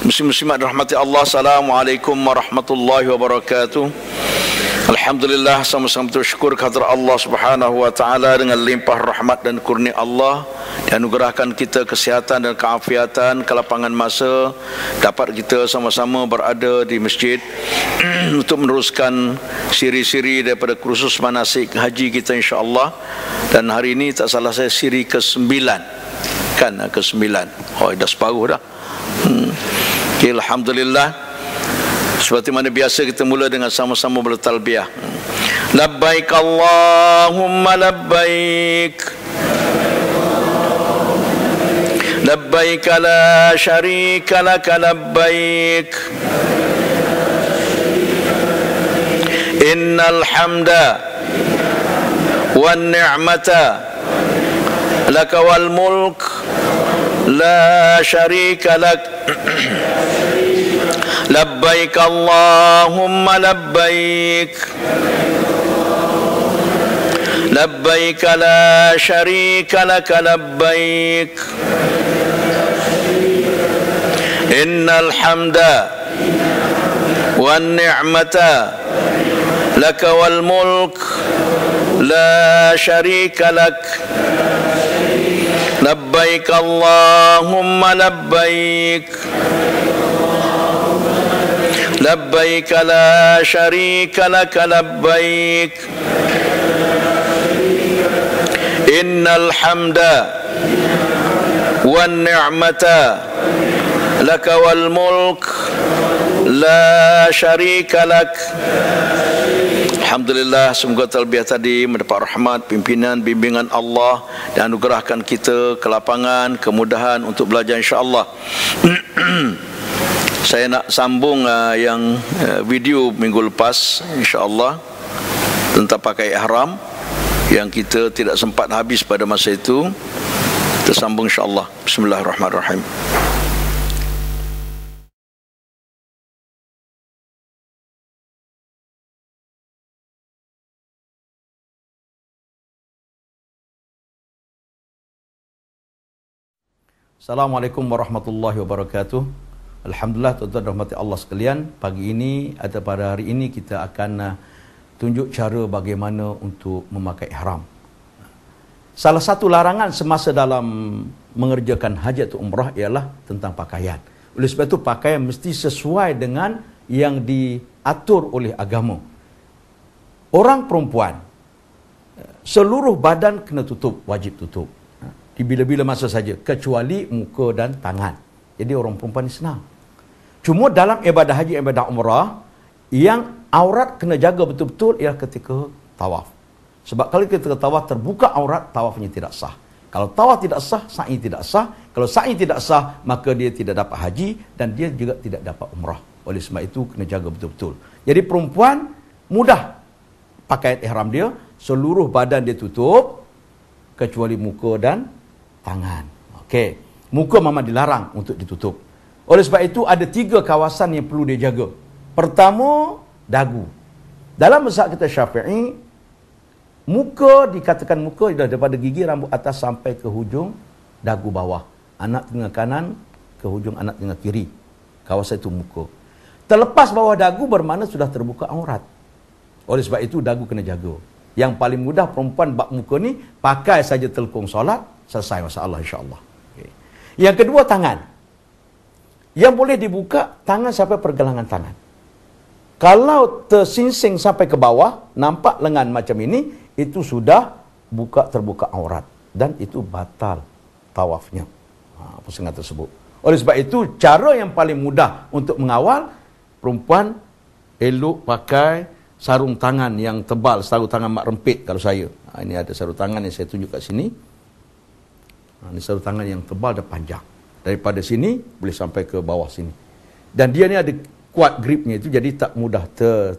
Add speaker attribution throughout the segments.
Speaker 1: Muslim-muslimat rahmati Allah, Assalamualaikum warahmatullahi wabarakatuh. Alhamdulillah, sama-sama bersyukur kepada Allah Subhanahu wa taala dengan limpah rahmat dan kurnia Allah, dianugerahkan kita kesihatan dan keafiatan, kelapangan masa dapat kita sama-sama berada di masjid untuk meneruskan siri-siri daripada kursus manasik haji kita insya-Allah. Dan hari ini tak salah saya siri ke-9. Kan ke-9. Oh, dah separuh dah. Okay, alhamdulillah. Seperti mana biasa kita mula dengan sama-sama bertalbiyah. Labbaik Allahumma labbaik. Labbaik la syarika laka labbaik. Innal hamda wan ni'mata laka wal mulk la syarika lak. Labbaik Allahumma labbaik. Labbaik la syarika laka labbaik. Innal hamda wan ni'mata laka wal mulk la syarika lak. Labbaik Allahumma labbaik. Labbaik la syarika laka labbaik. Innal hamda wan ni'mata laka wal mulk la syarika lak. Alhamdulillah, semoga talbiyah tadi mendapat rahmat, pimpinan, bimbingan Allah dan anugerahkan kita kelapangan, kemudahan untuk belajar insya-Allah. Saya nak sambung yang video minggu lepas insya-Allah tentang pakai ihram yang kita tidak sempat habis pada masa itu. Kita sambung insya-Allah. Bismillahirrahmanirrahim.
Speaker 2: Assalamualaikum warahmatullahi wabarakatuh. Alhamdulillah, tuan-tuan dan rahmati Allah sekalian, pagi ini atau pada hari ini kita akan tunjuk cara bagaimana untuk memakai ihram. Salah satu larangan semasa dalam mengerjakan haji atau umrah ialah tentang pakaian. Oleh sebab itu pakaian mesti sesuai dengan yang diatur oleh agama. Orang perempuan seluruh badan kena tutup, wajib tutup. Di bila-bila masa saja, kecuali muka dan tangan. Jadi orang perempuan ni senang. Cuma dalam ibadah haji, ibadah umrah, yang aurat kena jaga betul-betul ialah ketika tawaf. Sebab kalau ketika tawaf terbuka aurat, tawafnya tidak sah. Kalau tawaf tidak sah, sa'i tidak sah. Kalau sa'i tidak sah, maka dia tidak dapat haji dan dia juga tidak dapat umrah. Oleh sebab itu kena jaga betul-betul. Jadi perempuan mudah pakaian ihram dia, seluruh badan dia tutup kecuali muka dan tangan. Okey. Muka memang dilarang untuk ditutup. Oleh sebab itu ada 3 kawasan yang perlu dia jaga. Pertama, dagu. Dalam mazhab kita Syafi'i, muka dikatakan muka adalah daripada gigi rambut atas sampai ke hujung dagu bawah. Anak telinga kanan ke hujung anak telinga kiri. Kawasan itu muka. Terlepas bawah dagu bermakna sudah terbuka aurat. Oleh sebab itu dagu kena jaga. Yang paling mudah perempuan bab muka ni pakai saja telekung solat, selesai masalah insya-Allah. Okay. Yang kedua, tangan. Yang boleh dibuka tangan sampai pergelangan tangan. Kalau tersingsing sampai ke bawah, nampak lengan macam ini, itu sudah terbuka aurat dan itu batal tawafnya. Pusingan tersebut. Oleh sebab itu cara yang paling mudah untuk mengawal perempuan elok pakai sarung tangan yang tebal, sarung tangan mak rempit kalau saya. Ini ada sarung tangan yang saya tunjuk kat sini. Ini sarung tangan yang tebal dan panjang. Daripada sini boleh sampai ke bawah sini. Dan dia ni ada kuat gripnya itu, jadi tak mudah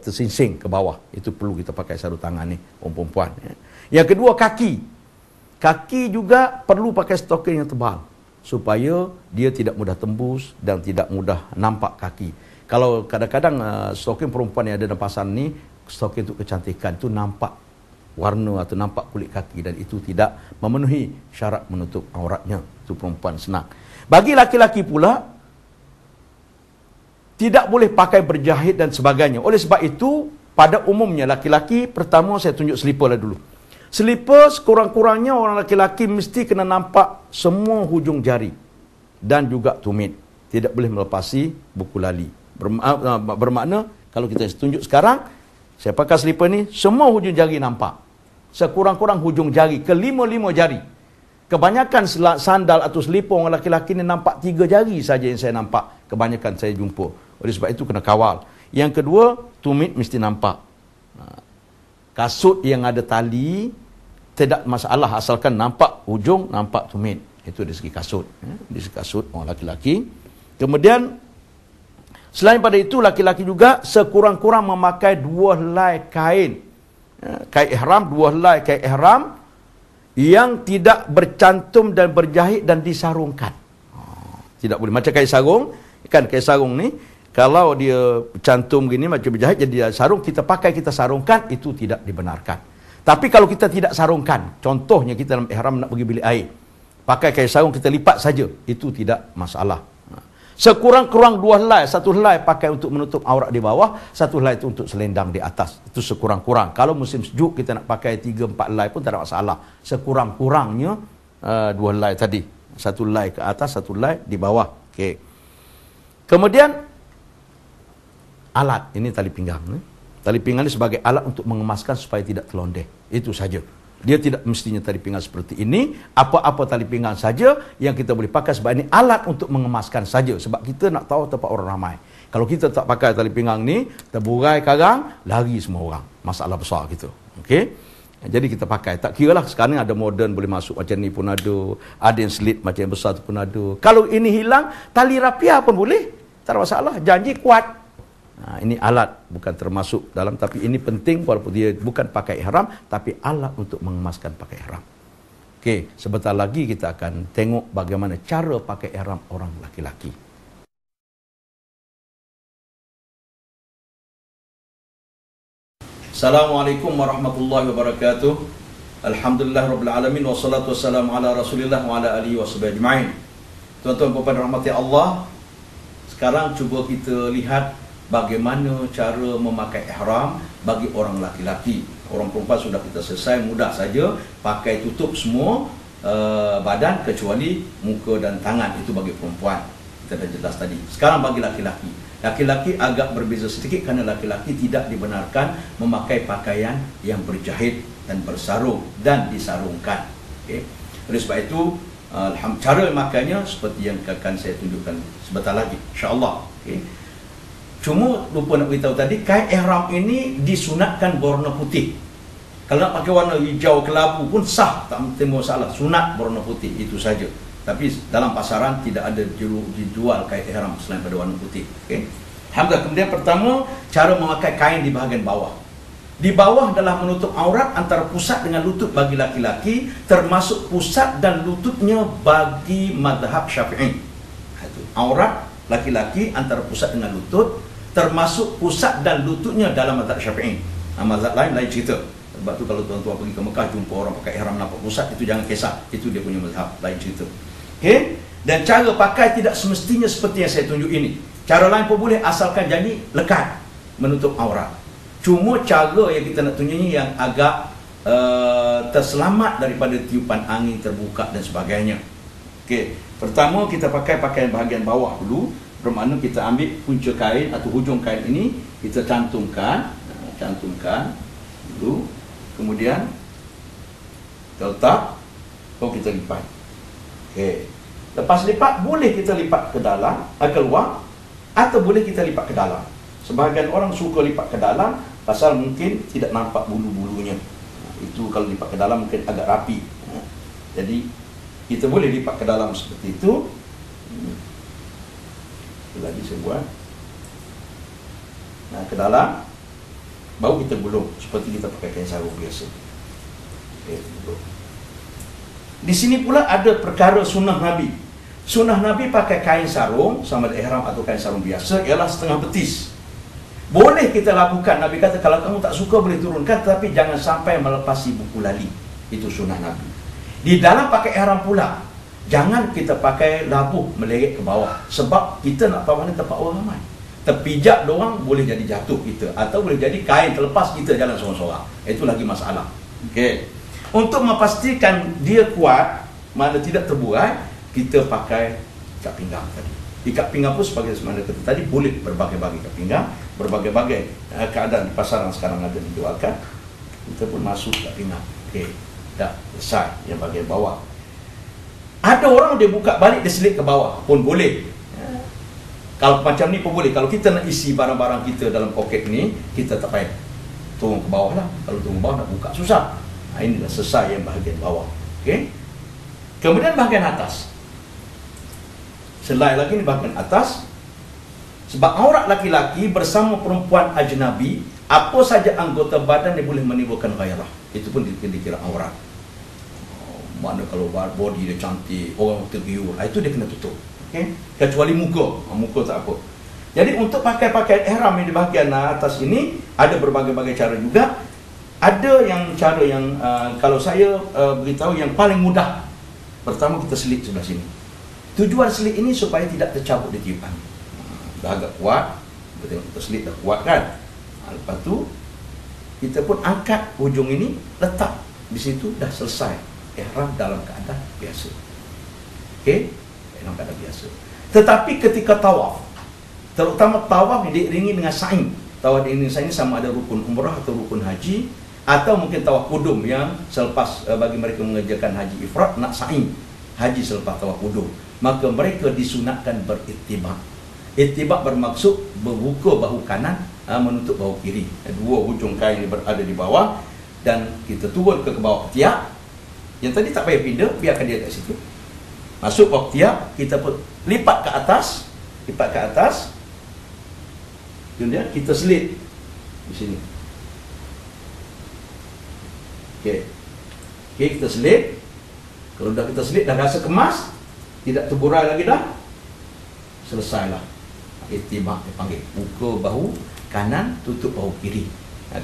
Speaker 2: tersingsing ke bawah. Itu perlu kita pakai sarung tangan ni, perempuan. Yang kedua, kaki. Kaki juga perlu pakai stocking yang tebal supaya dia tidak mudah tembus dan tidak mudah nampak kaki. Kalau kadang-kadang stocking perempuan yang ada dalam pasar ni, stocking untuk kecantikan, itu nampak warna atau nampak kulit kaki dan itu tidak memenuhi syarat menutup auratnya. Itu perempuan senang. Bagi laki-laki pula, tidak boleh pakai berjahit dan sebagainya. Oleh sebab itu, pada umumnya laki-laki, pertama saya tunjuk selipar lah dulu. Selipar sekurang-kurangnya orang laki-laki mesti kena nampak semua hujung jari dan juga tumit. Tidak boleh melepasi buku lali. Bermakna kalau kita tunjuk sekarang, saya pakai selipar ni, semua hujung jari nampak. Sekurang-kurang hujung jari, kelima-lima jari. Kebanyakan sandal atau selipar orang laki-laki ni nampak 3 jari saja yang saya nampak. Kebanyakan saya jumpa. Oleh sebab itu kena kawal. Yang kedua, tumit mesti nampak. Kasut yang ada tali tidak masalah asalkan nampak hujung, nampak tumit. Itu dari segi kasut. Dari segi kasut orang laki-laki. Kemudian selain pada itu, laki-laki juga sekurang-kurang memakai 2 helai kain. Kain ihram, 2 helai kain ihram yang tidak bercantum dan berjahit dan disarungkan. Tidak boleh. Macam kain sarung, kan kain sarung ni, kalau dia cantum gini macam berjahit jadi sarung, kita pakai, kita sarungkan, itu tidak dibenarkan. Tapi kalau kita tidak sarungkan, contohnya kita dalam ihram nak pergi bilik air, pakai kain sarung kita lipat saja, itu tidak masalah. Sekurang-kurang 2 helai, 1 helai pakai untuk menutup aurat di bawah, 1 helai itu untuk selendang di atas. Itu sekurang-kurang. Kalau musim sejuk kita nak pakai 3-4 helai pun tak ada masalah. Sekurang-kurangnya 2 helai tadi. 1 helai ke atas, 1 helai di bawah. Okey. Kemudian alat, ini tali pinggang. Tali pinggang ini sebagai alat untuk mengemaskan supaya tidak terlondeh. Itu saja. Dia tidak mestinya tali pinggang seperti ini. Apa-apa tali pinggang saja yang kita boleh pakai sebab ini alat untuk mengemaskan saja. Sebab kita nak tahu tempat orang ramai. Kalau kita tak pakai tali pinggang ni, terburai karang, lari semua orang. Masalah besar kita. Okey? Jadi kita pakai. Tak kira lah sekarang ada moden boleh masuk macam ni pun ada. Ada yang slit macam yang besar tu pun ada. Kalau ini hilang, tali rapiah pun boleh. Tak ada masalah. Janji kuat. Ini alat, bukan termasuk dalam, tapi ini penting walaupun dia bukan pakai ihram, tapi alat untuk mengemaskan pakai ihram. Okey, sebentar lagi kita akan tengok bagaimana cara pakai ihram orang laki-laki. Assalamualaikum warahmatullahi wabarakatuh. Alhamdulillahirabbil alamin wassalatu wassalamu ala Rasulillah wa ala alihi washabihi ajmain. Tuan-tuan dan puan rahmati Allah, sekarang cuba kita lihat bagaimana cara memakai ihram bagi orang laki-laki. Orang perempuan sudah kita selesai, mudah saja, pakai tutup semua badan kecuali muka dan tangan, itu bagi perempuan. Kita dah jelas tadi. Sekarang bagi laki-laki. Laki-laki agak berbeza sedikit kerana laki-laki tidak dibenarkan memakai pakaian yang berjahit dan bersarung dan disarungkan. Okey. Oleh sebab itu, cara memakainya seperti yang akan saya tunjukkan sebentar lagi, insya-Allah. Okey. Cuma lupa nak beritahu tadi, kain ihram ini disunatkan berwarna putih. Kalau nak pakai warna hijau kelabu pun sah, tak timbul masalah. Sunat berwarna putih, itu saja. Tapi dalam pasaran tidak ada dijual kain ihram selain pada warna putih. Okay? Alhamdulillah. Kemudian pertama, cara memakai kain di bahagian bawah. Di bawah adalah menutup aurat antara pusat dengan lutut bagi laki-laki, termasuk pusat dan lututnya bagi mazhab Syafi'i. Aurat laki-laki antara pusat dengan lutut, termasuk pusat dan lututnya dalam mazhab Syafi'i. Mazhab lain cerita. Sebab tu kalau tuan-tuan pergi ke Mekah jumpa orang pakai ihram nampak pusat, itu jangan kisah, itu dia punya mazhab, lain cerita. Okey? Dan cara pakai tidak semestinya seperti yang saya tunjuk ini. Cara lain pun boleh asalkan jadi lekat menutup aurat. Cuma cara yang kita nak tunjuk ini yang agak terselamat daripada tiupan angin terbuka dan sebagainya. Okey, pertama kita pakai pakaian bahagian bawah dulu. Bermakna kita ambil punca kain atau hujung kain ini, kita cantumkan dulu, kemudian kita letak, baru kita lipat. Okey. Lepas lipat, boleh kita lipat ke dalam, keluar, atau boleh kita lipat ke dalam. Sebahagian orang suka lipat ke dalam, pasal mungkin tidak nampak bulu-bulunya. Itu kalau lipat ke dalam mungkin agak rapi. Jadi, kita boleh lipat ke dalam seperti itu. Lagi saya buat. Nah, ke dalam, baru kita gulung seperti kita pakai kain sarung biasa. Okey, gulung. Di sini pula ada perkara sunnah Nabi. Sunnah Nabi pakai kain sarung sama ada ihram atau kain sarung biasa ialah setengah betis. Boleh kita lakukan. Nabi kata kalau kamu tak suka boleh turunkan, tapi jangan sampai melepasi buku lali. Itu sunnah Nabi. Di dalam pakai ihram pula, jangan kita pakai labuh melirik ke bawah. Sebab kita nak tahu mana tempat orang ramai. terpijak doang boleh jadi jatuh kita, atau boleh jadi kain terlepas kita jalan seorang-seorang. Itu lagi masalah. Okey. Untuk memastikan dia kuat, mana tidak terbuai, kita pakai ikat pinggang tadi. Ikat pinggang pun sebagai mana kata tadi, boleh berbagai-bagai ikat pinggang, berbagai-bagai keadaan di pasaran sekarang ada dijualkan. Kita pun masuk ikat pinggang. Okey. Dah selesai yang bahagian bawah. Ada orang dia buka balik, dia selit ke bawah pun boleh. Kalau macam ni pun boleh. Kalau kita nak isi barang-barang kita dalam poket ni, kita tak payah turun ke bawah lah. Kalau turun ke bawah nak buka susah. Inilah selesai yang bahagian bawah. Okey. Kemudian bahagian atas. Selai lagi ni bahagian atas. Sebab aurat laki-laki bersama perempuan ajnabi, apa saja anggota badan dia boleh menimbulkan gairah. Itu pun dikira aurat. Mana kalau body dia cantik, orang tergiur, itu dia kena tutup. Okay? Kecuali muka. Muka tak apa. Jadi untuk pakai pakaian ihram yang di bahagian atas ini, ada berbagai-bagai cara juga. Ada yang cara yang kalau saya beritahu yang paling mudah. Pertama kita selit sebelah sini. Tujuan selit ini supaya tidak tercabut di tiupan. Dah agak kuat, kita tengok kita selit dah kuat kan. Lepas tu kita pun angkat hujung ini, letak di situ, dah selesai. Ihram dalam keadaan biasa. Okey, dalam keadaan biasa. Tetapi ketika tawaf, terutama tawaf yang diiringi dengan sa'i. Tawaf diiringi sa'i sama ada rukun umrah atau rukun haji, atau mungkin tawaf qudum yang selepas bagi mereka mengerjakan haji ifrad nak sa'i, haji selepas tawaf qudum, maka mereka disunatkan beritibak. Itibak bermaksud membuka bahu kanan menutup bahu kiri. Dua hujung kain berada di bawah dan kita turun ke bawah ketiak. Yang tadi tak payah pindah, biarkan dia kat situ. Masuk bawah ketiak, kita pun lipat ke atas, kemudian kita selit di sini. Okey, kita selit. Kalau dah kita selit, dah rasa kemas, tidak terburai lagi dah, selesailah. Itibak dipanggil, buka bahu kanan, tutup bahu kiri.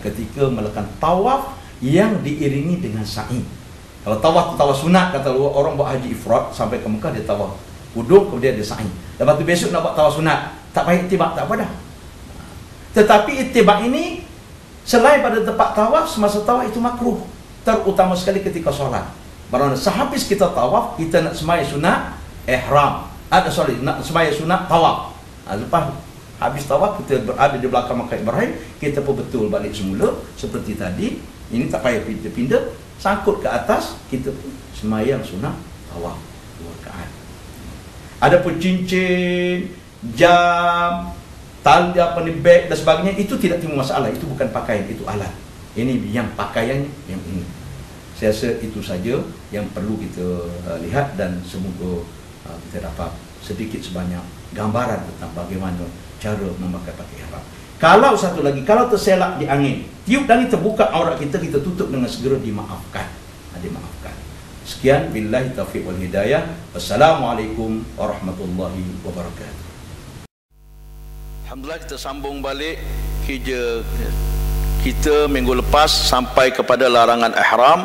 Speaker 2: Ketika melakukan tawaf yang diiringi dengan sa'i. Kalau tawaf tu tawaf sunat, kata orang buat haji ifrad sampai ke Mekah, dia tawaf qudum, kemudian dia sa'i. Lepas tu besok nak buat tawaf sunat, tak payah itibak, tak apa dah. Tetapi itibak ini selain pada tempat tawaf, semasa tawaf itu makruh, terutama sekali ketika solat. Bermakna sehabis kita tawaf, kita nak sembahyang sunat ihram, nak sembahyang sunat tawaf. Lepas habis tawaf, kita berada di belakang Makam Ibrahim, kita pun betul balik semula seperti tadi. Ini tak payah pindah-pindah, sangkut ke atas, kita pun sembahyang sunat tawaf 2 rakaat. Ada pun cincin, jam, tali apa ni, beg dan sebagainya, itu tidak timbul masalah. Itu bukan pakaian, itu alat. Ini yang pakaian yang ini. Saya rasa itu saja yang perlu kita lihat, dan semoga kita dapat sedikit sebanyak gambaran tentang bagaimana cara memakai pakaian ihram. Kalau satu lagi, kalau terselak di angin, tiup dan terbuka aurat kita, kita tutup dengan segera dimaafkan. Dimaafkan. Sekian, billahi taufiq wal hidayah. Wassalamualaikum warahmatullahi wabarakatuh.
Speaker 1: Alhamdulillah, kita sambung balik kerja kita minggu lepas sampai kepada larangan ihram,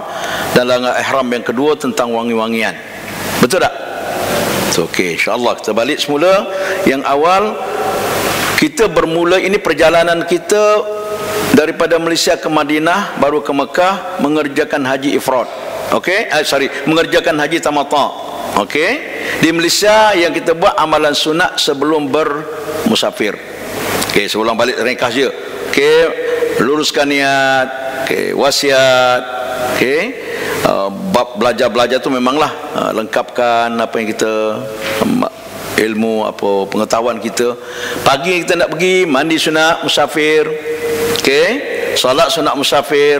Speaker 1: dan larangan ihram yang kedua tentang wangi-wangian. Betul tak? Okey, insya-Allah kita balik semula. Yang awal kita bermula, ini perjalanan kita daripada Malaysia ke Madinah, baru ke Mekah mengerjakan haji ifrad. Okey, mengerjakan haji tamattu. Okey, di Malaysia yang kita buat amalan sunat sebelum bermusafir. Okey, sebelum balik ringkas je. Okey, luruskan niat, okey, wasiat, okey. Bab belajar tu memanglah lengkapkan apa yang kita ilmu, apa pengetahuan kita. Pagi kita nak pergi mandi sunat musafir, okey, solat sunat musafir,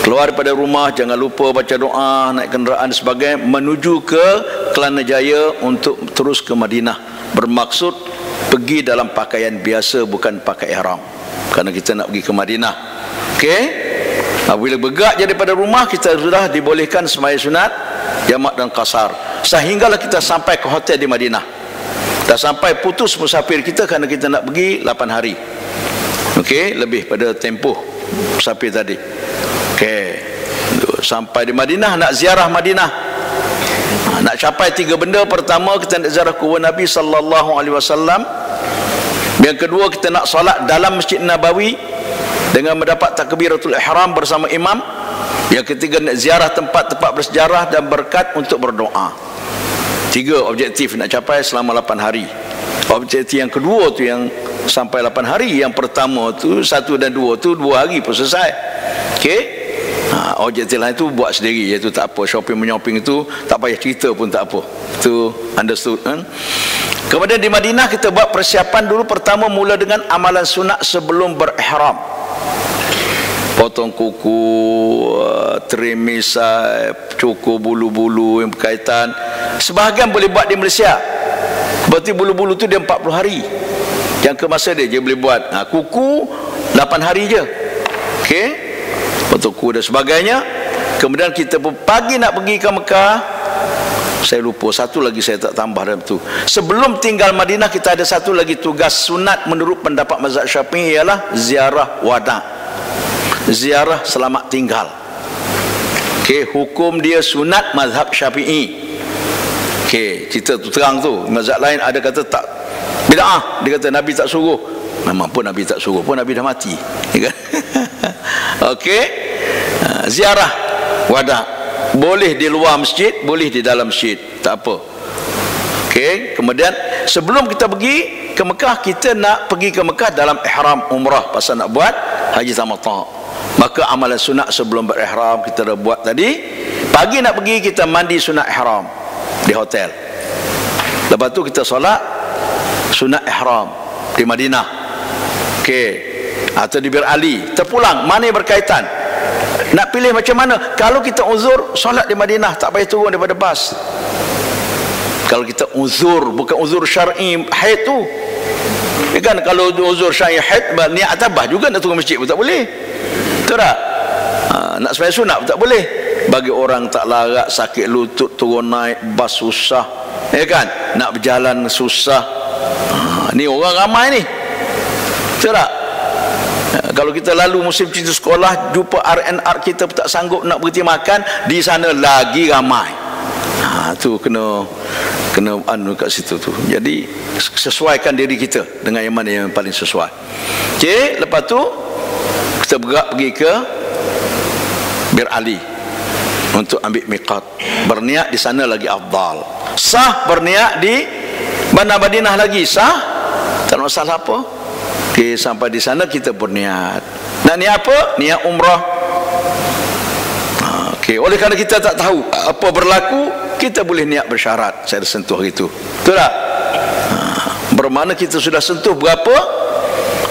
Speaker 1: keluar daripada rumah jangan lupa baca doa, naik kenderaan dan sebagainya, menuju ke Kelana Jaya untuk terus ke Madinah. Bermaksud pergi dalam pakaian biasa, bukan pakai ihram, kerana kita nak pergi ke Madinah. Okey, bila bergerak daripada rumah, kita sudah dibolehkan sembahyang sunat jamak dan qasar, sehinggalah kita sampai ke hotel di Madinah. Dah sampai putus musafir kita, kerana kita nak pergi 8 hari. Okey, lebih pada tempoh musafir tadi. Okey, sampai di Madinah, nak ziarah Madinah, nak capai 3 benda. Pertama, kita nak ziarah kubur Nabi sallallahu alaihi wasallam. Yang kedua, kita nak solat dalam Masjid Nabawi dengan mendapat takbiratul ihram bersama imam. Yang ketiga, nak ziarah tempat-tempat bersejarah dan berkat untuk berdoa. 3 objektif nak capai selama 8 hari. Objektif yang kedua tu yang sampai 8 hari. Yang pertama tu 1 dan 2 tu 2 hari pun selesai. Okey. Objektif lain tu buat sendiri, iaitu tak apa, shopping menyopping itu tak payah cerita pun tak apa. Itu understood kan? Kemudian di Madinah kita buat persiapan dulu. Pertama, mula dengan amalan sunat sebelum berihram. Potong kuku, trim misai, cukur bulu-bulu yang berkaitan. Sebahagian boleh buat di Malaysia. Berarti bulu-bulu tu dia 40 hari. Yang ke masa dia boleh buat. Kuku 8 hari je. Okey. Potong kuku dan sebagainya. Kemudian kita pun pagi nak pergi ke Mekah. Saya lupa, satu lagi saya tak tambah dalam tu. Sebelum tinggal Madinah, kita ada satu lagi tugas sunat menurut pendapat mazhab Syafi'i, ialah ziarah wada'. Ziarah selamat tinggal. Okey, hukum dia sunat mazhab Syafi'i. Okey, cerita tu terang tu. Mazhab lain ada kata tak, bid'ah. Dia kata Nabi tak suruh. Memang pun Nabi tak suruh, pun Nabi dah mati. Okey, ziarah wada'. Boleh di luar masjid, boleh di dalam masjid, tak apa. Okey, kemudian sebelum kita pergi ke Mekah, kita nak pergi ke Mekah dalam ihram umrah, pasal nak buat haji tamattu'. Maka amalan sunat sebelum berihram kita dah buat tadi. Pagi nak pergi, kita mandi sunat ihram di hotel. Lepas tu kita solat sunat ihram di Madinah. Okey, atau di Bir Ali, terpulang. Mana yang berkaitan? Nak pilih macam mana? Kalau kita uzur, solat di Madinah, tak payah turun daripada bas. Kalau kita uzur, bukan uzur syar'i haid tu. Kan kalau uzur syar'i haid, niat tabah juga nak turun masjid pun tak boleh. Betul tak? Nak sembahyang sunat pun tak boleh. Bagi orang tak larat, sakit lutut, turun naik bas susah, ya kan? Nak berjalan susah. Ni orang ramai ni. Betul tak? Kalau kita lalu musim cuti sekolah, jumpa RNR kita pun tak sanggup nak berhenti makan, di sana lagi ramai. Tu kena anu kat situ tu. Jadi sesuaikan diri kita dengan yang mana yang paling sesuai. Okey, lepas tu kita bergerak pergi ke Bir Ali untuk ambil miqat. Berniat di sana lagi afdal. Sah berniat di Bandar Madinah lagi sah, tak ada masalah apa. Okey, sampai di sana kita berniat. Nak niat apa? Niat umrah. Okey, oleh kerana kita tak tahu apa berlaku, kita boleh niat bersyarat. Saya dah sentuh hari itu. Betul tak? Bermakna kita sudah sentuh berapa?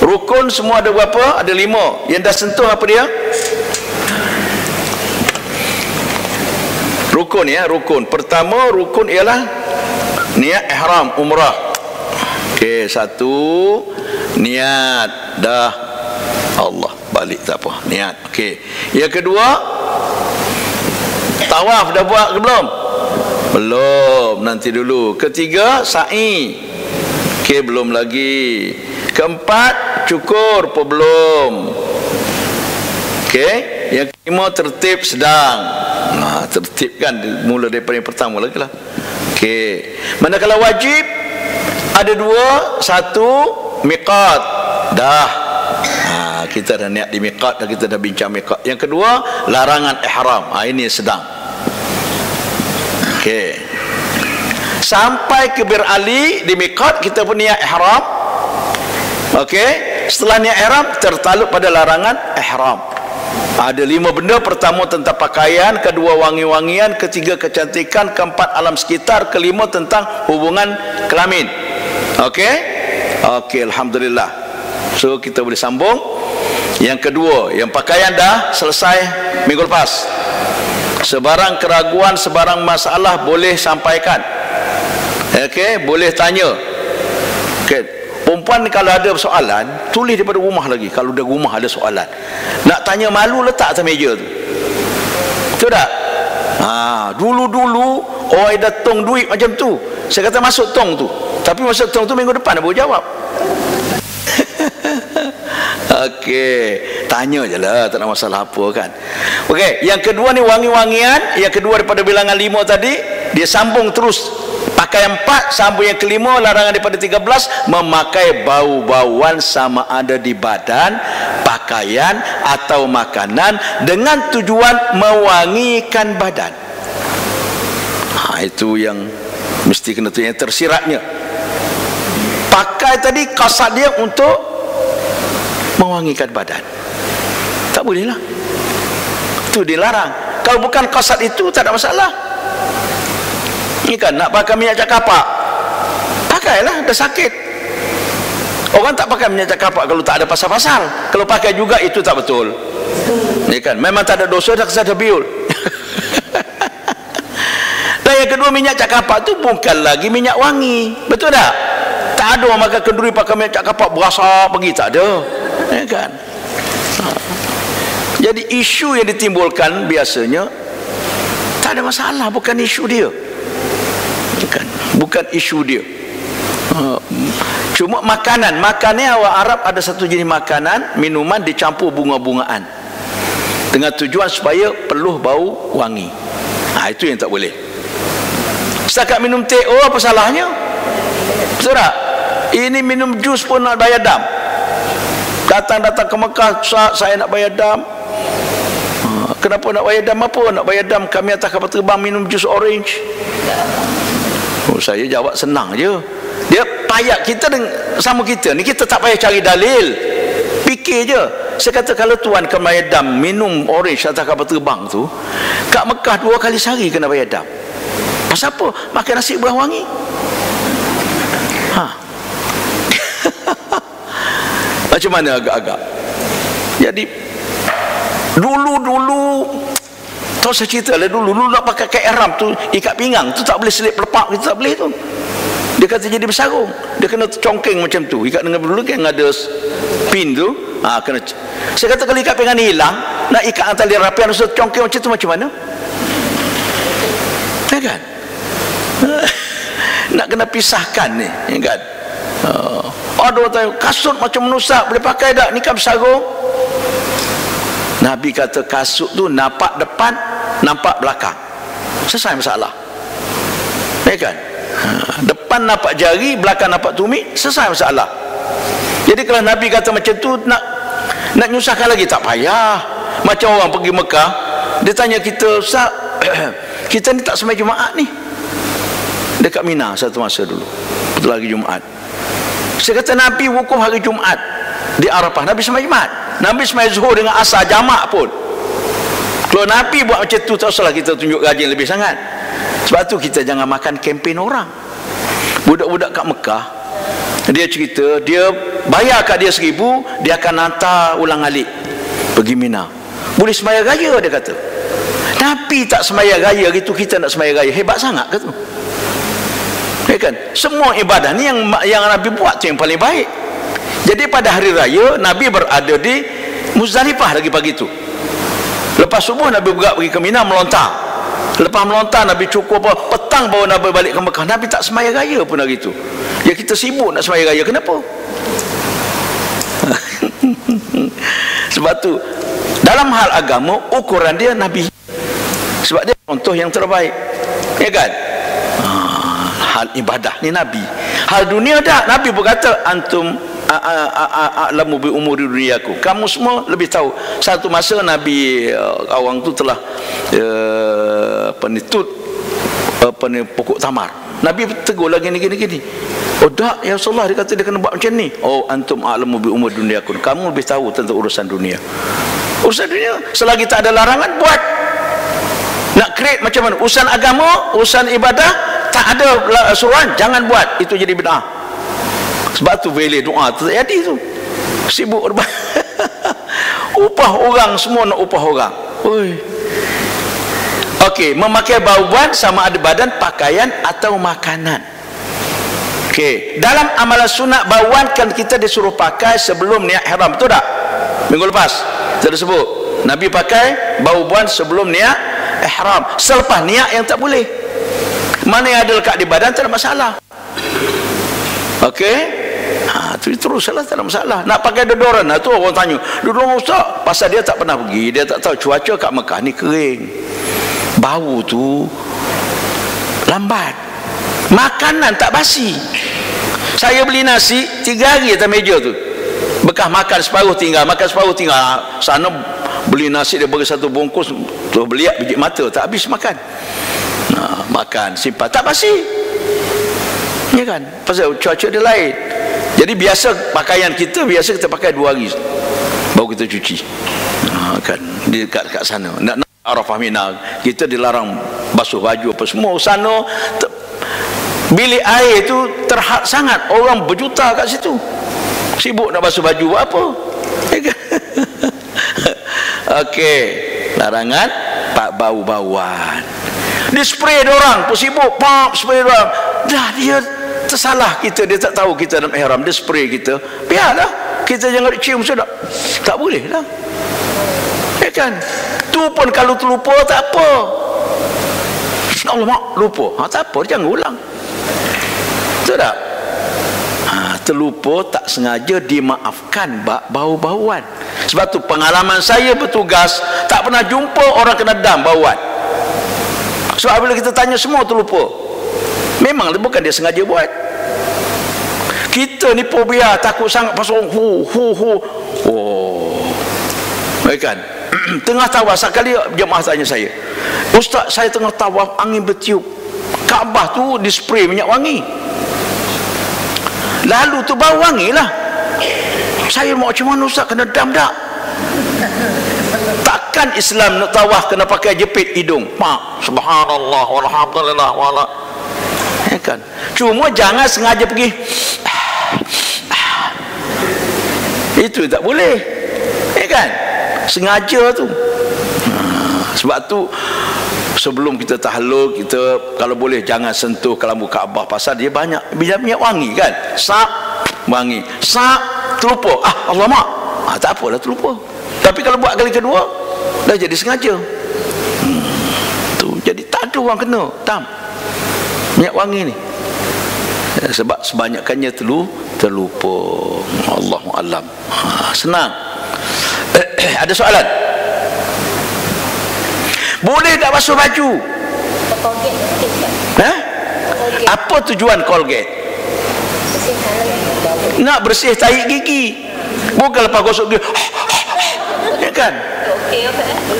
Speaker 1: Rukun semua ada berapa? Ada 5. Yang dah sentuh apa dia? Rukun ya, rukun. Pertama rukun ialah niat ihram umrah. Okey, 1 niat dah, Allah balik tak apa, niat. Okey, yang kedua tawaf dah buat ke belum? Belum, nanti dulu. Ketiga sa'i. Okey, belum lagi. Keempat cukur apa belum? Okey, yang kelima tertib sedang. Tertib kan mula daripada yang pertama lagi lah. Okey, manakala wajib ada 2, 1 miqat dah. Kita dah niat di miqat dan kita dah bincang miqat. Yang kedua larangan ihram. Ini sedang. Okey, sampai ke Bir Ali di miqat kita pun niat ihram. Okey, setelah niat ihram tertaluk pada larangan ihram. Ada 5 benda. Pertama tentang pakaian, kedua wangi-wangian, ketiga kecantikan, keempat alam sekitar, kelima tentang hubungan kelamin. Okey? Okey, alhamdulillah. So kita boleh sambung. Yang kedua, yang pakaian dah selesai minggu lepas. Sebarang keraguan, sebarang masalah boleh sampaikan. Okey, boleh tanya. Okey. Perempuan kalau ada soalan, tulis daripada rumah lagi. Kalau di rumah ada soalan, nak tanya malu, letak atas meja tu. Betul tak? Dulu-dulu orang ada tong duit macam tu. Saya kata masuk tong tu. Tapi masuk tong tu minggu depan dia baru jawab. Okey, tanya je lah, tak ada masalah apa kan. Okey, yang kedua ni wangi-wangian. Yang kedua daripada bilangan 5 tadi, dia sambung terus Maka yang 4, sambung yang kelima, larangan daripada 13, memakai bau-bauan sama ada di badan, pakaian atau makanan dengan tujuan mewangikan badan. Itu yang mesti kena tu, yang tersiratnya. Pakai tadi kasat dia untuk mewangikan badan. Tak boleh lah, itu dilarang. Kalau bukan kasat itu tak ada masalah. Ini kan nak pakai minyak cakapak, pakailah, dah sakit. Orang tak pakai minyak cakapak kalau tak ada pasal-pasal. Kalau pakai juga itu tak betul. Ini kan memang tak ada dosa, dah kesal biul. Dan yang kedua, minyak cakapak tu bukan lagi minyak wangi, betul tak? Tak ada orang makan kenduri pakai minyak cakapak berasa pergi, tak ada. Ya kan? Jadi isu yang ditimbulkan biasanya tak ada masalah, bukan isu dia. Bukan isu dia. Cuma makanan awak Arab ada satu jenis makanan, minuman dicampur bunga-bungaan dengan tujuan supaya peluh bau wangi. Itu yang tak boleh. Setakat minum teh, apa salahnya? Betul tak? Ini minum jus pun nak bayar dam. Datang ke Mekah, saya nak bayar dam. Kenapa nak bayar dam? Apa nak bayar dam? Kami atas kapal terbang minum jus orange. Saya jawab senang je. Dia payah kita sama kita ni, kita tak payah cari dalil, fikir je. Saya kata kalau tuan kena bayar dam minum orange atas kapal terbang tu, kat Mekah 2 kali sehari kena bayar dam. Pasal apa? Makan nasi buah wangi. Macam mana agak-agak? Jadi dulu tahu saya cerita lah, dulu nak pakai kain ihram tu, ikat pinggang tu tak boleh selip pelepak, kita tak boleh tu. Dia kata jadi bersarung, dia kena congkeng macam tu, ikat dengan dulu kan ada pin tu, kena. Saya kata kalau ikat pinggang ni hilang, nak ikat antara tali rapi harus congkeng macam tu, macam mana? Ya kan? Nak kena pisahkan ni, ya kan? Ada orang tanya, kasut macam menusak boleh pakai tak? Ni kan bersarung. Nabi kata kasut tu nampak depan, nampak belakang, selesai masalah. Ya kan? Depan nampak jari, belakang nampak tumit, selesai masalah. Jadi kalau Nabi kata macam tu, nak nyusahkan lagi tak payah. Macam orang pergi Mekah, dia tanya kita, Ustaz, kita ni tak semai Jumaat ni dekat Mina satu masa dulu, betul lagi Jumaat. Saya kata Nabi wukuf hari Jumaat di Arafah, Nabi semai Jumaat, Nabi semai Zuhur dengan Asar jamak pun. Kalau Nabi buat macam tu, tak usahlah kita tunjuk rajin lebih sangat. Sebab tu kita jangan makan kempen orang. Budak-budak kat Mekah, dia cerita, dia bayar kat dia 1,000, dia akan hantar ulang alik pergi Mina. Boleh semaya raya, dia kata. Nabi tak semaya raya gitu, kita nak semaya raya, hebat sangat ke tu? Ya kan? Semua ibadah ni yang Nabi buat tu yang paling baik. Jadi pada hari raya Nabi berada di Muzdalifah lagi pagi tu. Lepas subuh Nabi bergerak pergi ke Mina melontar. Lepas melontar Nabi cukup petang baru Nabi balik ke Mekah. Nabi tak semaya raya pun hari tu. Ya kita sibuk nak semaya raya, kenapa? Sebab tu dalam hal agama ukuran dia Nabi. Sebab dia contoh yang terbaik. Ya kan? Hal ibadah ni Nabi. Hal dunia dah Nabi berkata antum a'lamu bi umuri dunyaku. Kamu semua lebih tahu. Satu masa Nabi awang tu telah pokok tamar. Nabi tegur lagi gini. Oh tak ya Rasulullah, dia kata dia kena buat macam ni. Oh antum a'lamu bi umuri dunyaku. Kamu lebih tahu tentang urusan dunia. Urusan dunia selagi tak ada larangan buat. Nak create macam mana? Urusan agama, urusan ibadah tak ada suruhan, jangan buat, itu jadi bid'ah. Sebab tu boleh doa tu tak jadi tu. Sibuk upah orang, semua nak upah orang. Okey, memakai bauan sama ada badan, pakaian atau makanan. Okey, dalam amalan sunat bauan kan kita disuruh pakai sebelum niat ihram, betul tak? Minggu lepas kita sebut Nabi pakai bauan sebelum niat ihram. Selepas niat yang tak boleh. Mana yang ada lekat di badan tak ada masalah. Okey, teruslah, tak ada masalah. Nak pakai deodoran, tu orang tanya, deodoran Ustaz, pasal dia tak pernah pergi, dia tak tahu cuaca kat Mekah ni kering, bau tu lambat. Makanan tak basi. Saya beli nasi 3 hari atas meja tu, bekas makan separuh tinggal, makan separuh tinggal. Sana beli nasi dia bagi 1 bungkus tu, beliak biji mata tak habis makan. Makan simpan tak basi, ya kan, pasal cuaca dia lain. Jadi biasa pakaian kita, biasa kita pakai 2 hari baru kita cuci, kan, di dekat sana. Nak Arafah Mina kita dilarang basuh baju apa semua. Sana bilik air tu terhad sangat, orang berjuta kat situ, sibuk nak basuh baju buat apa. Okey, larangan pak bau-bauan. Dia spray dia orang pun sibuk, pop spray dia orang. Dah dia tersalah kita, dia tak tahu kita dalam ihram, dia spray kita. Biarlah, kita jangan cium sudah. Tak boleh lah, ya kan. Tu pun kalau terlupa tak apa. Allah mak lupa, tak apa, jangan ulang. Betul tak? Terlupa tak sengaja dimaafkan bau-bauan. Sebab tu pengalaman saya bertugas tak pernah jumpa orang kena dam bauan. Sebab bila kita tanya semua terlupa. Memang bukan dia sengaja buat. Kita ni fobia, takut sangat pasal kan. Tengah tawaf sekali jemaah tanya saya, Ustaz, saya tengah tawaf angin bertiup, Kaabah tu di spray minyak wangi, lalu tu bau wangi lah. Saya mau macam mana Ustaz, kena dam tak? Takkan Islam nak tawaf kena pakai jepit hidung, subhanallah walhamdulillah wala, ya kan. Cuma jangan sengaja pergi itu tak boleh, ya kan, sengaja tu. Sebab tu sebelum kita tahlul, kita kalau boleh jangan sentuh kelambu Kaabah, pasal dia banyak minyak wangi kan. Sap wangi, sap terlupa, Allah mak, tak apalah terlupa. Tapi kalau buat kali kedua dah jadi sengaja. Tu jadi tak ada orang kena tam minyak wangi ni, sebab sebanyakannya terlupa. Allahu alam. Senang. Ada soalan? Boleh tak basuh baju? Apa tujuan Colgate? Nak bersih tahi gigi, bukan lepas gosok dia, ya kan.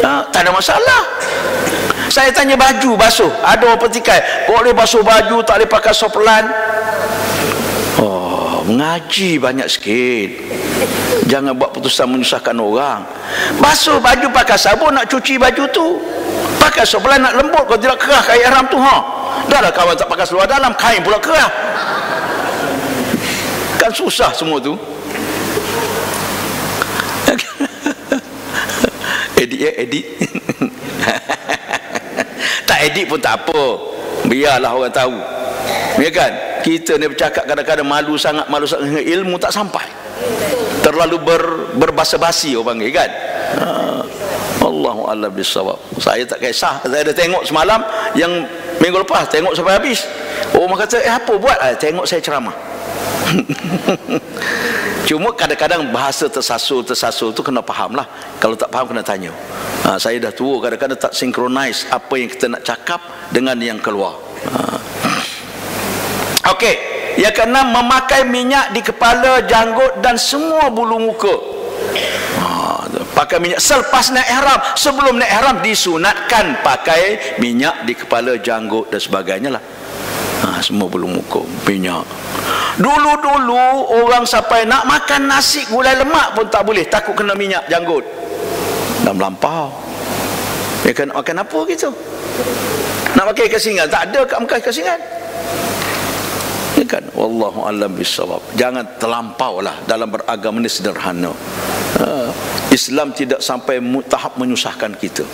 Speaker 1: Tak ada masalah. Saya tanya baju basuh, ada orang petikai boleh basuh baju, tak boleh pakai soplan. Mengaji banyak sikit, jangan buat putusan menyusahkan orang. Basuh baju pakai sabun, nak cuci baju tu pakai soplan, nak lembut, kalau tidak kerah kain ihram tu. Dah lah kawan tak pakai seluar dalam, kain pula kerah, kan susah semua tu. Edit tak edit pun tak apa, biarlah orang tahu, ya kan. Kita ni bercakap kadang-kadang malu sangat, ilmu tak sampai, terlalu berbasa-basi orang panggil kan. Allahu a'lam bissawab. Saya tak kisah, saya dah tengok semalam, yang minggu lepas tengok sampai habis. Orang kata apa buat? Tengok saya ceramah. Cuma kadang-kadang bahasa tersasul tu kena faham lah. Kalau tak faham kena tanya. Saya dah tua, kadang-kadang tak synchronize apa yang kita nak cakap dengan yang keluar. Okey, yang keenam, memakai minyak di kepala, janggut dan semua bulu muka. Pakai minyak selepas naik ihram. Sebelum naik ihram disunatkan pakai minyak di kepala, janggut dan sebagainya lah. Semua bulu muka minyak. Dulu-dulu orang sampai nak makan nasi gulai lemak pun tak boleh, takut kena minyak janggut. Dah melampau, ya kan. Nak makan apa gitu? Nak pakai kesingan, tak ada kat Mekah kesingan, ya kan. Wallahu a'lam bissawab. Jangan terlampau lah dalam beragama ni, sederhana. Islam tidak sampai tahap menyusahkan kita.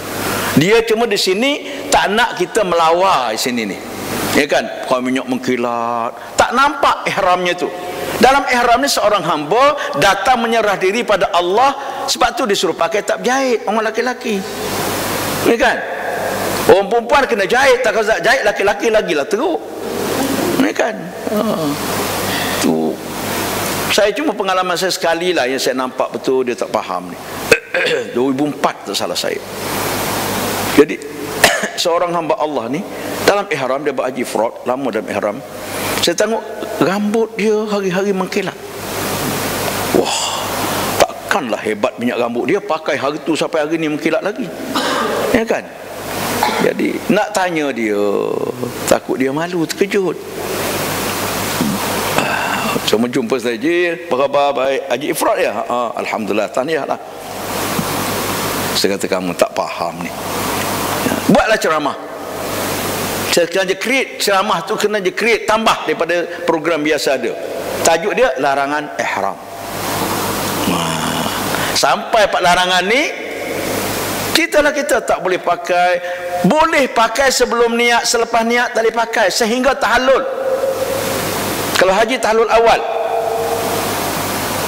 Speaker 1: Dia cuma di sini tak nak kita melawar di sini ni, ya kan. Kalau minyak mengkilat, tak nampak ihramnya tu. Dalam ihram ni seorang hamba datang menyerah diri pada Allah, sebab tu disuruh pakai tak jahit orang laki-laki, ya kan. Orang perempuan kena jahit, tak kena jahit laki-laki lagi lah teruk, ya kan. Tu saya cuma pengalaman saya sekali lah yang saya nampak betul dia tak faham ni. 2004 tak salah saya. Jadi seorang hamba Allah ni dalam ihram, dia buat haji ifrad, lama dalam ihram. Saya tengok rambut dia hari-hari mengkilat. Wah, takkanlah hebat minyak rambut dia, pakai hari tu sampai hari ni mengkilat lagi, ya kan? Jadi nak tanya dia, takut dia malu, terkejut. Cuma jumpa saja, apa khabar, baik, haji ifrad ya? Alhamdulillah, tahniah lah. Saya kata, kamu tak faham ni. Buatlah ceramah. Kena je create ceramah tu, kena je create, tambah daripada program biasa ada. Tajuk dia larangan ihram. Sampai pak larangan ni, kita tak boleh pakai. Boleh pakai sebelum niat, selepas niat tak boleh pakai, sehingga tahallul. Kalau haji tahallul awal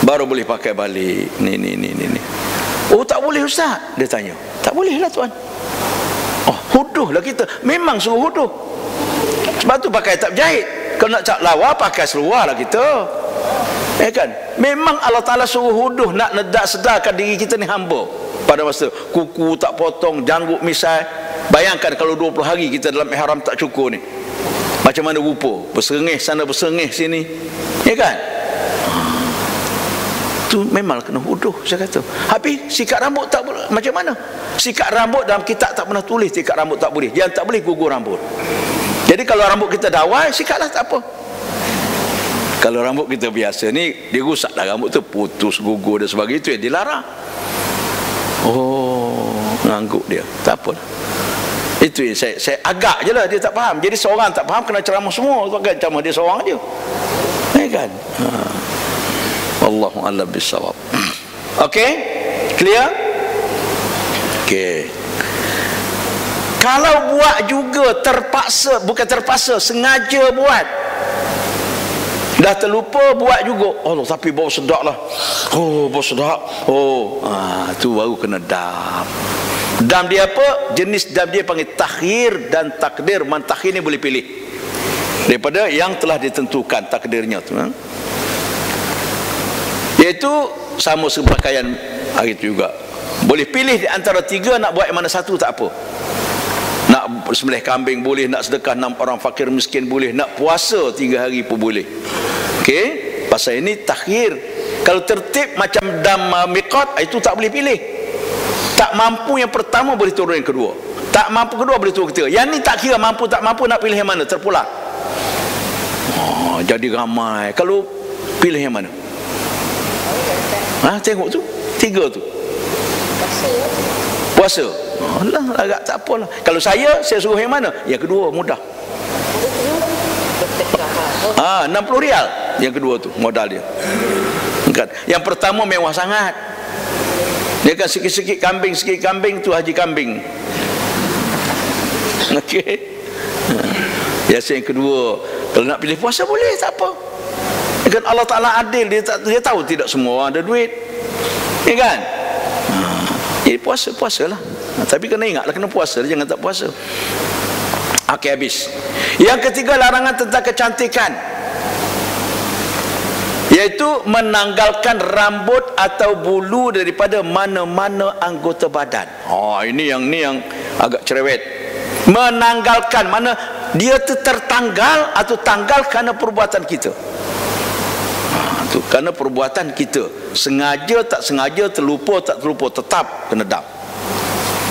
Speaker 1: baru boleh pakai balik. Ni. Oh, tak boleh ustaz? Dia tanya. Tak boleh lah tuan. Oh, huduh lah kita. Memang suruh huduh. Sebab tu pakai tak berjahit. Kalau nak cak lawa, pakai seluar lah kita, ya kan? Memang Allah Ta'ala suruh huduh, nak sedarkan diri kita ni hamba. Pada masa kuku tak potong, janggut misai. Bayangkan kalau 20 hari kita dalam ihram tak cukur ni, macam mana rupa? Berserengih sana, berserengih sini, ya kan? Tu memang kena huduh, saya kata. Habis sikat rambut tak boleh. Macam mana? Sikat rambut dalam kitab tak pernah tulis sikat rambut tak boleh. Yang tak boleh gugur rambut. Jadi kalau rambut kita dawai, sikatlah, tak apa. Kalau rambut kita biasa ni, dia rusaklah rambut tu, putus, gugur dan sebagainya, itu yang dilarang. Oh, ngangguk dia, tak apa. Itu yang saya agak je lah, dia tak faham. Jadi seorang tak faham, kena ceramah semua. Takkan ceramah dia seorang je, ya kan? Wallahu a'lam bissawab. Okey, clear? Okey. Kalau buat juga terpaksa, bukan terpaksa, sengaja buat, dah terlupa buat juga, Allah, tapi bau sedap lah. Oh, bau sedap. Oh, tu baru kena dam. Dam dia apa? Jenis dam dia panggil takhir dan takdir. Man takhir ni boleh pilih daripada yang telah ditentukan takdirnya tu, iaitu sama sepakaian hari itu juga. Boleh pilih di antara tiga, nak buat yang mana satu tak apa. Nak sembelih kambing boleh, nak sedekah 6 orang fakir miskin boleh, nak puasa 3 hari pun boleh. Okey, pasal ini takhir. Kalau tertib macam dam miqat, itu tak boleh pilih. Tak mampu yang pertama, boleh turun yang kedua. Tak mampu kedua, boleh turun ketiga. Yang ni tak kira mampu tak mampu, nak pilih yang mana, terpulang. Jadi ramai. Kalau pilih yang mana? Tengok tu, 3 tu. Puasa. Alah, agak tak apalah. Kalau saya suruh yang mana? Yang kedua, mudah. 60 rial. Yang kedua tu, modal dia. Kan? Yang pertama mewah sangat. Dia kan sikit-sikit kambing tu haji kambing. Okey. Biasa yang kedua, kalau nak pilih puasa boleh, tak apa. Kan Allah Ta'ala adil, dia tahu tidak semua orang ada duit, ya kan? Jadi puasalah. Tapi kena ingatlah, kena puasa, jangan tak puasa. Okey, habis. Yang ketiga, larangan tentang kecantikan, iaitu menanggalkan rambut atau bulu daripada mana-mana anggota badan. Ini yang agak cerewet. Menanggalkan, mana dia tertanggal atau tanggal kerana perbuatan kita. Tu kerana perbuatan kita, sengaja tak sengaja, terlupa tak terlupa, tetap kena dam.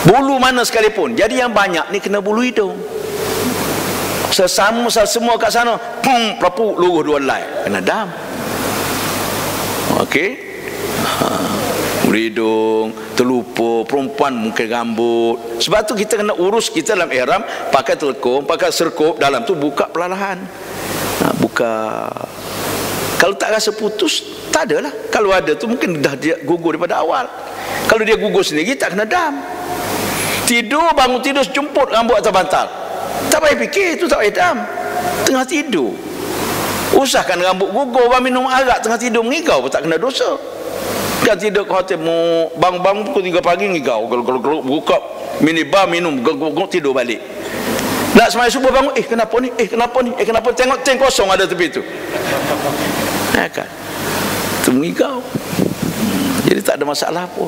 Speaker 1: Bulu mana sekalipun. Jadi yang banyak ni kena bulu hidung. Semua kat sana, perapu luruh 2 helai, kena dam. Okey. Hidung terlupa, perempuan mungkin rambut. Sebab tu kita kena urus kita dalam ihram, pakai telekung, pakai serkup, dalam tu buka perlahan. Buka. Kalau tak rasa putus, tak adalah. Kalau ada tu mungkin dah dia gugur daripada awal. Kalau dia gugur sendiri, tak kena dam. Tidur, bangun tidur, jemput rambut atas bantal, tak payah fikir, tu tak payah dam. Tengah tidur, usahkan rambut gugur, orang minum arak tengah tidur mengigau pun tak kena dosa. Kan tidur ke hotel, bangun pukul 3 pagi ngigau, kalau buka minibar minum, tidur balik. Nak sembahyang subuh bangun, kenapa ni? Kenapa? Tengok tank kosong ada tepi tu. Kan? Tu mengigau. Jadi tak ada masalah apa.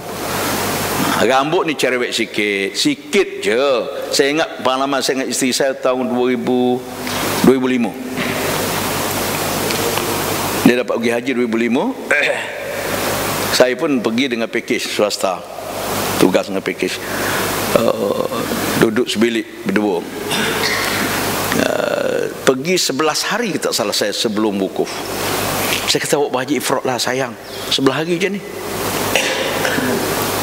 Speaker 1: Rambut ni cerewet sikit je. Saya ingat pengalaman saya dengan isteri saya tahun 2005. Dia dapat pergi haji 2005. Saya pun pergi dengan pakej swasta, tugas dengan pakej, duduk sebilik berdua. Pergi 11 hari tak salah saya sebelum wukuf. Saya kata, awak berhaji ifrat lah sayang, 11 hari je ni.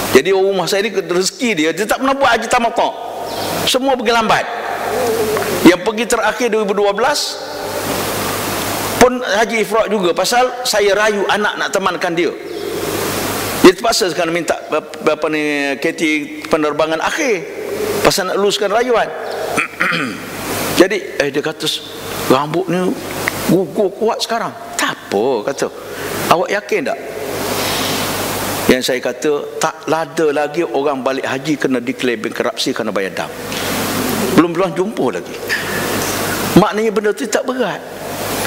Speaker 1: Jadi orang rumah saya ni rezeki dia tak pernah buat haji tamattu'. Semua pergi lambat. Yang pergi terakhir 2012 pun haji ifrat juga, pasal saya rayu anak nak temankan dia. Dia terpaksa sekarang minta apa ni KT penerbangan akhir pasal nak luluskan rayuan. Jadi dia kata, rambut ni gugur kuat sekarang. Tak apa, kata. Awak yakin tak? Yang saya kata, tak lada lagi orang balik haji kena declare bankruptcy kerana bayar dam. Belum jumpa lagi. Maknanya benda tu tak berat.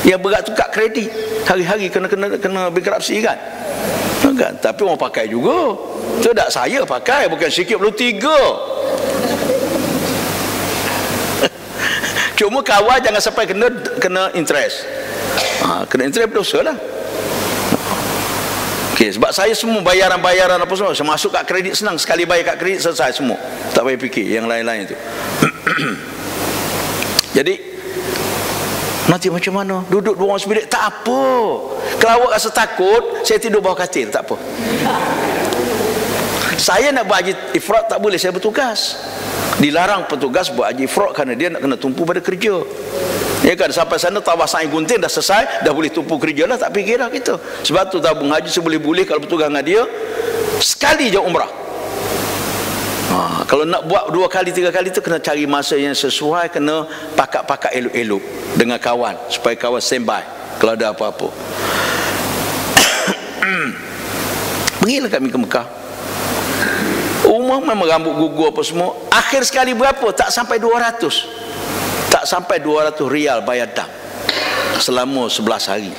Speaker 1: Yang berat tu kad kredit. Hari-hari kena bankruptcy kan? Kan? Tapi orang pakai juga. Tu tak saya pakai, bukan sikit belum 3. Cuma kawal jangan sampai kena interest. Kena interest berdosa lah. Okay, sebab saya semua bayaran apa semua, saya masuk kad kredit senang, sekali bayar kad kredit selesai semua, tak payah fikir yang lain-lain tu. Jadi nanti macam mana duduk dua orang sebilik, tak apa. Kalau awak rasa takut, saya tidur bawah katil, tak apa. Saya nak buat haji ifrat tak boleh, saya bertugas. Dilarang petugas buat haji ifrat kerana dia nak kena tumpu pada kerja. Ya kan, sampai sana tawaf sa'i gunting dah selesai, dah boleh tumpu kerja lah, tak fikirlah kita. Sebab tu tabung haji seboleh-boleh kalau bertugas dengan dia sekali je umrah. Kalau nak buat 2 kali 3 kali tu kena cari masa yang sesuai, kena pakak-pakak elok-elok dengan kawan supaya kawan standby kalau ada apa-apa. Pergilah kami ke Mekah. Umar memang rambut gugur apa semua. Akhir sekali berapa? Tak sampai 200. Tak sampai 200 rial bayar dam selama 11 hari.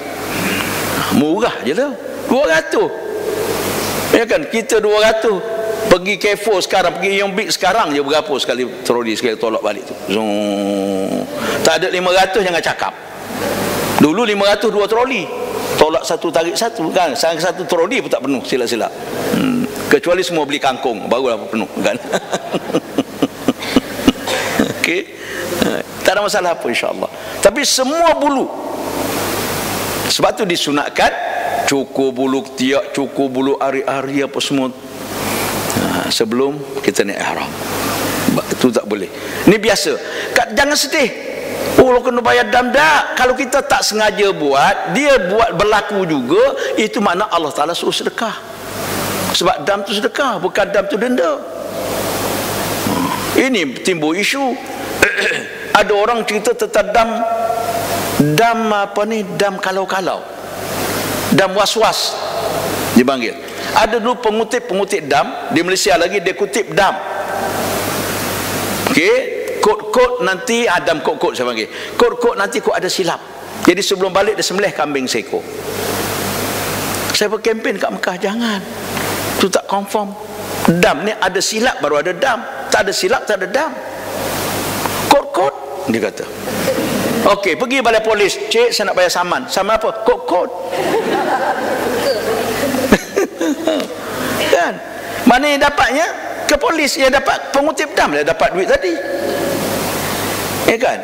Speaker 1: Murah je lah 200. Ya kan, kita 200 pergi K4 sekarang, pergi Yombik sekarang je berapa sekali troli sekali tolak balik tu. Tak ada 500 jangan cakap. Dulu 500 2 troli, tolak satu tarik satu kan. Sekarang satu troli pun tak penuh sila-sila. Kecuali semua beli kangkung barulah penuh kan. Okey. Tak ada masalah apa insya-Allah. Tapi semua bulu. Sebab tu disunatkan cukur bulu ketiak, cukur bulu ari-ari apa semua sebelum kita naik ihram. Itu tak boleh. Ini biasa. Jangan sedih. Oh, kena bayar dam dah. Kalau kita tak sengaja buat, dia buat berlaku juga, itu makna Allah Taala suruh sedekah. Sebab dam tu sedekah, bukan dam tu denda. Ini timbul isu. Ada orang cerita tentang dam apa ni, dam kalau-kalau, dam was-was dipanggil. Ada dulu pengutip dam di Malaysia lagi, dia kutip dam. Okey, kod nanti dam kod saya panggil. Kod nanti kod ada silap. Jadi sebelum balik dia sembelih kambing seekor. Saya berkempen kat Mekah, jangan. Tu tak confirm. Dam ni ada silap baru ada dam. Tak ada silap tak ada dam. Kod dia kata. Okey, pergi balai polis. Cik, saya nak bayar saman. Saman apa? Kod. Kan? Mana yang dapatnya? Ke polis. Yang dapat pengutip dam dia dapat duit tadi. Ya kan?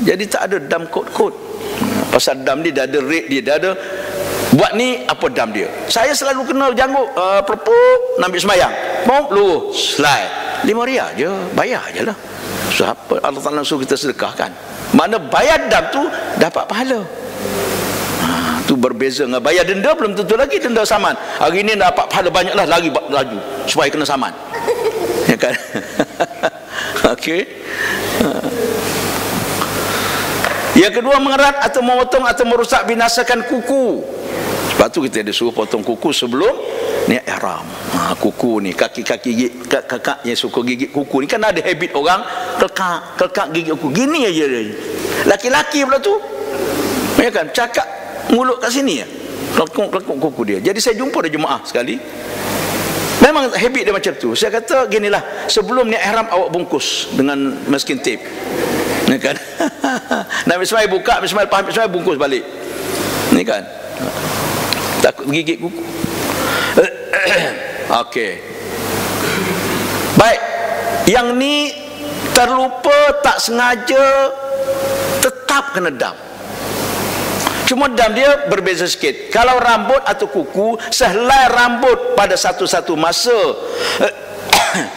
Speaker 1: Jadi tak ada dam kod. Pasal dam ni dah ada rate dia, dah ada buat ni apa dam dia. Saya selalu kena janggut perpuk nak ambil semayang. Mau lu slide 5 rial je, bayar je lah. Siapa Allah Taala suruh kita sedekahkan. Mana bayar dam tu dapat pahala. Tu berbeza dengan bayar denda, belum tentu lagi denda saman. Hari ni dapat pahala banyaklah, lari laju supaya kena saman. Ya kan? Okey. Yang kedua, mengerat atau memotong atau merosak binasakan kuku. Sebab tu kita ada suruh potong kuku sebelum niat ihram. Kuku ni, kaki-kaki kakak yang suka gigit kuku ni, kan ada habit orang kelkak gigit kuku. Gini aja dia. Laki-laki pula tu, ya kan, cakap mulut kat sini ya. Kelkuk kuku dia. Jadi saya jumpa ada jemaah sekali. Memang habit dia macam tu. Saya kata ginilah, sebelum niat ihram awak bungkus dengan masking tape, ni kan. Nabi Ismail buka, Nabi Ismail faham, Ismail bungkus balik, ni kan, takut gigit kuku. Okey, baik. Yang ni terlupa, tak sengaja, tetap kena dam. Cuma dam dia berbeza sikit. Kalau rambut atau kuku, sehelai rambut pada satu-satu masa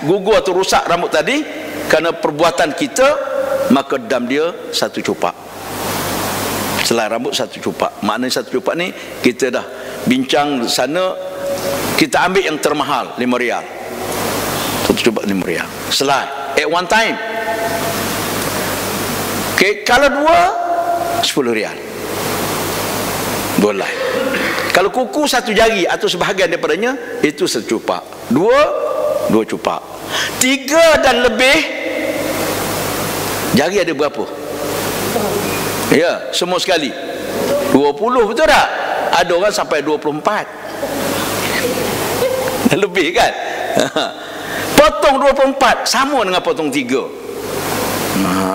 Speaker 1: gugur atau rusak rambut tadi kerana perbuatan kita, maka dam dia satu cupak. Sehelai rambut satu cupak. Maknanya satu cupak ni kita dah bincang sana, kita ambil yang termahal, 5 rial. Satu cupak 5 rial. Sehelai at one time. Okay, kalau 2, 10 rial. Boleh. Kalau kuku satu jari atau sebahagian daripadanya, itu satu cupak. 2 cupak. 3 dan lebih, jari ada berapa? Ya, semua sekali 20, betul tak? Ada orang sampai 24 lebih kan. Potong 24 sama dengan potong 3.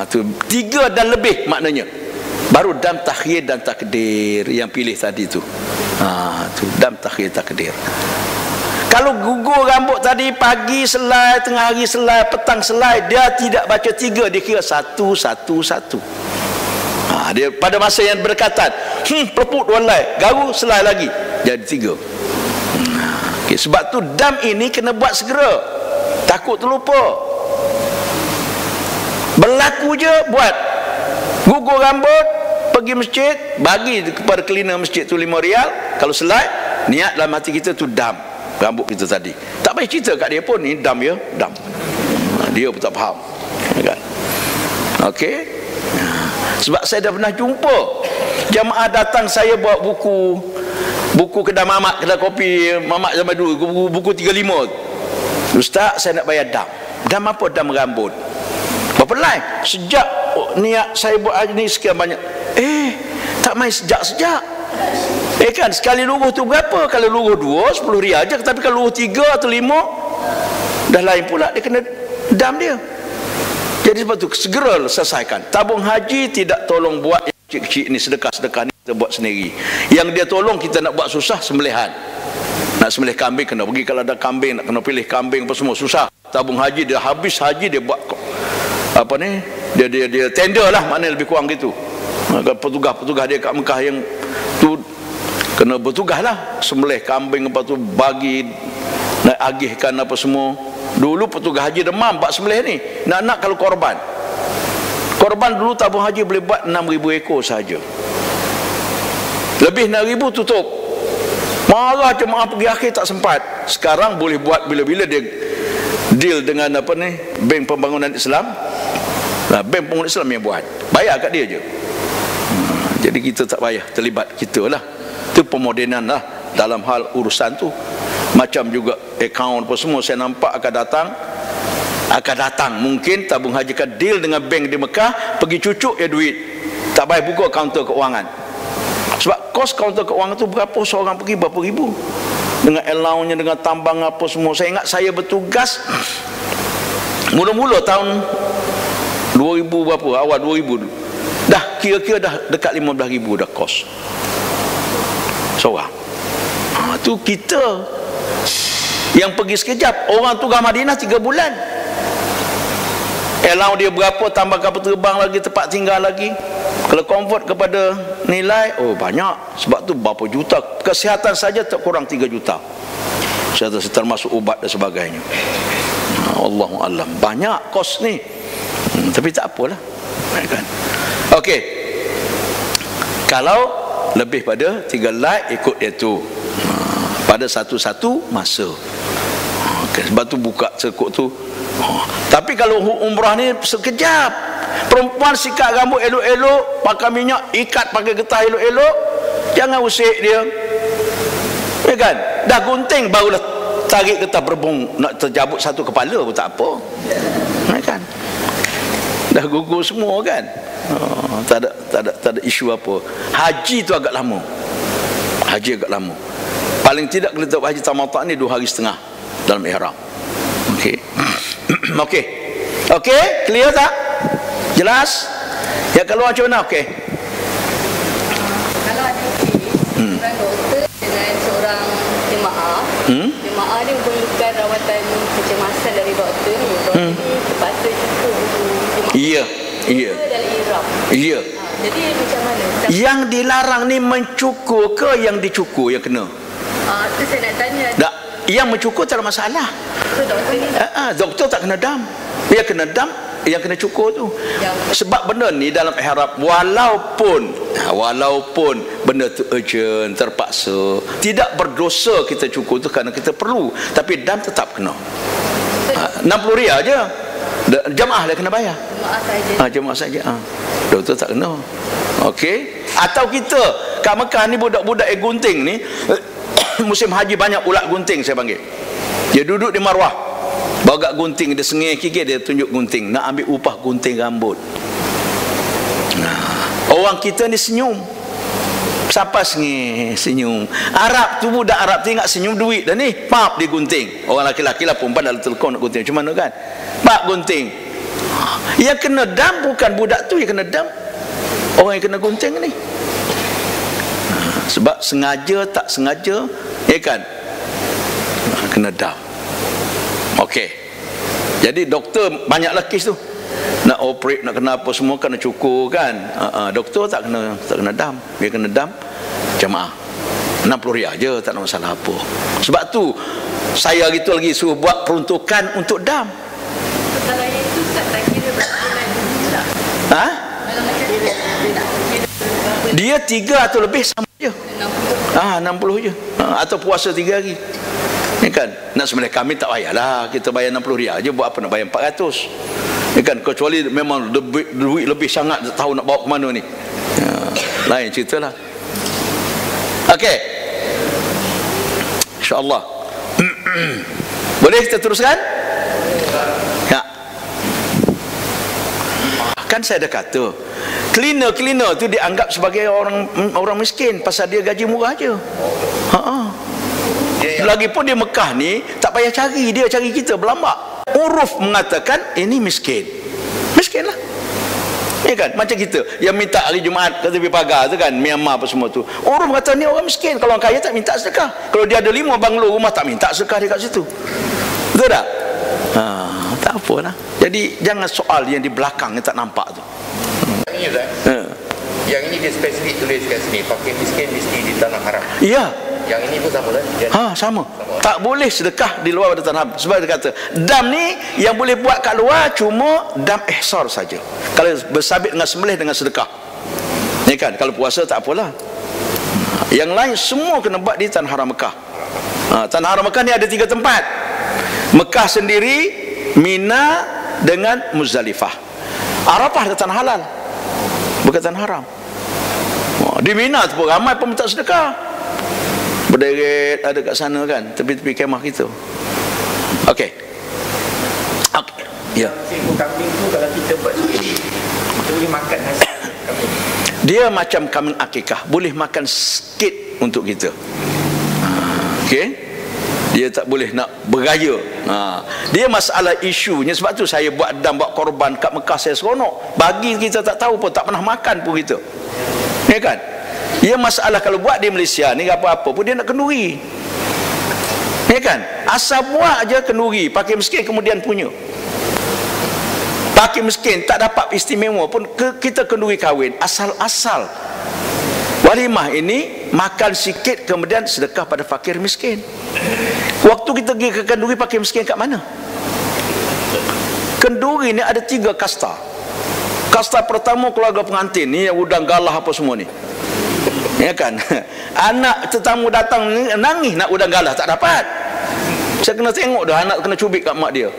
Speaker 1: Tu 3 dan lebih maknanya. Baru dam takhir dan takdir yang pilih tadi tu. Tu dam takhir takdir. Kalau gugur rambut tadi pagi selai, tengah hari selai, petang selai, dia tidak baca 3, dia kira 1. Dia pada masa yang berdekatan, pelepuk 2 helai, garu selai lagi, jadi 3. Okay, sebab tu dam ini kena buat segera, takut terlupa. Berlaku je buat. Gugur rambut, pergi masjid, bagi kepada cleaner masjid tu 5 rial. Kalau selai, niat dalam hati kita tu dam rambut kita tadi. Tak payah cerita kat dia pun, ni dam ya, dam. Dia pun tak faham, kan? Okey. Sebab saya dah pernah jumpa jamaah datang, saya bawa buku kedai mamak, kedai kopi mamak zaman dulu, buku 35. Ustaz, saya nak bayar dam. Dam apa? Dam rambut. Berapa lain? Sejak niat saya buat ni sekian banyak. Tak main sejak-sejak. Kan sekali luruh tu berapa? Kalau luruh 2, 10 rial je. Tapi kalau luruh 3 atau 5, dah lain pula, dia kena dam dia. Jadi sebab tu segera selesaikan. Tabung haji tidak tolong buat yang kecil-kecil ni, sedekah-sedekah ni kita buat sendiri. Yang dia tolong kita nak buat susah, sembelihan. Nak sembelih kambing kena pergi, kalau ada kambing nak kena pilih kambing apa semua, susah. Tabung haji dia habis haji, dia buat apa ni, dia tender lah, maknanya lebih kurang gitu. Petugas dia kat Mekah yang tu kena bertugas lah, sembelih kambing apa tu, bagi nak agihkan apa semua. Dulu petugas haji demam buat sembelih ni, nak kalau korban dulu tabung haji boleh buat 6,000 ekor saja. Lebih 6,000 tutup. Marah jemaah pergi akhir tak sempat. Sekarang boleh buat bila-bila dia deal dengan apa ni, Bank Pembangunan Islam. Bank Pembangunan Islam yang buat, bayar kat dia je. Jadi kita tak payah terlibat, kita lah. Itu pemodenan lah dalam hal urusan tu. Macam juga akaun apa semua, saya nampak akan datang mungkin tabung haji kan deal dengan bank di Mekah, pergi cucuk ya duit, tak payah buka kaunter keuangan. Sebab kos kaunter keuangan tu berapa, seorang pergi berapa ribu, dengan allowance-nya, dengan tambang apa semua. Saya ingat saya bertugas mula-mula tahun 2000 berapa, awal 2000 dah kira-kira dah dekat 15,000 dah kos seorang. Tu kita yang pergi sekejap, orang tugas Madinah 3 bulan, allowance dia berapa, tambah kapal terbang lagi, tempat tinggal lagi, kalau convert kepada nilai, banyak. Sebab tu berapa juta, kesihatan saja tak kurang 3 juta, termasuk ubat dan sebagainya. Allahu alam, banyak kos ni. Tapi tak apalah, kan? Okey, kalau lebih pada 3 like, ikut dia tu pada satu-satu masa. Sebab tu buka sekut tu. Tapi kalau umrah ni sekejap, perempuan sikat rambut elok-elok, pakai minyak, ikat pakai getah elok-elok, jangan usik dia, ya kan? Dah gunting barulah tarik getah berbung, nak terjabut satu kepala pun tak apa, ya kan? Dah gugur semua kan. Tak ada isu apa. Haji tu agak lama, paling tidak kita haji tamattu ni 2,5 hari. dalam ihram. Okey. Okey. Okey, clear tak? Jelas? Ya, keluar macam mana? Okey.
Speaker 3: Kalau ada seorang doktor dengan seorang jemaah, jemaah ni memerlukan rawatan kecemasan dari doktor ni. Doktor ni terpaksa cukup jemaah.
Speaker 1: Iya.
Speaker 3: Dalam ihram.
Speaker 1: Iya.
Speaker 3: Jadi macam mana?
Speaker 1: Yang dilarang ni mencukur ke yang dicukur yang kena?
Speaker 3: Itu saya nak tanya.
Speaker 1: Tak, yang mencukur tak ada masalah.
Speaker 3: So, doktor ni
Speaker 1: Doktor tak kena dam. Dia kena dam, yang kena cukur tu. Sebab benda ni dalam ihram, walaupun benda tu urgent, terpaksa, tidak berdosa kita cukur tu kerana kita perlu, tapi dam tetap kena. 60 riyal je. Jemaah dah kena bayar.
Speaker 3: jemaah saja.
Speaker 1: Jemaah saja. Doktor tak kena. Okey. Atau kita kat Mekah ni budak-budak gunting ni musim haji banyak ulat gunting saya panggil. Dia duduk di marwah. Bawa gunting, dia sengih gigi, dia tunjuk gunting, nak ambil upah gunting rambut. Orang kita ni senyum. Siapa sengih senyum? Arab tu, budak Arab tengok senyum duit dah ni, pap dia gunting. Orang laki-laki lah, perempuan dalam telekong nak gunting. Macam mana kan? Pap gunting. Yang kena dam bukan budak tu, yang kena dam orang yang kena gunting ni. Sebab sengaja tak sengaja, ya kan, kena dam. Okey. Jadi doktor banyaklah kes tu. Nak operate, nak kena apa semua kena cukur kan. Doktor tak kena dam. Dia kena dam jemaah. 60 riyal je, tak ada masalah apa. Sebab tu saya gitu lagi suruh buat peruntukan untuk dam.
Speaker 3: Kalau yang itu tak kira berbulan tak? Kalau macam
Speaker 1: dia 3 atau lebih sama je. 60 je. Atau puasa 3 hari. Ya kan? Nak sembelih kami tak payahlah, kita bayar 60 riyal je, buat apa nak bayar 400. Ya kan? Kecuali memang duit lebih sangat, tak tahu nak bawa ke mana ni. Lain ceritalah. Okey. Insya-Allah. Boleh kita teruskan? Ya. Kan saya dah kata, cleaner tu dianggap sebagai orang miskin pasal dia gaji murah je. Lagipun dia Mekah ni tak payah cari, dia cari kita berlambak. Uruf mengatakan ini miskin. Miskin lah. Ya kan? Macam kita yang minta hari Jumaat ke tepi pagar tu kan, Myanmar apa semua tu. Uruf kata ni orang miskin. Kalau orang kaya tak minta sedekah. Kalau dia ada 5 banglo rumah tak minta sedekah dia kat situ. Betul tak? Tak apalah. Jadi jangan soal yang di belakang yang tak nampak tu.
Speaker 4: Ini yang ini dia spesifik tulis kat sini, fakir miskin mesti di tanah haram.
Speaker 1: Ya.
Speaker 4: Yang ini pun sama lah.
Speaker 1: Sama. Tak boleh sedekah di luar tanah haram. Sebab dia kata dam ni yang boleh buat kat luar cuma dam ihsar saja. Kalau bersabit dengan sembelih dengan sedekah. Ya kan? Kalau puasa tak apalah. Yang lain semua kena buat di tanah haram Mekah. Tanah haram Mekah ni ada 3 tempat. Mekah sendiri, Mina dengan Muzdalifah. Arafah ada tanah halal, bukan tanah haram. Di Mina tu pun ramai pun minta sedekah. Berderet ada kat sana kan, tepi-tepi kemah kita. Okey. Ya.
Speaker 4: Seekor kambing tu kalau kita buat sendiri, kita boleh makan hasil kambing.
Speaker 1: Dia macam kambing akikah, boleh makan sikit untuk kita. Okey. Dia tak boleh nak bergaya. Dia masalah isunya. Sebab tu saya buat dam, buat korban kat Mekah, saya seronok. Bagi kita tak tahu pun, tak pernah makan pun kita. Ya kan? Dia masalah kalau buat di Malaysia ni apa-apa pun dia nak kenduri. Ya kan? Asal buat aja kenduri, pakai miskin kemudian punya. Pakai miskin tak dapat istimewa pun kita kenduri kahwin. Asal-asal walimah ini makan sikit kemudian sedekah pada fakir miskin. Waktu kita pergi ke kenduri pakai miskin kat mana? Kenduri ni ada 3 kasta. Kasta pertama keluarga pengantin ni yang udang galah apa semua ni. Ya kan? Anak tetamu datang nangis nak udang galah tak dapat. Saya kena tengok dah anak kena cubit kat mak dia.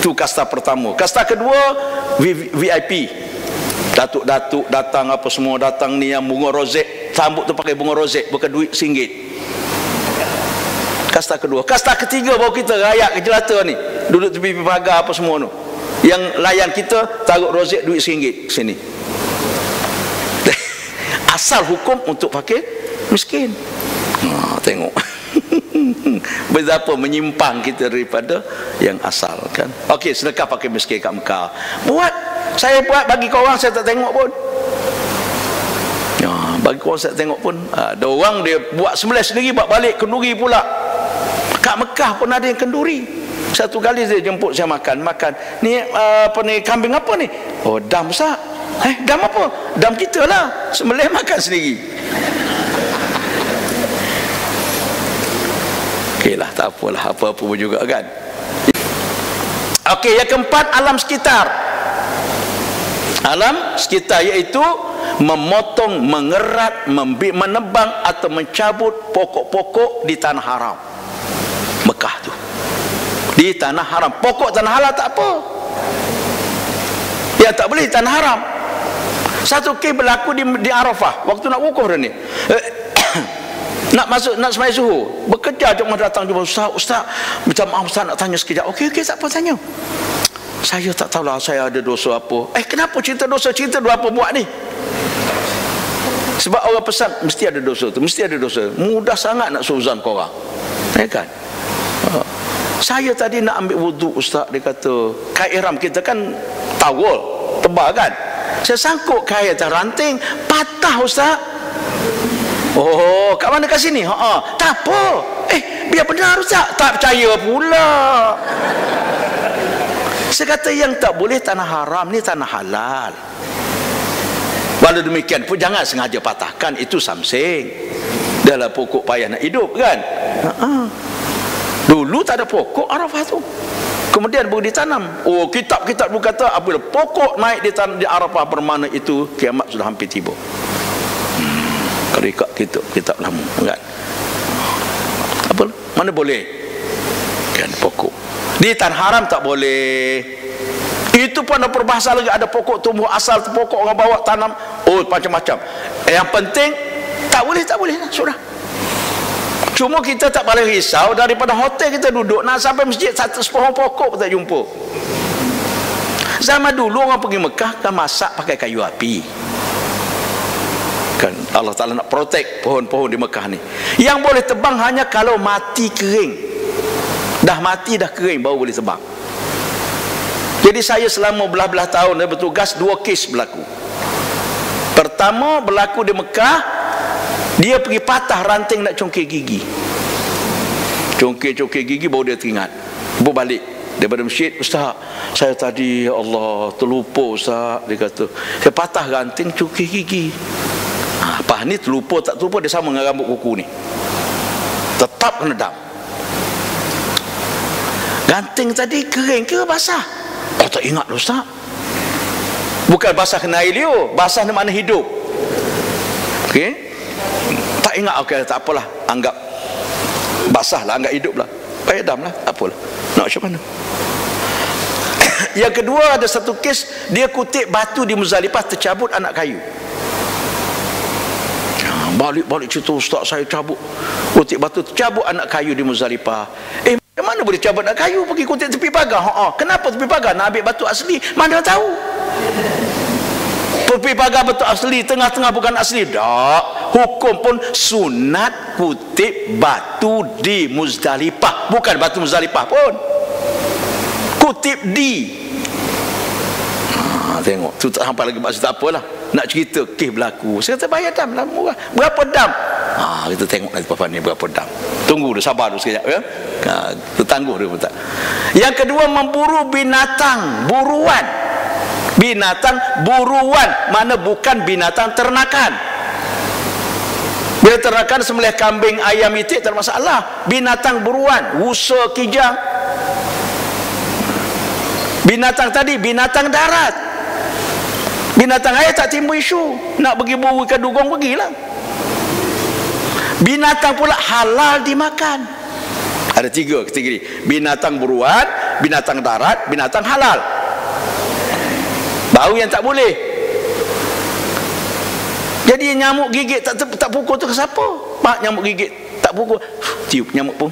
Speaker 1: Itu kasta pertama. Kasta kedua VIP. Datuk-datuk datang apa semua datang ni yang bunga rozet, sambut tu pakai bunga rozet, bukan duit RM1. Kasta kedua. Kasta ketiga baru kita rakyat kejelata ni, duduk tepi pagar apa semua tu. Yang layan kita taruh rozet duit RM1 sini. Asal hukum untuk fakir miskin. Tengok. Betapa menyimpang kita daripada yang asal kan. Okey, sedekah pakai miskin kat Mekah. Saya buat bagi kau orang, saya tak tengok pun. Ya, bagi kau orang saya tengok pun. Ada orang dia buat sembelih sendiri, buat balik kenduri pula. Kat Mekah pun ada yang kenduri. Satu kali dia jemput saya makan. Ni apa ni, kambing apa ni? Oh, dam Ustaz. Dam apa? Dam kita lah. Sembelih makan sendiri. Okeylah, tak apalah, apa-apa pun juga kan. Okey, yang keempat, alam sekitar. Alam sekitar iaitu memotong, mengerat, menebang atau mencabut pokok-pokok di tanah haram. Mekah tu. Di tanah haram. Pokok tanah halal tak apa. Yang tak boleh di tanah haram. Satu kes berlaku di Arafah. Waktu nak wukuf dah ni. Nak masuk, nak sembahyang subuh, bekerja jemaah datang jumpa Ustaz, minta maaf Ustaz, nak tanya sekejap. Okey, tak apa, tanya. Saya tak tahulah saya ada dosa apa. Kenapa cerita dosa? Cerita dua apa buat ni? Sebab orang pesan mesti ada dosa tu, mesti ada dosa. Mudah sangat nak suzan korang. Kan? Saya tadi nak ambil wuduk Ustaz, dia kata kain ihram kita kan tawul, tebal kan? Saya sangkut kain atas ranting, patah Ustaz. Oh, kat mana kat sini? Tak apa. Biar benar Ustaz. Tak percaya pula. Saya kata yang tak boleh tanah haram ni tanah halal. Walau demikian pun jangan sengaja patahkan, itu samsing. Dalam pokok payah nak hidup kan. Dulu tak ada pokok Arafah tu. Kemudian baru ditanam. Oh, kitab-kitab berkata apabila pokok naik di Arafah bermakna itu kiamat sudah hampir tiba. Kalau ikut kitab lama kan. Apa? Mana boleh? Kan pokok. Di tanah haram tak boleh. Itu pun ada perbahasan lagi, ada pokok tumbuh asal pokok orang bawa tanam. Oh, macam-macam. Yang penting tak boleh lah, sudah. Cuma kita tak boleh risau daripada hotel kita duduk nak sampai masjid satu sepohong pokok pun tak jumpa. Zaman dulu orang pergi Mekah kan masak pakai kayu api. Kan Allah Ta'ala nak protect pohon-pohon di Mekah ni. Yang boleh tebang hanya kalau mati kering. Dah mati dah kering baru boleh tebang. Jadi saya selama belah-belah tahun bertugas, dua kes berlaku. Pertama berlaku di Mekah, dia pergi patah ranting nak congkir gigi. Congkir gigi baru dia teringat. Baru balik daripada masjid, Ustaz, saya tadi ya Allah terlupa Ustaz, dia kata. Saya patah ranting congkir gigi. Apa ni terlupa tak terlupa dia sama dengan rambut kuku ni. Tetap kena dam. Ganting tadi kering ke basah? Oh, tak ingat Ustaz. Bukan basah kena air liur, basah ni mana hidup. Okey? Tak ingat, okey, tak apalah, anggap basah lah, anggap hidup lah. Payah dam lah, tak apalah. Nak macam mana? Yang kedua ada satu kes, dia kutip batu di Muzdalifah, tercabut anak kayu. Balik cerita Ustaz, saya cabut kutip batu, tercabut anak kayu di Muzdalifah. Mana boleh cabut anak kayu, pergi kutip tepi pagar. Kenapa tepi pagar? Nak ambil batu asli, mana tahu. Tepi pagar batu asli, tengah-tengah bukan asli. Tak, hukum pun sunat kutip batu di Muzdalifah, bukan batu Muzdalifah pun, kutip di. Tengok tu tak sampai lagi, maksud tak apalah, nak cerita kes berlaku. Saya kata bayar dam lah, murah. Berapa dam? Kita tengok nanti Papa ni berapa dam. Tunggu dulu, sabar dulu sekejap ya. Tertangguh dia pun tak. Yang kedua, memburu binatang buruan. Binatang buruan, mana bukan binatang ternakan. Bila ternakan sembelih kambing, ayam, itik tak ada masalah. Binatang buruan, rusa, kijang. Binatang tadi binatang darat. Binatang air tak timbul isu. Nak pergi buru ikan dugong, pergilah. Binatang pula halal dimakan. Ada tiga kategori: binatang buruan, binatang darat, binatang halal. Baru yang tak boleh. Jadi nyamuk gigit tak pukul tu ke siapa? Pak, nyamuk gigit tak pukul, tiup nyamuk pun.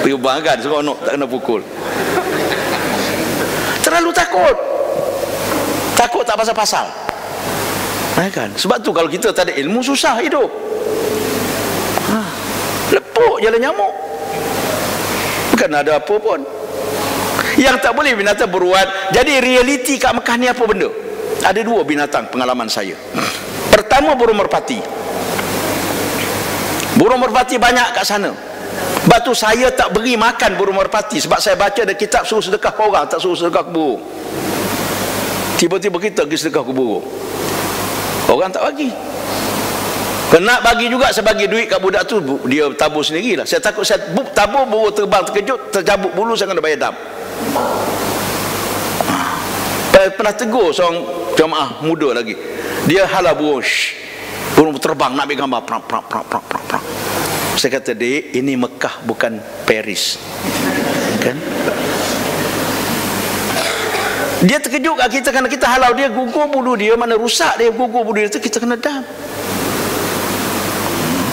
Speaker 1: Terbang kan, seronok, tak kena pukul. Terlalu takut tak pasal-pasal. Kan? Sebab tu kalau kita tak ada ilmu, susah hidup. empuk je lah nyamuk, bukan ada apa pun. Yang tak boleh binatang beruat. Jadi realiti kat Mekah ni apa benda? Ada dua binatang pengalaman saya. Pertama, burung merpati. Burung merpati banyak kat sana. Sebab tu saya tak beri makan burung merpati, sebab saya baca ada kitab suruh sedekah ke orang, tak suruh sedekah ke burung. Tiba-tiba kita pergi sedekah ke burung, orang tak bagi. Kena bagi juga, saya bagi duit kat budak tu, dia tabur sendirilah. Saya takut saya tabur, burung terbang terkejut, tercabut bulu, saya kena bayar dam. Pernah tegur seorang jemaah muda lagi, dia halau burung, burung terbang nak ambil gambar, prak prak prak prak prak prak. Saya kata, dek, ini Mekah bukan Paris, kan? Dia terkejut kat kita kerana kita halau dia, gugur bulu dia, mana rusak dia gugur bulu dia tu, kita kena dam.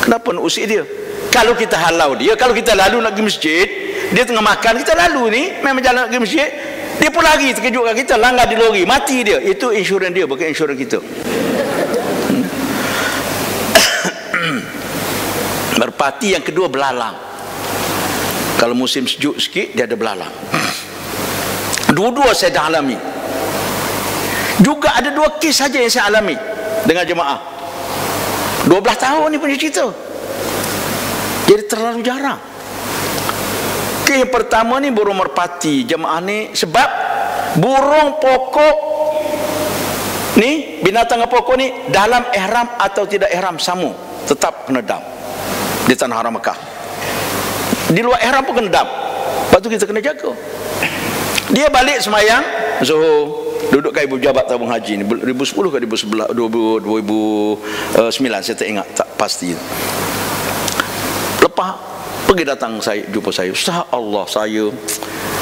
Speaker 1: Kenapa nak usik dia? Kalau kita halau dia, kalau kita lalu nak pergi masjid, dia tengah makan, kita lalu ni memang jalan nak pergi masjid, dia pun lari terkejut kat kita, langgar di lori, mati dia. Itu insurans dia, bukan insurans kita. Merpati yang kedua belalang. Kalau musim sejuk sikit dia ada belalang. Dua-dua saya dah alami. Juga ada dua kes saja yang saya alami dengan jemaah. 12 tahun ni punya cerita. Jadi terlalu jarang. Kes yang pertama ni burung merpati. Jemaah ni sebab burung pokok ni, binatang pokok ni dalam ihram atau tidak ihram sama, tetap kena dam di tanah haram Mekah. Di luar ihram pun kena dam. Lepas tu kita kena jaga. Dia balik semayang Zuhur, duduk kat ibu jabat tabung haji ni 2010 ke 2009 saya tak ingat, tak pasti. Lepas pergi datang saya, jumpa saya, Ustaz, Allah, saya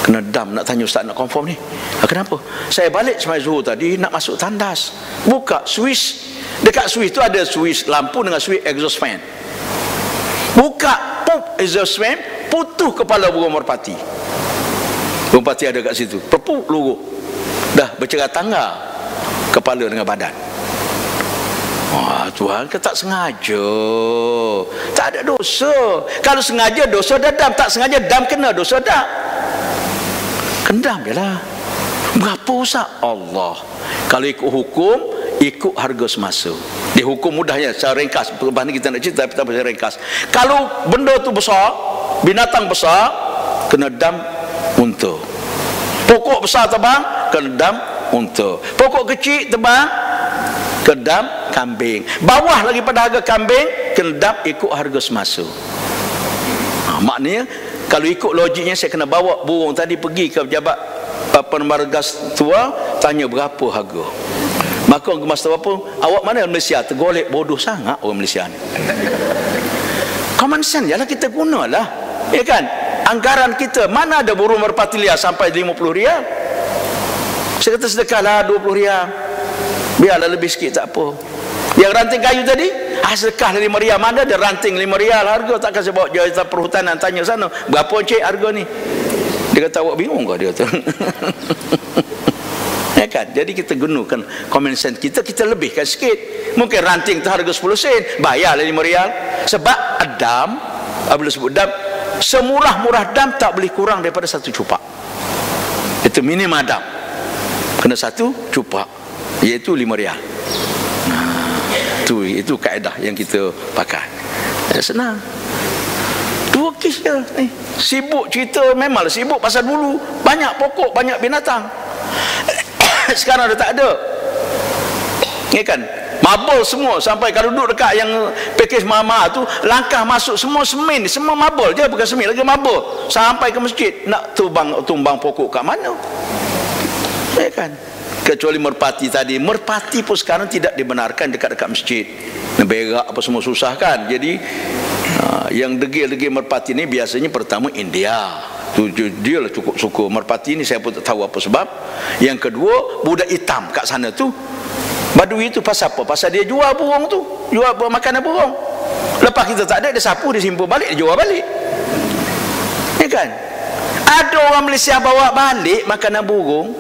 Speaker 1: kena dam, nak tanya Ustaz, nak confirm ni. Kenapa? Saya balik semayang Zuhur tadi nak masuk tandas, buka switch, dekat switch tu ada switch lampu dengan switch exhaust fan. Buka pop exhaust fan, putus kepala burung merpati. Burung merpati ada kat situ, perpuk luruh, dah bercerai tangga kepala dengan badan. Wah, Tuhan ke tak sengaja, tak ada dosa. Kalau sengaja dosa dah dam, tak sengaja dam kena dosa dah. Kendam je lah. Berapa Ustaz? Allah. Kalau ikut hukum, ikut harga semasa. Di hukum mudahnya, secara ringkas, perubahan ni kita nak cerita tapi tak boleh ringkas. Kalau benda tu besar, binatang besar, kena dam unta. Pokok besar tebang, kena dam unta. Pokok kecil tebang, kena dam kambing. Bawah lagi pada harga kambing, kena dam ikut harga semasa. Maknanya kalau ikut logiknya, saya kena bawa burung tadi pergi ke pejabat penerbangan tua, tanya berapa harga. Maka orang kemas tahu apa, awak mana Malaysia? Tergolek bodoh sangat orang Malaysia ni. Common sense je lah kita gunalah, ya kan? Anggaran kita, mana ada burung merpati liar sampai 50 rial. Saya kata sedekahlah 20 rial, biarlah lebih sikit tak apa. Yang ranting kayu tadi, sedekah 5 rial. Mana ada ranting 5 rial harga? Takkan saya bawa jawatan perhutanan tanya sana, berapa cik harga ni? Dia kata, awak bingung ke dia tu? Ya kan? Jadi kita gunakan common sense kita, kita lebihkan sikit. Mungkin ranting tu harga 10 sen, bayarlah 5 rial. Sebab dam, apabila sebut dam, semurah-murah dam tak boleh kurang daripada 1 cupak. Itu minimum dam, kena 1 cupak, iaitu 5 rial. Itu kaedah yang kita pakai. Senang. 2 kes je ni. Sibuk cerita, memanglah sibuk pasal dulu banyak pokok, banyak binatang. Sekarang dah tak ada, ya kan? Mabul semua, sampai kalau duduk dekat yang pakej mama tu, langkah masuk semua semen, semua mabul je, bukan semen lagi, mabul. Sampai ke masjid nak tumbang pokok kat mana, ya kan? Kecuali merpati tadi. Merpati pun sekarang tidak dibenarkan dekat-dekat masjid, berak apa semua susah kan. Jadi yang degil-degil merpati ni biasanya pertama India, dia lah cukup suka merpati ni, saya pun tak tahu apa sebab. Yang kedua, budak hitam kat sana tu, Badui tu pasal apa? Pasal dia jual burung tu, jual makanan burung. Lepas kita tak ada, dia sapu, dia simpul balik, dia jual balik, ya kan? Ada orang Malaysia bawa balik makanan burung.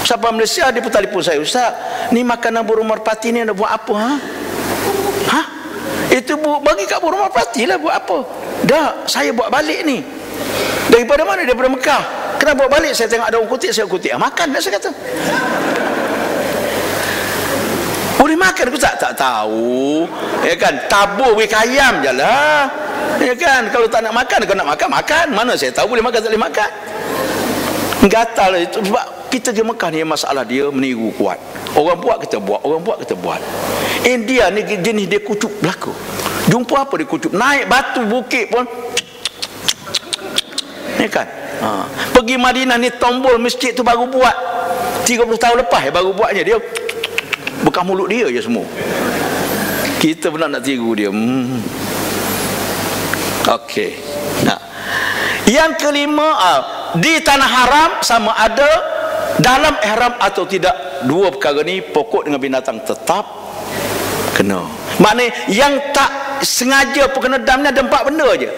Speaker 1: Siapa Malaysia, dia pun telefon saya, Ustaz, ni makanan burung merpati ni nak buat apa? Ha? Itu bagi kat rumah parti lah. Buat apa? Dah, saya buat balik ni. Daripada mana? Daripada Mekah. Kenapa buat balik? Saya tengok ada orang kutip, saya kutip. Makan dah, saya kata. Boleh makan aku tak tahu. Ya kan? Tabur beri ayam je lah. Ya kan? Kalau tak nak makan, kalau nak makan, makan. Mana saya tahu boleh makan, tak boleh makan. Gatal lah itu. Sebab kita di Mekah ni masalah dia meniru kuat. Orang buat kita buat, orang buat kita buat. India ni jenis dia kucup belaka. Jumpa apa dia kucup? Naik batu bukit pun. Ya kan? Pergi Madinah ni tombol masjid tu baru buat 30 tahun lepas baru buatnya. Dia bekas mulut dia je semua. Kita pernah nak tiru dia. Okey. Nah. Yang kelima, di tanah haram sama ada dalam ihram atau tidak. Dua perkara ni pokok dengan binatang tetap kena. Maknanya yang tak sengaja kena dam ni ada 4 benda je.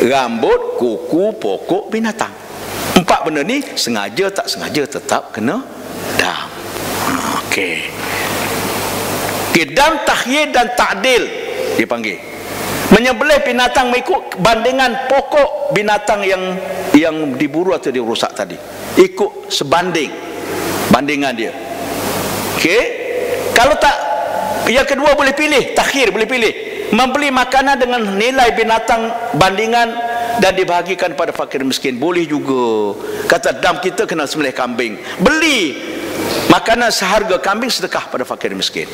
Speaker 1: Rambut, kuku, pokok, binatang. 4 benda ni sengaja tak sengaja tetap kena dam. Okey. Dam tahyid dan ta'dil dipanggil. Menyembelih binatang mengikut bandingan pokok binatang yang diburu atau dirusak tadi. Ikut sebanding bandingan dia. Okey. Kalau tak, yang kedua boleh pilih, takhir boleh pilih. Membeli makanan dengan nilai binatang bandingan dan dibahagikan pada fakir miskin boleh juga. Kata dam kita kena sembelih kambing, beli makanan seharga kambing sedekah pada fakir miskin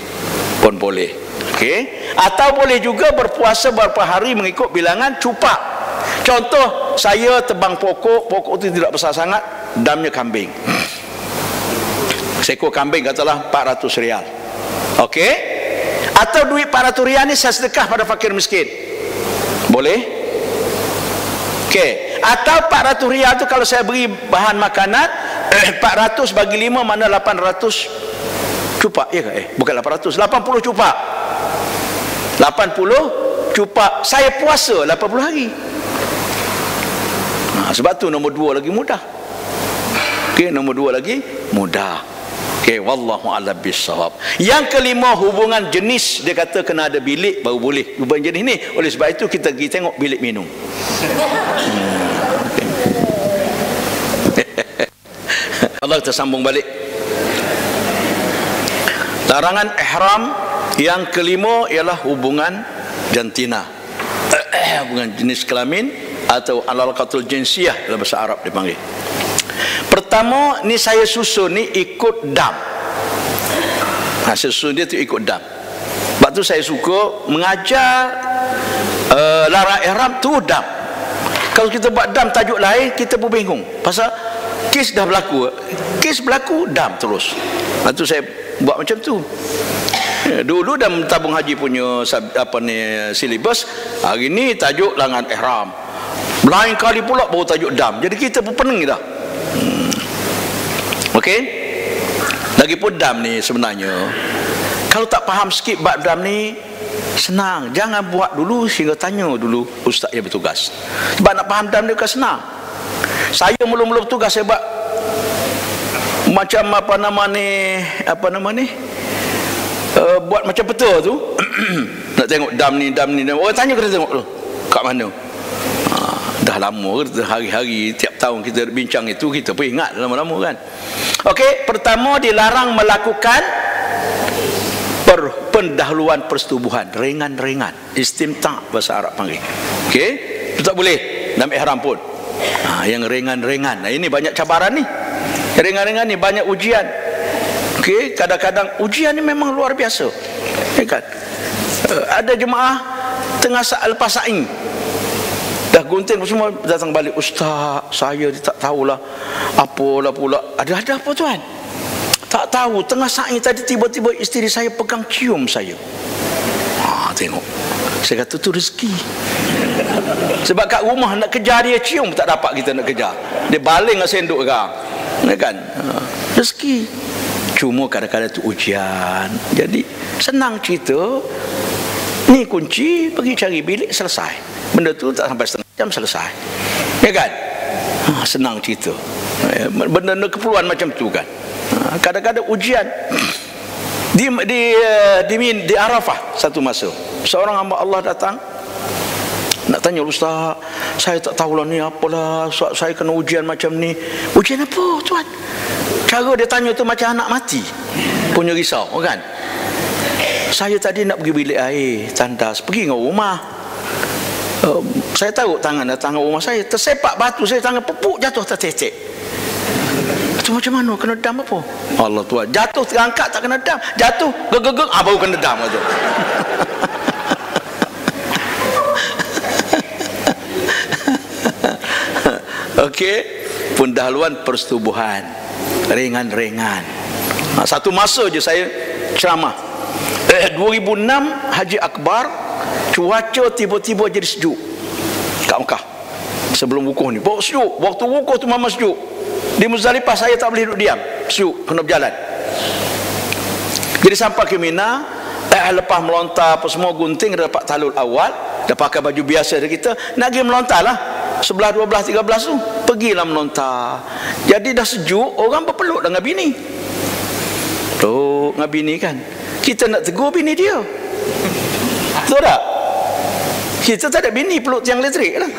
Speaker 1: pun boleh. Okey. Atau boleh juga berpuasa beberapa hari mengikut bilangan cupak. Contoh, saya tebang pokok itu tidak besar sangat, damnya kambing. Seekor kambing katalah 400 rial. Okey. Atau duit 400 rial ni saya sedekah pada fakir miskin. Boleh? Okey. Atau 400 rial tu kalau saya beri bahan makanan 400 bagi 5 mana 800 cupak. Ya ke? Bukan 800, 80 cupak. 80 cupak. Saya puasa 80 hari. Sebab tu nombor 2 lagi mudah. Okey, nombor 2 lagi mudah. Okey, wallahu a'lam bissawab. Yang kelima, hubungan jenis. Dia kata kena ada bilik baru boleh hubungan jenis ni. Oleh sebab itu kita pergi tengok bilik minum. Allah, kita sambung balik. Larangan ihram yang kelima ialah hubungan jantina. Hubungan jenis kelamin atau al-alaqatul jinsiyah dalam bahasa Arab dipanggil. Pertama ni saya susun ni ikut dam. Susun dia tu ikut dam. Sebab tu saya suka mengajar larang ihram tu dam. Kalau kita buat dam tajuk lain kita pun bingung. Pasal kes dah berlaku. Kes berlaku dam terus. Lepas tu saya buat macam tu. Dulu dalam tabung haji punya silibus, hari ni tajuk larangan ihram. Lain kali pula baru tajuk dam. Jadi kita pun pening dah. Okey. Lagipun dam ni sebenarnya kalau tak faham sikit bab dam ni senang. Jangan buat dulu sehingga tanya dulu ustaz yang bertugas. Sebab nak faham dam ni bukan senang. Saya mula-mula bertugas saya buat macam buat macam peta tu. Nak tengok dam ni. Orang tanya kena tengok dulu kat mana. Dah lama hari-hari tiap tahun kita bincang itu, kita pun ingat lama-lama kan. Okey, pertama dilarang melakukan pendahuluan persetubuhan ringan-ringan, istimta' bahasa Arab panggil. Okey, itu tak boleh dalam ihram pun. Yang ringan-ringan. Ini banyak cabaran ni. Ringan-ringan ni banyak ujian. Okey, kadang-kadang ujian ni memang luar biasa. Ya kan? Ada jemaah tengah lepas saing. Dah gunting semua datang balik, ustaz, saya tak tahulah apalah pula. Ada apa tuan? Tak tahu, tengah saing tadi tiba-tiba isteri saya pegang cium saya. Tengok. Saya kata tu rezeki. Sebab kat rumah nak kejar dia cium tak dapat kita nak kejar. Dia baling dengan senduk orang. Ya kan? Rezeki. Cuma kadang-kadang tu ujian. Jadi senang cerita. Ni kunci, pergi cari bilik, selesai. Benda tu tak sampai setengah jam selesai. Ya kan? Senang cerita. Benda keperluan macam tu kan. Kadang-kadang ujian. Di Arafah satu masa, seorang hamba Allah datang nak tanya, Ustaz, saya tak tahulah ni apalah, saya kena ujian macam ni. Ujian apa tuan? Cara dia tanya tu macam anak mati, punya risau kan. Saya tadi nak pergi bilik air, tandas, pergi dengan rumah. Saya tahu tangan rumah saya tersepak batu, saya tangan pupuk jatuh tercecek. Tu macam mana, kena dam apa? Allah Tuhan, jatuh terangkat tak kena dam, jatuh gegeg baru kena dam tu. Okey, pendahuluan persetubuhan ringan-ringan. Satu masa je saya ceramah 2006 Haji Akbar, cuaca tiba-tiba jadi sejuk kat Mekah sebelum wukuf ni. Bawa sejuk, waktu wukuf tu memang sejuk. Di Muzdalifah saya tak boleh duduk diam, sejuk, kena berjalan. Jadi sampai ke Mina, lepas melontar apa semua, gunting, dapat tahlul awal, dah pakai baju biasa dari kita, nak pergi melontar lah 11, 12, 13 tu, pergilah melontar. Jadi dah sejuk, orang berpeluk dengan bini. Peluk dengan bini kan, kita nak tegur bini dia, betul tak? Kita tak ada bini, peluk tiang elektrik lah.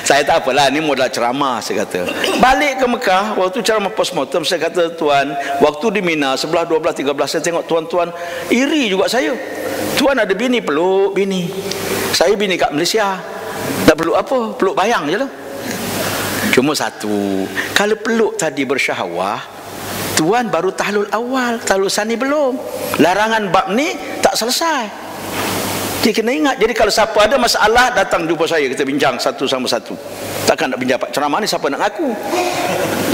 Speaker 1: Saya tak apalah, ni modal ceramah, saya kata. Balik ke Mekah, waktu ceramah postmortem, saya kata, tuan, waktu di Mina 11, 12, 13, saya tengok tuan-tuan iri juga saya. Tuan ada bini, peluk bini. Saya bini kat Malaysia, nak peluk apa? Peluk bayang je lah. Cuma satu, kalau peluk tadi bersyahwah, tuan baru tahlul awal, tahlul sani belum. Larangan bab ni tak selesai. Dia kena ingat. Jadi kalau siapa ada masalah, datang jumpa saya, kita bincang satu sama satu. Takkan nak bincang ceramah ni siapa nak ngaku,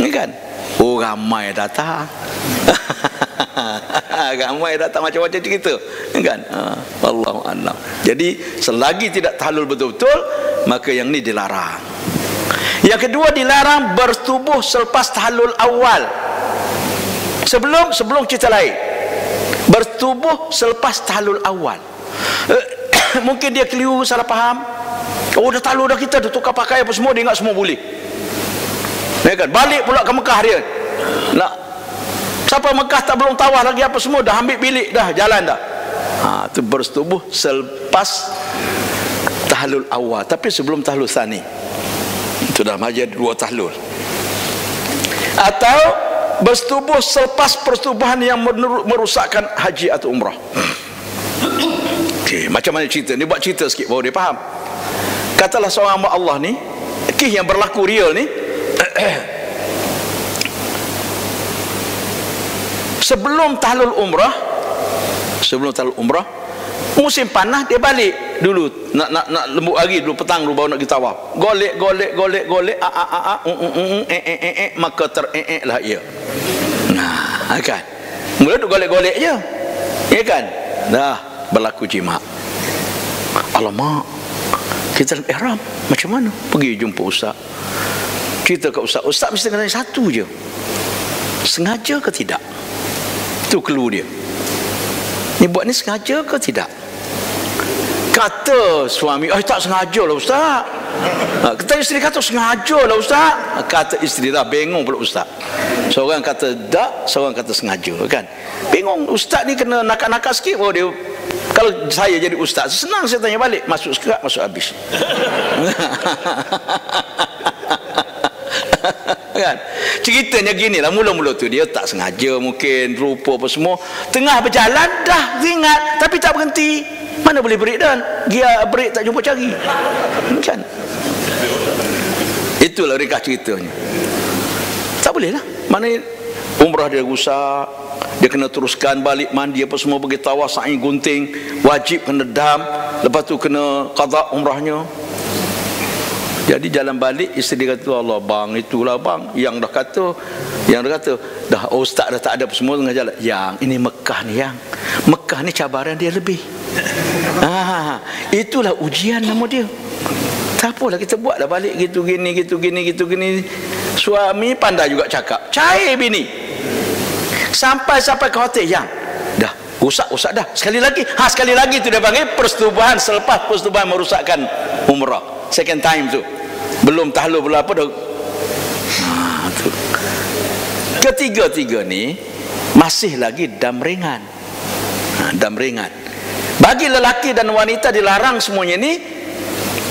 Speaker 1: ni kan? Oh, ramai datang. Ramai datang macam-macam cerita, kan? Wallahu a'lam. Jadi selagi tidak tahlul betul-betul, maka yang ni dilarang. Yang kedua, dilarang bertubuh selepas tahlul awal. Sebelum cerita lain, bertubuh selepas tahlul awal. Mungkin dia keliru, salah faham. Oh, dah tahlul dah, kita dah tukar pakai apa semua, dia ingat semua boleh, ya kan? Balik pula ke Mekah dia nak, sampai Mekah tak belum tawaf lagi apa semua, dah ambil bilik dah, jalan dah. Itu bersetubuh selepas tahlul awal, tapi sebelum tahlul tsani. Itu dah majid dua tahlul. Atau bersetubuh selepas persetubuhan yang merusakkan haji atau umrah. Okay, macam mana cerita ni? Buat cerita sikit baru dia faham. Katalah seorang hamba Allah ni, kisah yang berlaku real ni, sebelum tahlul umrah, musim panas, dia balik dulu nak lembut hari dulu, petang dulu baru nak pergi tawaf. Golek maka lah ia. Nah, kan. Mula tu golek je. Ya kan? Dah berlaku jima'. Alamak, kita dalam ihram, macam mana? Pergi jumpa ustaz. Cerita ke ustaz. Ustaz mesti tanya satu je, sengaja ke tidak? Itu clue dia. Ni buat ni sengaja ke tidak? Kata suami, tak sengaja lah ustaz. Kata isteri, kata sengaja lah ustaz. Kata isteri, dah bingung pula ustaz. Seorang kata tak, seorang kata sengaja, kan? Bingung. Ustaz ni kena nakak-nakak sikit. Oh, dia, kalau saya jadi ustaz, senang saya tanya balik, masuk sekerat, masuk habis. Kan? Ceritanya gini lah, mula-mula tu dia tak sengaja, mungkin rupa apa semua, tengah berjalan dah ingat, tapi tak berhenti. Mana boleh break dan gear break tak jumpa cari, kan? Itulah ringkas ceritanya. Tak boleh lah, mana umrah dia rusak, dia kena teruskan balik mandi apa semua, pergi tawaf, sa'i, gunting, wajib kena dam, lepas tu kena qada umrahnya. Jadi jalan balik, isteri kata, Allah bang, itulah bang yang dah kata, dah ustaz dah tak ada semua tengah jalan. Yang ini Mekah ni, yang Mekah ni cabaran dia lebih. Itulah ujian nama dia. Tak apalah, kita buat dah balik gitu gini. Suami pandai juga cakap, cair bini. Sampai ke hotel, yang dah rusak dah. Sekali lagi tu dia panggil persetubuhan selepas persetubuhan merusakkan umrah. Second time tu, belum tahlul, belum apa dah. Tu. Ketiga-tiga ni masih lagi dam ringan. Dam ringan. Bagi lelaki dan wanita dilarang semuanya ini,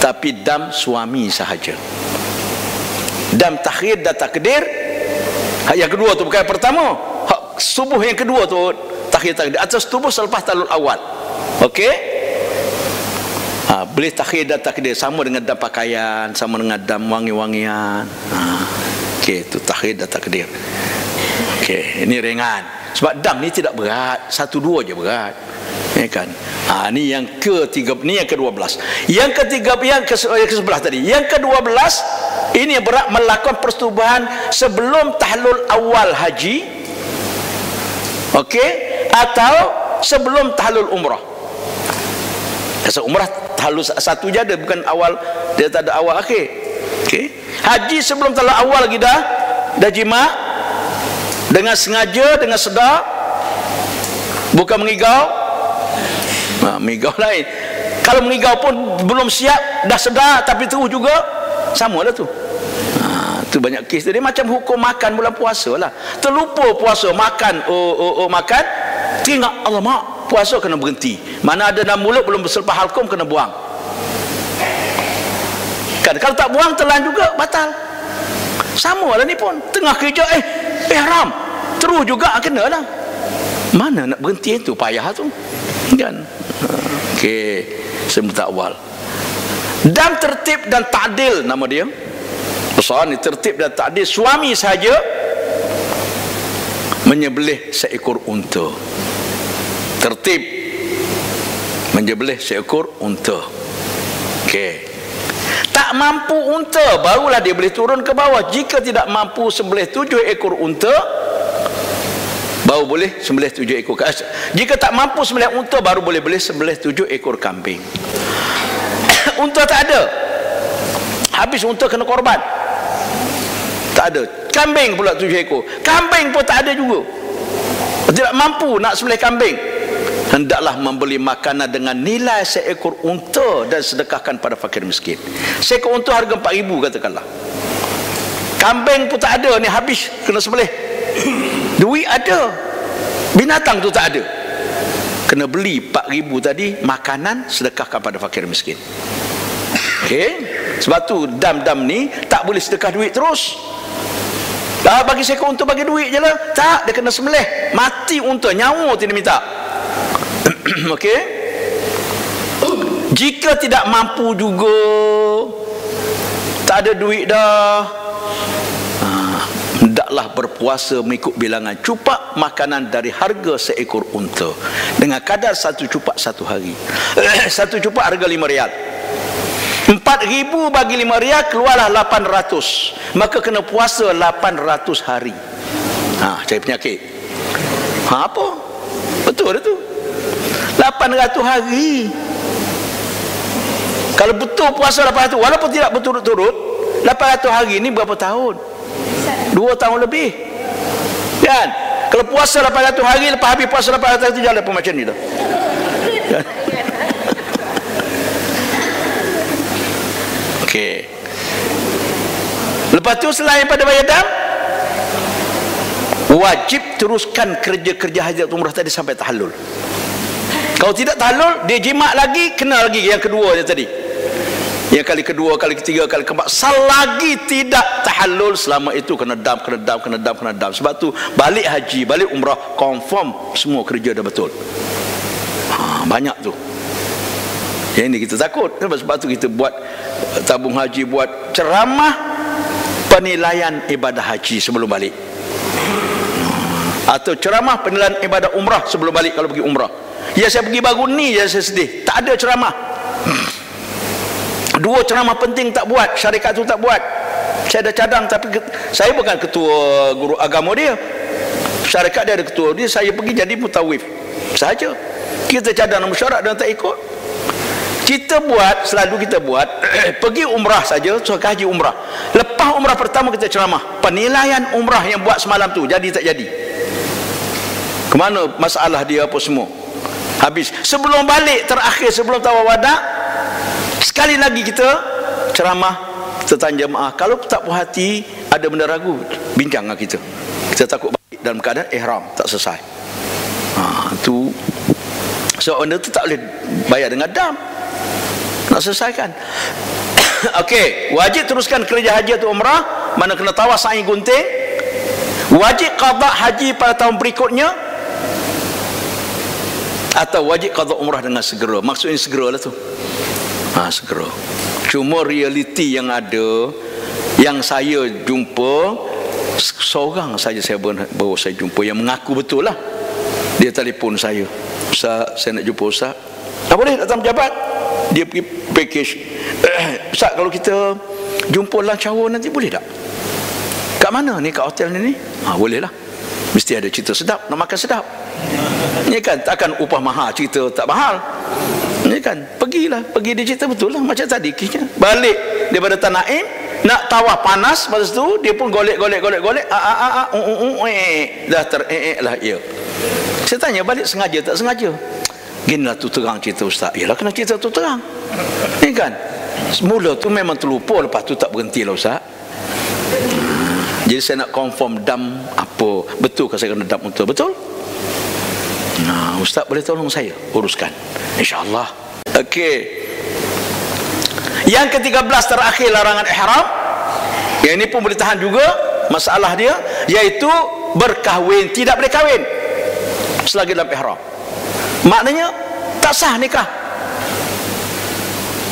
Speaker 1: tapi dam suami sahaja. Dam takhir dan takdir, hak yang kedua tu, bukan yang pertama. Hak subuh yang kedua tu takhir takdir, atas tubuh selepas tahlul awal. Okey, boleh takhir dan takdir, sama dengan dam pakaian, sama dengan dam wangi-wangian. Okey, tu takhir dan takdir. Okey, ini ringan. Sebab dam ni tidak berat, 1-2 je berat. Ya kan? Ni yang ke-3, ni yang ke-12. Yang ke-3, yang ke-11 tadi. Yang ke-12 ini berat, melakukan persetubuhan sebelum tahlul awal haji. Okey, atau sebelum tahlul umrah. Sebab umrah tahlul satu je ada, bukan awal, dia tak ada awal akhir. Okey, haji sebelum tahlul awal lagi dah jima dengan sengaja, dengan sedar, bukan mengigau. Mengigau lain. Kalau mengigau pun belum siap, dah sedar tapi terus juga, sama lah tu. Tu banyak kes dia macam hukum makan bulan puasa lah. Terlupa puasa, makan, makan, teringat alamak puasa kena berhenti. Mana ada dalam mulut belum selepas halkum kena buang. Kan kalau tak buang telan juga batal. Sama lah ni pun, tengah kerja ihram, terus juga kena lah. Mana nak berhenti tu, payah tu. Kan? Okey, sebentar awal. Dam tertib dan ta'dil nama dia. Besar ni, tertib dan ta'dil. Suami saja menyembelih seekor unta. Tertib menyembelih seekor unta. Okey. Tak mampu unta, barulah dia boleh turun ke bawah. Jika tidak mampu sembelih 7 ekor unta, baru boleh sembelih 7 ekor. Jika tak mampu sembelih unta, baru boleh sembelih 7 ekor kambing. Unta tak ada, habis unta kena korban. Tak ada. Kambing pula 7 ekor. Kambing pun tak ada juga. Tidak mampu nak sembelih kambing. Hendaklah membeli makanan dengan nilai seekor unta dan sedekahkan pada fakir miskin. Seekor unta harga 4,000 katakanlah. Kambing pun tak ada, ni habis kena sembelih. Duit ada, binatang tu tak ada, kena beli 4,000 tadi, makanan sedekahkan pada fakir miskin. Okey, sebab tu dam-dam ni tak boleh sedekah duit terus. Bagi seekor unta bagi duit je lah, tak, dia kena sembelih. Mati unta, nyawa tu dia minta. Okey, jika tidak mampu juga, tak ada duit dah, hendaklah berpuasa mengikut bilangan cupak makanan dari harga seekor unta dengan kadar 1 cupak 1 hari. 1 cupak harga 5 rial. 4,000 bagi 5 rial keluarlah 800. Maka kena puasa 800 hari. Cari penyakit. Apa? Betul tu. 800 hari. Kalau betul puasa 800, walaupun tidak berturut-turut, 800 hari ni berapa tahun? 2 tahun lebih. Kan? Kalau puasa 800 hari, lepas habis puasa 800 hari, jalan pun macam ni tu. Kan? Okey. Lepas tu selain pada bayar dam, wajib teruskan kerja-kerja haji umrah tadi sampai tahallul. Kalau tidak tahallul, dia jimat lagi, kena lagi yang kedua dia tadi. Yang kali kedua, kali ketiga, kali keempat, selagi tidak tahallul, selama itu kena dam. Sebab tu balik haji, balik umrah, confirm semua kerja dah betul. Banyak tu. Yang ini kita takut. Sebab tu kita buat tabung haji, buat ceramah penilaian ibadah haji sebelum balik, atau ceramah penilaian ibadah umrah sebelum balik kalau pergi umrah. Ya, saya pergi baru ni je saya sedih, tak ada ceramah. 2 ceramah penting tak buat, syarikat tu tak buat. Saya dah cadang, tapi saya bukan ketua guru agama dia, syarikat dia ada ketua dia, saya pergi jadi mutawif sahaja. Kita cadang nombor syarat dan tak ikut. Kita buat, selalu kita buat pergi umrah saja, so haji umrah. Lepas umrah pertama kita ceramah penilaian umrah yang buat semalam tu, jadi tak jadi, kemana masalah dia apa semua. Habis sebelum balik terakhir, sebelum tawaf wada, sekali lagi kita ceramah, kita tanya jemaah. Kalau tak puas hati, ada benda ragu, bincang dengan kita. Kita takut balik dalam keadaan ihram, tak selesai. Tu so anda tu tak boleh bayar dengan dam, nak selesaikan. Okey, wajib teruskan kerja haji atau umrah, mana kena tawaf sa'i gunting. Wajib qada haji pada tahun berikutnya, atau wajib qada umrah dengan segera. Maksudnya segera lah tu. Segera. Cuma realiti yang ada, yang saya jumpa, seorang saja baru saya jumpa yang mengaku betul lah. Dia telefon saya, Ustaz, saya nak jumpa Ustaz. Boleh datang pejabat? Dia pergi package. Ustaz, kalau kita jumpa lunch hour nanti boleh tak? Kat mana ni? Kat hotel ni? Boleh lah. Mesti ada cerita sedap, nak makan sedap. Ni kan, takkan upah mahal, cerita tak mahal. Ni kan, pergilah, pergi dia cerita betul lah. Macam tadi kisahnya, balik daripada Tanaim, nak tawaf panas, lepas tu dia pun golek. Dah lah ia. Saya tanya balik, sengaja tak sengaja? Ginilah tu terang cerita Ustaz. Yalah, kena cerita tu terang. Ni kan, semula tu memang terlupa, lepas tu tak berhenti lah Ustaz. Jadi saya nak confirm dam apa, betul ke saya kena dam untuk betul? Ustaz boleh tolong saya uruskan, insya-Allah. Okey. Yang ke-13 terakhir larangan ihram, yang ini pun boleh tahan juga masalah dia, iaitu berkahwin. Tidak boleh kahwin selagi dalam ihram. Maknanya tak sah nikah,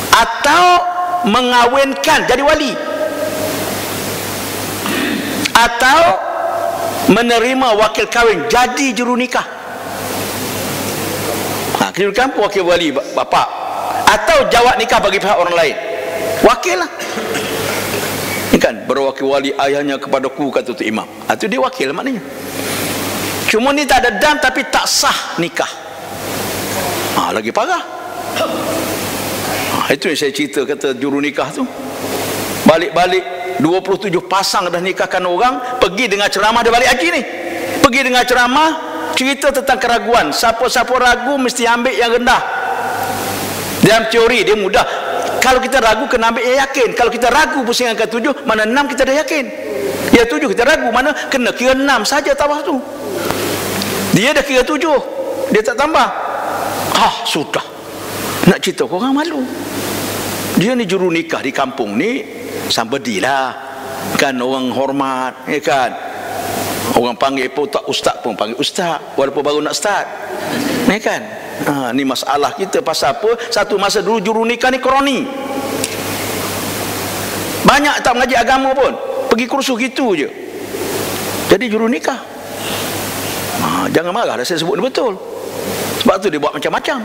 Speaker 1: atau mengawinkan jadi wali, atau menerima wakil kahwin jadi juru nikah. Kira kampung wakil wali bapa, atau jawab nikah bagi pihak orang lain. Wakil lah. Ini kan, berwakil wali ayahnya kepadaku, kata tu imam. Itu dia wakil maknanya. Cuma ni tak ada dam, tapi tak sah nikah. Lagi parah. Itu yang saya cerita, kata juru nikah tu. Balik-balik 27 pasang dah nikahkan orang, pergi dengan ceramah, dia balik haji ni. Pergi dengan ceramah, cerita tentang keraguan. Siapa-siapa ragu mesti ambil yang rendah. Dalam teori dia mudah. Kalau kita ragu kena ambil yang yakin. Kalau kita ragu pusing angka 7, mana 6 kita dah yakin. Ya 7 kita ragu, mana kena kira 6 saja tawaf tu. Dia dah kira 7, dia tak tambah. Sudah. Nak cerita korang malu. Dia ni juru nikah di kampung ni, somebody lah. Kan orang hormat, ya kan. Orang panggil pun tak ustaz pun panggil ustaz, walaupun baru nak start. Ni kan. Ni masalah kita pasal apa? Satu masa dulu juru nikah ni kroni. Banyak tak mengaji agama pun, pergi kursus gitu je. Jadi juru nikah. Jangan marah dah saya sebut ni betul. Sebab tu dia buat macam-macam.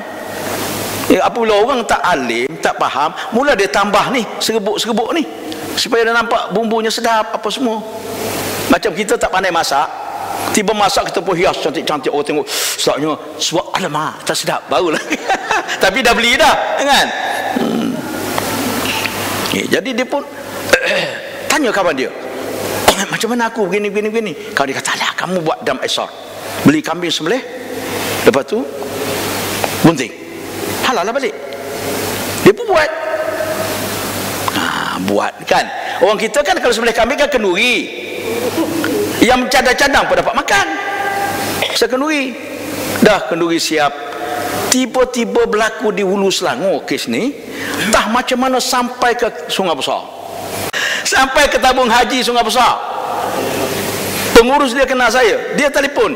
Speaker 1: Apabila orang tak alim, tak faham, mula dia tambah ni, serbuk-serbuk ni, supaya dia nampak bumbunya sedap apa semua. Macam kita tak pandai masak, tiba masak kita pun hias cantik-cantik, orang tengok sebabnya suap, alamak tak sedap, barulah. Tapi dah beli dah kan. Jadi dia pun tanya kawan dia, macam mana aku begini. Kawan dia kata, alah kamu buat dam aisar, beli kambing sembelih, lepas tu gunting, halal lah balik. Dia pun buat kan. Orang kita kan kalau sembelih kambing kan kenduri, yang cadang-cadang pun dapat makan. Saya kenduri, dah kenduri siap. Tiba-tiba berlaku di Hulu Selangor kes ni. Entah macam mana sampai ke Sungai Besar, sampai ke tabung haji Sungai Besar. Pengurus dia kenal saya, dia telefon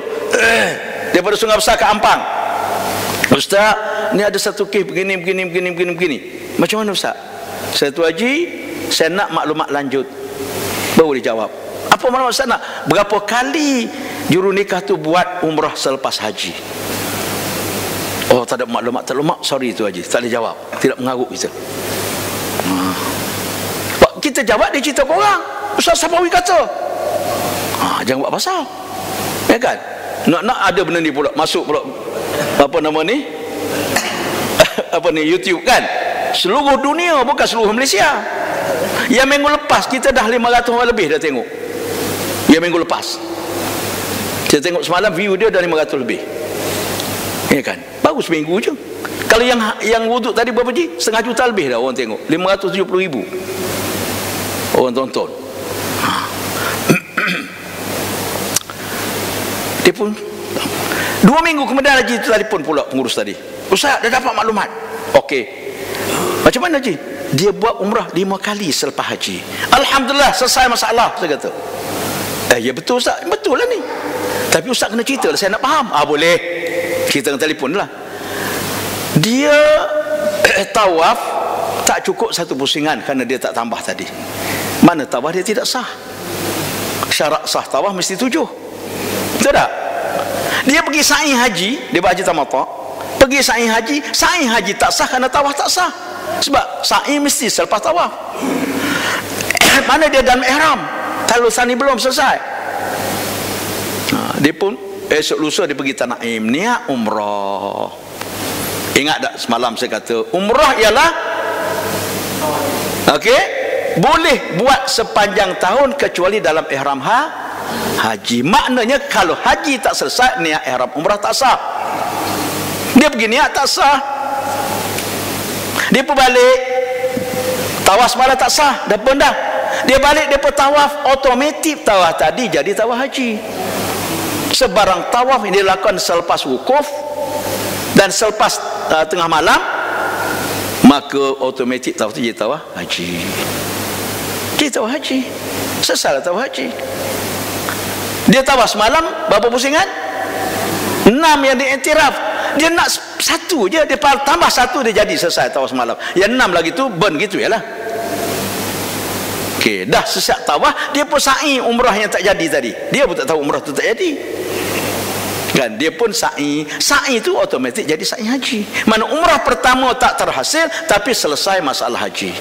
Speaker 1: daripada Sungai Besar ke Ampang. Ustaz, ni ada satu kes begini. Macam mana Ustaz? Saya tu haji, saya nak maklumat lanjut. Baru dia jawab, apa maklumat Ustaz nak? Berapa kali juru nikah tu buat umrah selepas haji? Oh, tak ada maklumat, sorry tu haji, tak boleh jawab, tidak mengarut kita. Kita jawab, dia cerita korang, Ustaz Sabawi kata. Jangan buat pasal, ya kan? Nak ada benda ni pula, masuk pula apa nama ni YouTube kan, seluruh dunia, bukan seluruh Malaysia. Yang minggu lepas kita dah 500 orang lebih dah tengok. Yang minggu lepas saya tengok semalam, view dia dah 500 lebih, ya kan? Baru seminggu je. Kalau yang wuduk tadi berapa ji? 500 juta lebih dah orang tengok, 570,000 orang tonton. Dia pun 2 minggu kemudian Haji itu telefon pula pengurus tadi. Ustaz, dah dapat maklumat. Okey. Macam mana Haji? Dia buat umrah 5 kali selepas haji. Alhamdulillah, selesai masalah, saya kata. Ya betul Ustaz, betul lah ni. Tapi Ustaz kena cerita lah, saya nak faham. Boleh. Kita kena telefon lah. Dia tawaf tak cukup 1 pusingan kerana dia tak tambah tadi. Mana tawaf dia tidak sah. Syarat sah tawaf mesti 7. Betul tak? Dia pergi sa'i haji, dia buat haji tamattu'. Pergi sa'i haji tak sah kerana tawaf tak sah. Sebab sa'i mesti selepas tawaf. Mana dia dalam ihram? Kalau sani belum selesai. Dia pun esok lusa dia pergi Tanaim, niat umrah. Ingat tak semalam saya kata umrah ialah boleh buat sepanjang tahun kecuali dalam ihram haji. Maknanya kalau haji tak selesai, niat ihram umrah tak sah. Dia pergi niat tak sah. Dia pun balik tawaf semalam tak sah, dah pun dah. Dia balik, dia pun tawaf, otomatik tawaf tadi jadi tawaf haji. Sebarang tawaf yang dilakukan selepas wukuf dan selepas tengah malam, maka otomatik tawaf itu jadi tawaf haji. Jadi tawaf haji. Selesai tawaf haji. Dia tawaf semalam berapa pusingan? 6 yang diiktiraf. Dia nak 1 je, dia tambah 1 dia jadi selesai tawaf semalam. Yang 6 lagi tu burn gitu yalah. Okey, dah selesai tawaf, dia pun sa'i umrah yang tak jadi tadi. Dia pun tak tahu umrah tu tak jadi. Kan dia pun sa'i tu otomatik jadi sa'i haji. Mana umrah pertama tak terhasil tapi selesai masalah haji.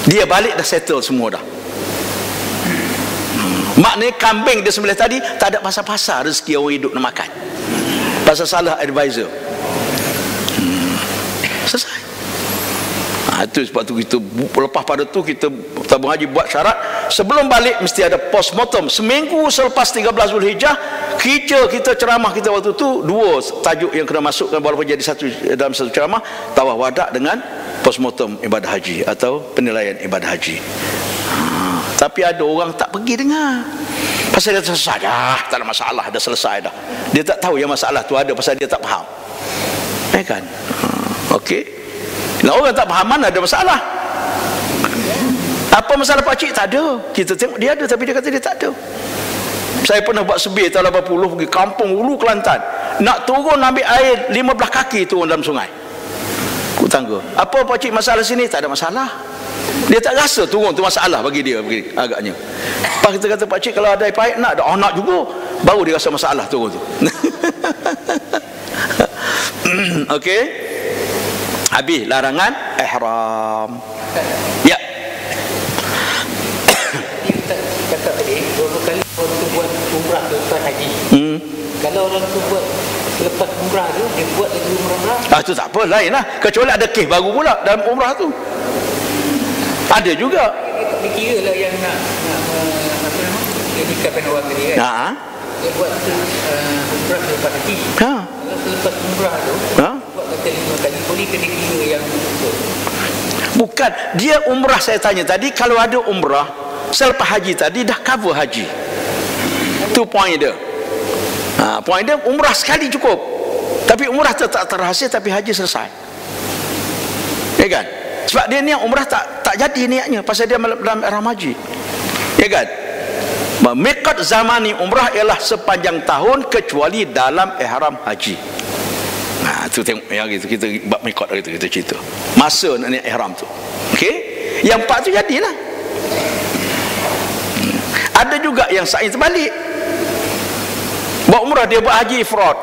Speaker 1: Dia balik dah settle semua dah. Maknanya kambing dia sembelih tadi tak ada pasal-pasal rezeki orang hidup nak makan. Pasal salah advisor. Selesai. Itu sebab tu kita lepas pada tu kita tabung haji buat syarat sebelum balik mesti ada postmortem. Seminggu selepas 13 Zulhijjah kita ceramah kita waktu tu 2 tajuk yang kena masukkan walaupun jadi dalam satu ceramah, tawaf wada' dengan postmortem ibadah haji atau penilaian ibadah haji. Tapi ada orang tak pergi dengar. Pasal dia selesai dah, tak ada masalah, dah selesai dah. Dia tak tahu yang masalah tu ada pasal dia tak faham. Kan? Okey. Nah, orang tak faham mana ada masalah. Apa masalah pakcik? Tak ada. Kita tengok dia ada tapi dia kata dia tak ada. Saya pernah buat sebir tahun 80 pergi kampung Hulu Kelantan. Nak turun ambil air 15 kaki turun dalam sungai. Ku tangga. Apa pakcik masalah sini? Tak ada masalah. Dia tak rasa turun tu masalah bagi dia begini agaknya. Lepas kita kata pakcik kalau ada air pahit nak? Nak juga. Baru dia rasa masalah turun tu. Okey. Habis larangan ihram. Ya.
Speaker 4: Kata tadi berapa kali orang tu buat umrah selepas haji. Kalau orang tu buat selepas umrah tu dia buat lagi umrah.
Speaker 1: Itu tak apa, lain lah. Kecuali ada kes baru pula dalam umrah tu. Ada juga.
Speaker 4: Dia kira lah yang nak apa nama? Dia nikahkan orang tadi kan. Dia buat umrah selepas haji. Kalau selepas umrah tu buat kata 5 kali boleh kena kira yang betul.
Speaker 1: Bukan, dia umrah saya tanya tadi, kalau ada umrah selepas haji tadi dah cover haji. Itu poin dia. Poin dia umrah sekali cukup. Tapi umrah tak terhasil tapi haji selesai. Ya kan? Sebab dia niat umrah tak jadi niatnya pasal dia dalam ihram haji. Ya kan? Miqat zamani umrah ialah sepanjang tahun kecuali dalam ihram haji. Tu tengok yang gitu kita bab miqat gitu kita cerita. Masa nak niat ihram tu. Okey? Yang 4 tu jadilah. Ada juga yang sa'i terbalik. Buat umrah dia buat haji ifrad.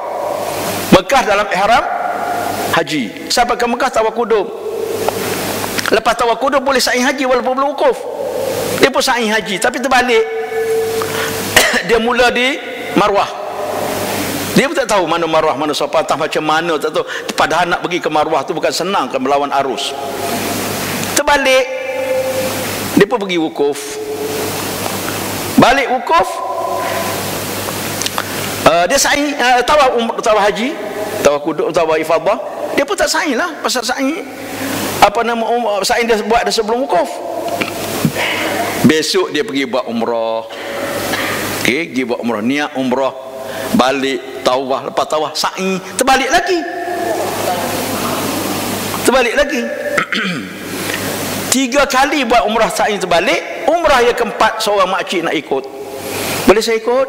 Speaker 1: Mekah dalam ihram haji. Sampai ke Mekah tawaf qudum. Lepas tawaf qudum boleh sa'i haji walaupun belum wukuf. Dia pun sa'i haji tapi terbalik. Dia mula di Marwah. Dia pun tak tahu mana Marwah, mana Safa, entah macam mana tak tahu. Padahal nak pergi ke Marwah tu bukan senang kan melawan arus. Terbalik. Dia pun pergi wukuf. Balik wukuf. Dia sa'i tawaf haji, tawaf qudum, tawaf ifadah. Dia pun tak sa'i lah pasal sa'i sa'i dia buat dah sebelum wukuf. Besok dia pergi buat umrah. Okey, pergi buat umrah, niat umrah, balik tawaf, lepas tawaf sa'i, terbalik lagi. Terbalik lagi. 3 kali buat umrah sa'i terbalik. Umrah yang keempat seorang makcik nak ikut. Boleh saya ikut?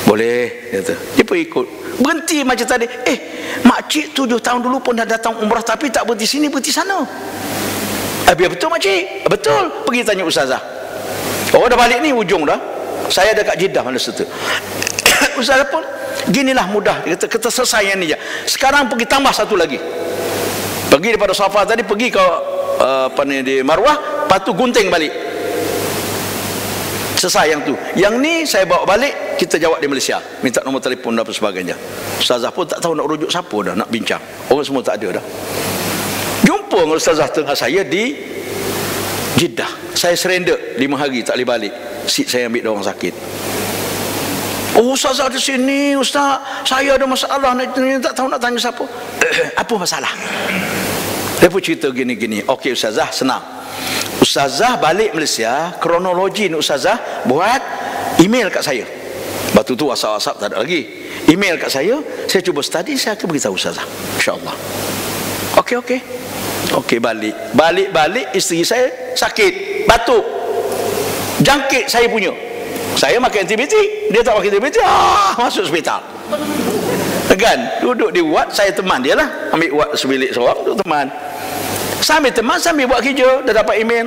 Speaker 1: Boleh, kata. Dia pun ikut. Berhenti macam tadi. Makcik 7 tahun dulu pun dah datang umrah tapi tak berhenti sini, berhenti sana. Biar betul makcik? Betul. Pergi tanya ustazah. Oh, dah balik ni ujung dah. Saya ada kat Jeddah masa tu. Ustazah pun, ginilah mudah. Dia kata, kita selesai yang ni je. Sekarang pergi tambah satu lagi. Pergi daripada Safa tadi, pergi ke di Marwah, lepas tu gunting balik. Selesai yang tu. Yang ni saya bawa balik, kita jawab di Malaysia. Minta nombor telefon dan apa sebagainya. Ustazah pun tak tahu nak rujuk siapa dah, nak bincang. Orang semua tak ada dah. Jumpa dengan ustazah tengah saya di Jeddah. Saya surrender 5 hari tak boleh balik. Seat saya ambil orang sakit. Oh, ustazah di sini, ustaz. Saya ada masalah, tak tahu nak tanya siapa. Apa masalah? Dia pun cerita gini-gini. Okey ustazah, senang. Ustazah balik Malaysia, kronologi ni ustazah buat email kat saya. Batu tu WhatsApp tak ada lagi. Email kat saya cuba study, saya akan beritahu ustazah. InsyaAllah. Okey, balik isteri saya sakit, batuk, jangkit saya punya. Saya makan antibiotik, dia tak makan antibiotik, masuk hospital. Kan, duduk di ward, saya teman dia lah, ambil ward sebilik seorang, duduk teman. Sambil teman, sambil buat kerja, dah dapat email.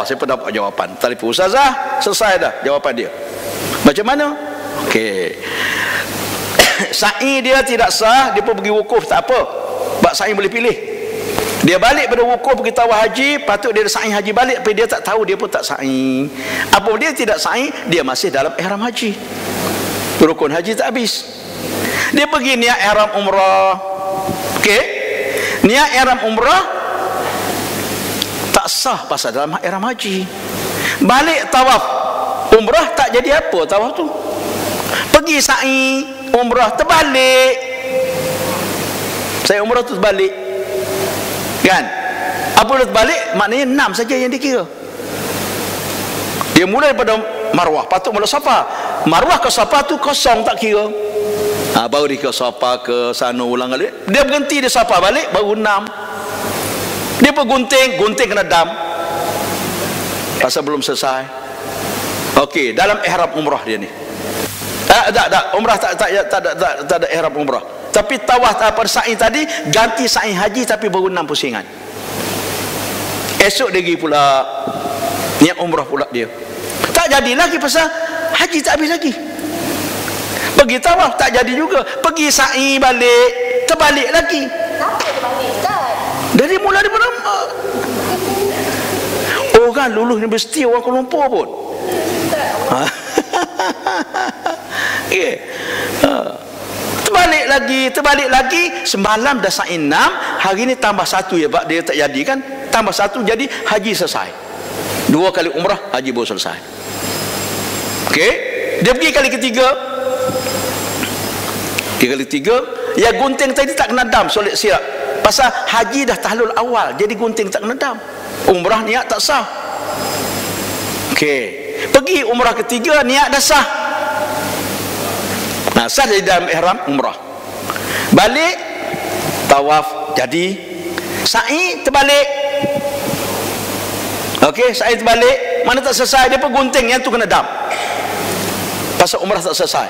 Speaker 1: Saya pun dapat jawapan. Telefon ustazah, selesai dah jawapan dia. Macam mana? Okey. Sa'i dia tidak sah, dia pun pergi wukuf, tak apa. Sebab sa'i boleh pilih. Dia balik pada wukuf pergi tawaf haji, patut dia sa'i haji balik, tapi dia tak tahu, dia pun tak sa'i. Apa dia tidak sa'i, dia masih dalam ihram haji. Rukun haji tak habis. Dia pergi niat ihram umrah. Okey. Niat ihram umrah tak sah pasal dalam ihram haji. Balik tawaf umrah tak jadi apa tawaf tu. Pergi sa'i umrah terbalik. Saya umrah tu terbalik. Kan? Apa dia terbalik? Maknanya 6 saja yang dikira. Dia mulai daripada Marwah, patut mula Safa. Marwah ke Safa tu kosong, tak kira. Baru dia ke Safa ke sana ulang kali. Dia berhenti di Safa balik baru 6. Dia pun gunting kena dam. Pasal belum selesai. Okey, dalam ihram umrah dia ni. Tak, umrah tak ada ihram umrah. Tapi tawaf pada sa'i tadi ganti sa'i haji tapi baru 6 pusingan. Esok dia pergi pula niat umrah pula dia. Tak jadi lagi pasal haji tak habis lagi. Pergi tawaf tak jadi juga. Pergi sa'i balik, terbalik lagi.
Speaker 3: Kenapa terbalik Ustaz?
Speaker 1: Dari mula daripada orang lulus universiti orang Kuala Lumpur pun. Okay. Terbalik lagi. Semalam dah sa'i 6, hari ni tambah 1 ya, Pak. Dia tak jadi kan, tambah 1 jadi haji selesai. 2 kali umrah, haji baru selesai. Okey, dia pergi kali ketiga. Ya gunting tadi tak kena dam, solid siap. Pasal haji dah tahlul awal, jadi gunting tak kena dam. Umrah niat tak sah. Okey, pergi umrah ketiga, niat dah sah. Sah dari dalam ihram umrah. Balik tawaf jadi, sa'i terbalik. Okey, sa'i terbalik, mana tak selesai, dia pun gunting yang tu kena dam. Pasal umrah tak selesai.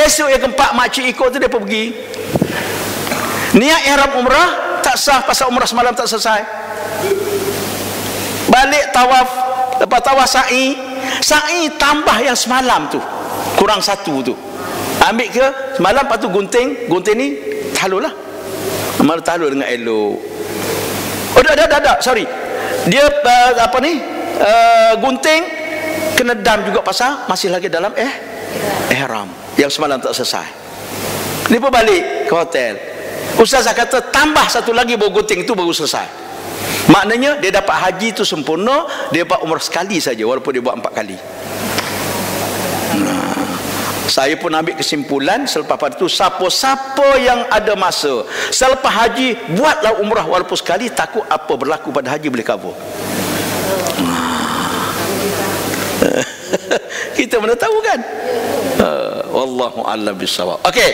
Speaker 1: Esok yang keempat makcik ikut tu, dia pun pergi. Niat ihram umrah tak sah pasal umrah semalam tak selesai. Balik tawaf, lepas tawaf sa'i tambah yang semalam tu, kurang 1 tu. Ambil ke semalam, lepas tu gunting ni tahlul lah. Amal tahlul dengan elok. Oh dah, sorry. Dia gunting kena dam juga pasal masih lagi dalam ihram yang semalam tak selesai. Dia pun balik ke hotel. Ustazah kata tambah 1 lagi baru gunting itu baru selesai. Maknanya dia dapat haji itu sempurna, dia dapat umrah sekali saja walaupun dia buat 4 kali. Saya pun ambil kesimpulan selepas pada itu, siapa-siapa yang ada masa selepas haji buatlah umrah walaupun sekali, takut apa berlaku pada haji boleh cover. Kita mana tahu kan? Wallahu a'lam bissawab. Okey.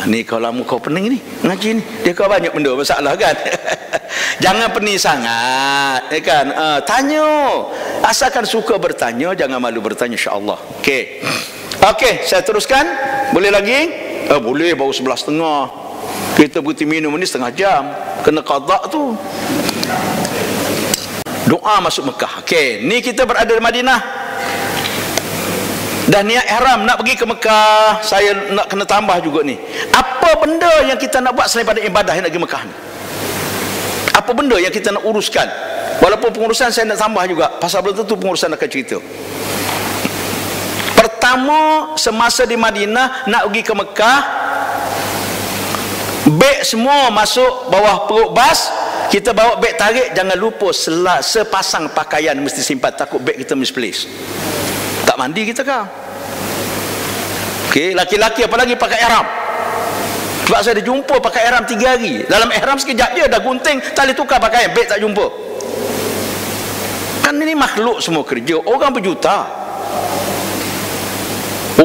Speaker 1: Ni kalau lama kau pening ni ngaji ni, dia kau banyak benda masalah kan. Jangan pening sangat, ya kan? Tanya, asalkan suka bertanya, jangan malu bertanya, insya-Allah. Okey. Okey, saya teruskan. Boleh lagi? Boleh, baru 11.30. Kita berhenti minum ni setengah jam, kena qada tu. Doa masuk Mekah. Okey, ni kita berada di Madinah. Dah niat ihram nak pergi ke Mekah. Saya nak kena tambah juga ni. Apa benda yang kita nak buat selain pada ibadah yang nak pergi Mekah ni? Apa benda yang kita nak uruskan? Walaupun pengurusan saya nak tambah juga, pasal belum tentu pengurusan akan cerita. Pertama, semasa di Madinah nak pergi ke Mekah, beg semua masuk bawah perut bas. Kita bawa beg tarik, jangan lupa sepasang pakaian mesti simpan, takut beg kita misplace. Tak mandi kita kan? Okey, laki-laki apalagi pakai ihram. Sebab saya dah jumpa pakai ihram 3 hari. Dalam ihram sekejap dia dah gunting, tali tukar pakaian, beg tak jumpa. Kan ini makhluk semua kerja, orang berjuta.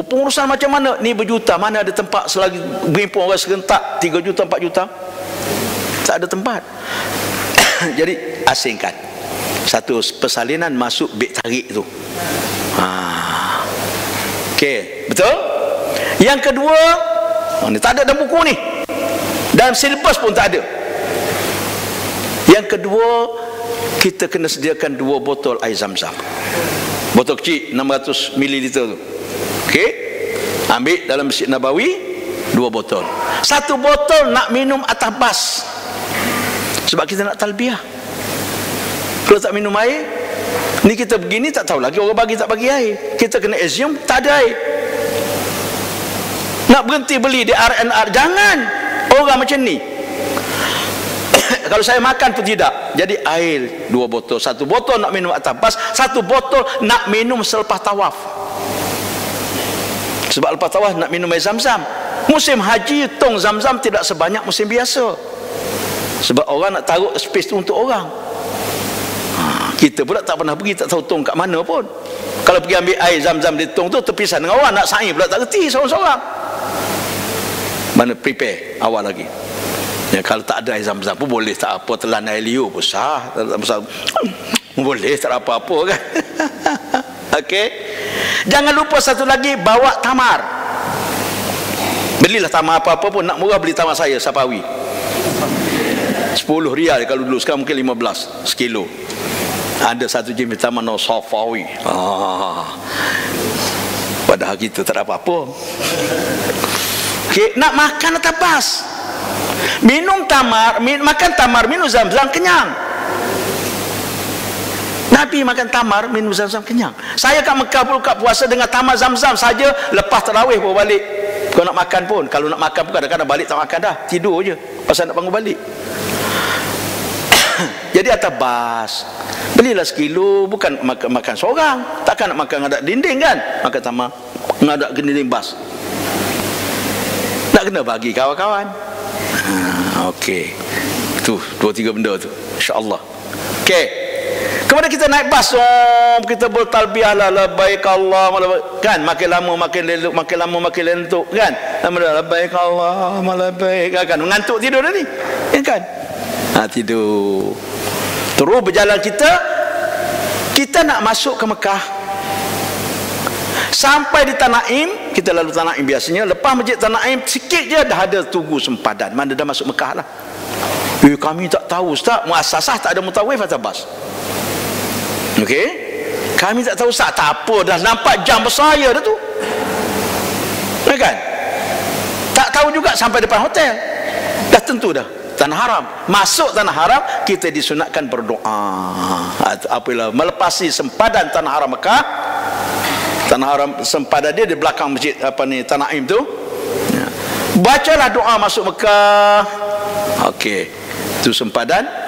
Speaker 1: Pengurusan macam mana? Ni berjuta, mana ada tempat selagi berhimpun orang serentak 3 juta, 4 juta? Tak ada tempat. Jadi asingkan. Satu persalinan masuk beg tarik tu. Okey, betul? Yang kedua, ni tak ada dalam buku ni. Dalam silibus pun tak ada. Yang kedua, kita kena sediakan 2 botol air Zam-Zam. Botol kecil 600 ml tu. Okey? Ambil dalam Masjid Nabawi 2 botol. 1 botol nak minum atas bas. Sebab kita nak talbiyah. Kalau tak minum air, ni kita begini tak tahu lagi orang bagi tak bagi air. Kita kena assume tak ada air. Nak berhenti beli di R&R, jangan. Orang macam ni. Kalau saya makan pun tidak. Jadi air 2 botol. 1 botol nak minum atas bas, 1 botol nak minum selepas tawaf. Sebab lepas tawaf nak minum air Zam-Zam. Musim haji tong Zam-Zam tidak sebanyak musim biasa. Sebab orang nak taruh space tu untuk orang. Kita pula tak pernah pergi, tak tahu tong kat mana pun. Kalau pergi ambil air Zam-Zam di tong tu, terpisah dengan orang, nak saing pula tak reti seorang-seorang. Mana prepare awal lagi. Ya, kalau tak ada air Zam-Zam pun boleh, tak apa, telan air liur pun sah, tak besar. Boleh, tak apa-apa kan. Okey. Jangan lupa satu lagi, bawa tamar. Belilah tamar apa-apa pun, nak murah beli tamar saya Sapawi. 10 rial kalau dulu, sekarang mungkin 15 sekilo. Ada satu jenis tamar nama Safawi. Padahal kita tak ada apa-apa. Okay, nak makan atas bas, minum tamar, makan tamar, minum Zam-Zam, kenyang. Nabi makan tamar, minum Zam-Zam, kenyang. Saya kat Mekah pun kat puasa dengan tamar Zam-Zam saja, lepas tarawih baru balik. Kau nak makan pun, kalau nak makan pun kadang-kadang balik tak makan dah, tidur je pasal nak bangun balik. Jadi atas bas, belilah sekilo, bukan makan seorang. Takkan nak makan ngadak dinding kan? Makan tamar ngadak dinding bas. Nak kena bagi kawan-kawan. Okey. Tu 2-3 benda tu, insya-Allah. Okey. Kemudian kita naik bas, kita bertalbiyah lah, labbaik Allah, kan? Makin lama makin leluk, makin lama makin lentuk, kan? Labbaik Allah, labbaik, kan? Mengantuk tidur dah ni, kan? Tidur. Terus berjalan kita nak masuk ke Mekah. Sampai di Tanaim, kita lalu Tanaim biasanya. Lepas masjid Tanaim sikit je dah ada tugu sempadan. Mana dah masuk Mekah lah. Kami tak tahu Ustaz, muassasah tak ada mutawif atas bas. Okey, kami tak tahu Ustaz. Tak apa, dah nampak jam bersaya dah tu, kan? Tak tahu juga sampai depan hotel. Dah tentu dah Tanah Haram. Masuk Tanah Haram, kita disunatkan berdoa. Apabila melepasi sempadan Tanah Haram Mekah, Tanah Haram sempadan dia di belakang masjid Tanaim tu, bacalah doa masuk Mekah. Okey, itu sempadan.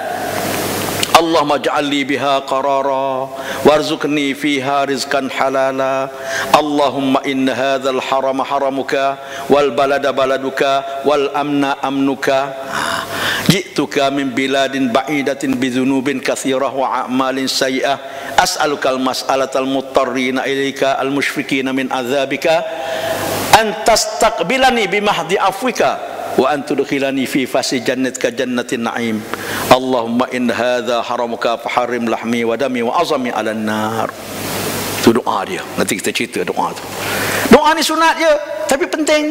Speaker 1: Allahumma ja'alli biha qarara warzuqni fiha rizqan halala. Allahumma inna hadzal harama haramuka wal balada baladuka wal amna amnuka. Ji'tuka min biladin ba'idatin bidhunubin kathirah wa a'malin sayyi'ah as'alukal mas'alatal muttarrina ilaika al-mushfiqina min azabika an tastaqbilani bimahdi afwika wa an tudkhilani fi fasi jannatika jannatin na'im. Allahumma in hadha haramuka faharrim lahmi wa dami wa azami 'alan nar. Itu doa dia. Nanti kita cerita doa tu. Doa ni sunat je, tapi penting.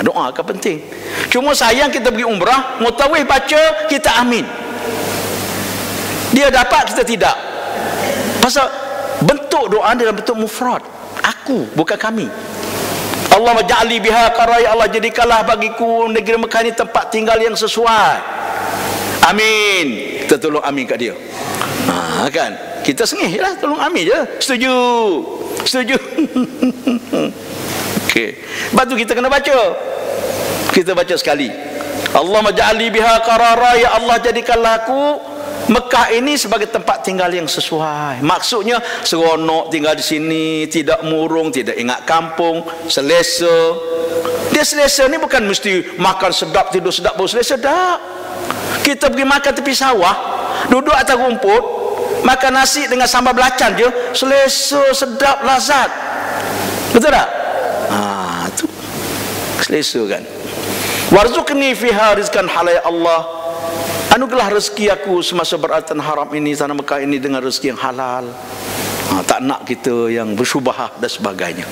Speaker 1: Doa kan penting. Cuma sayang kita pergi umrah, mutawif baca, kita amin. Dia dapat, kita tidak. Pasal bentuk doa dalam bentuk mufrad. Aku, bukan kami. Allah ja'ali biha qarai, Allah jadikanlah bagiku negeri Mekah ini tempat tinggal yang sesuai. Amin. Kita tolong amin kat dia. Kan? Kita sengih lah, tolong amin je. Setuju. Setuju. Okey. Lepas tu kita kena baca. Kita baca sekali. Allahumma ja'alni biha qarara, ya Allah jadikanlah aku Mekah ini sebagai tempat tinggal yang sesuai. Maksudnya seronok tinggal di sini, tidak murung, tidak ingat kampung, selesa. Dia selesa ni bukan mesti makan sedap, tidur sedap, bau selesa, tak. Kita pergi makan tepi sawah, duduk atas rumput, makan nasi dengan sambal belacan je, selesa, sedap, lazat. Betul tak? Tu selesa kan. Warzuqni fiha rizqan halal, Allah anugerah rezeki aku semasa berada tanah haram ini, tanah Mekah ini, dengan rezeki yang halal. Tak nak kita yang bersyubhah dan sebagainya.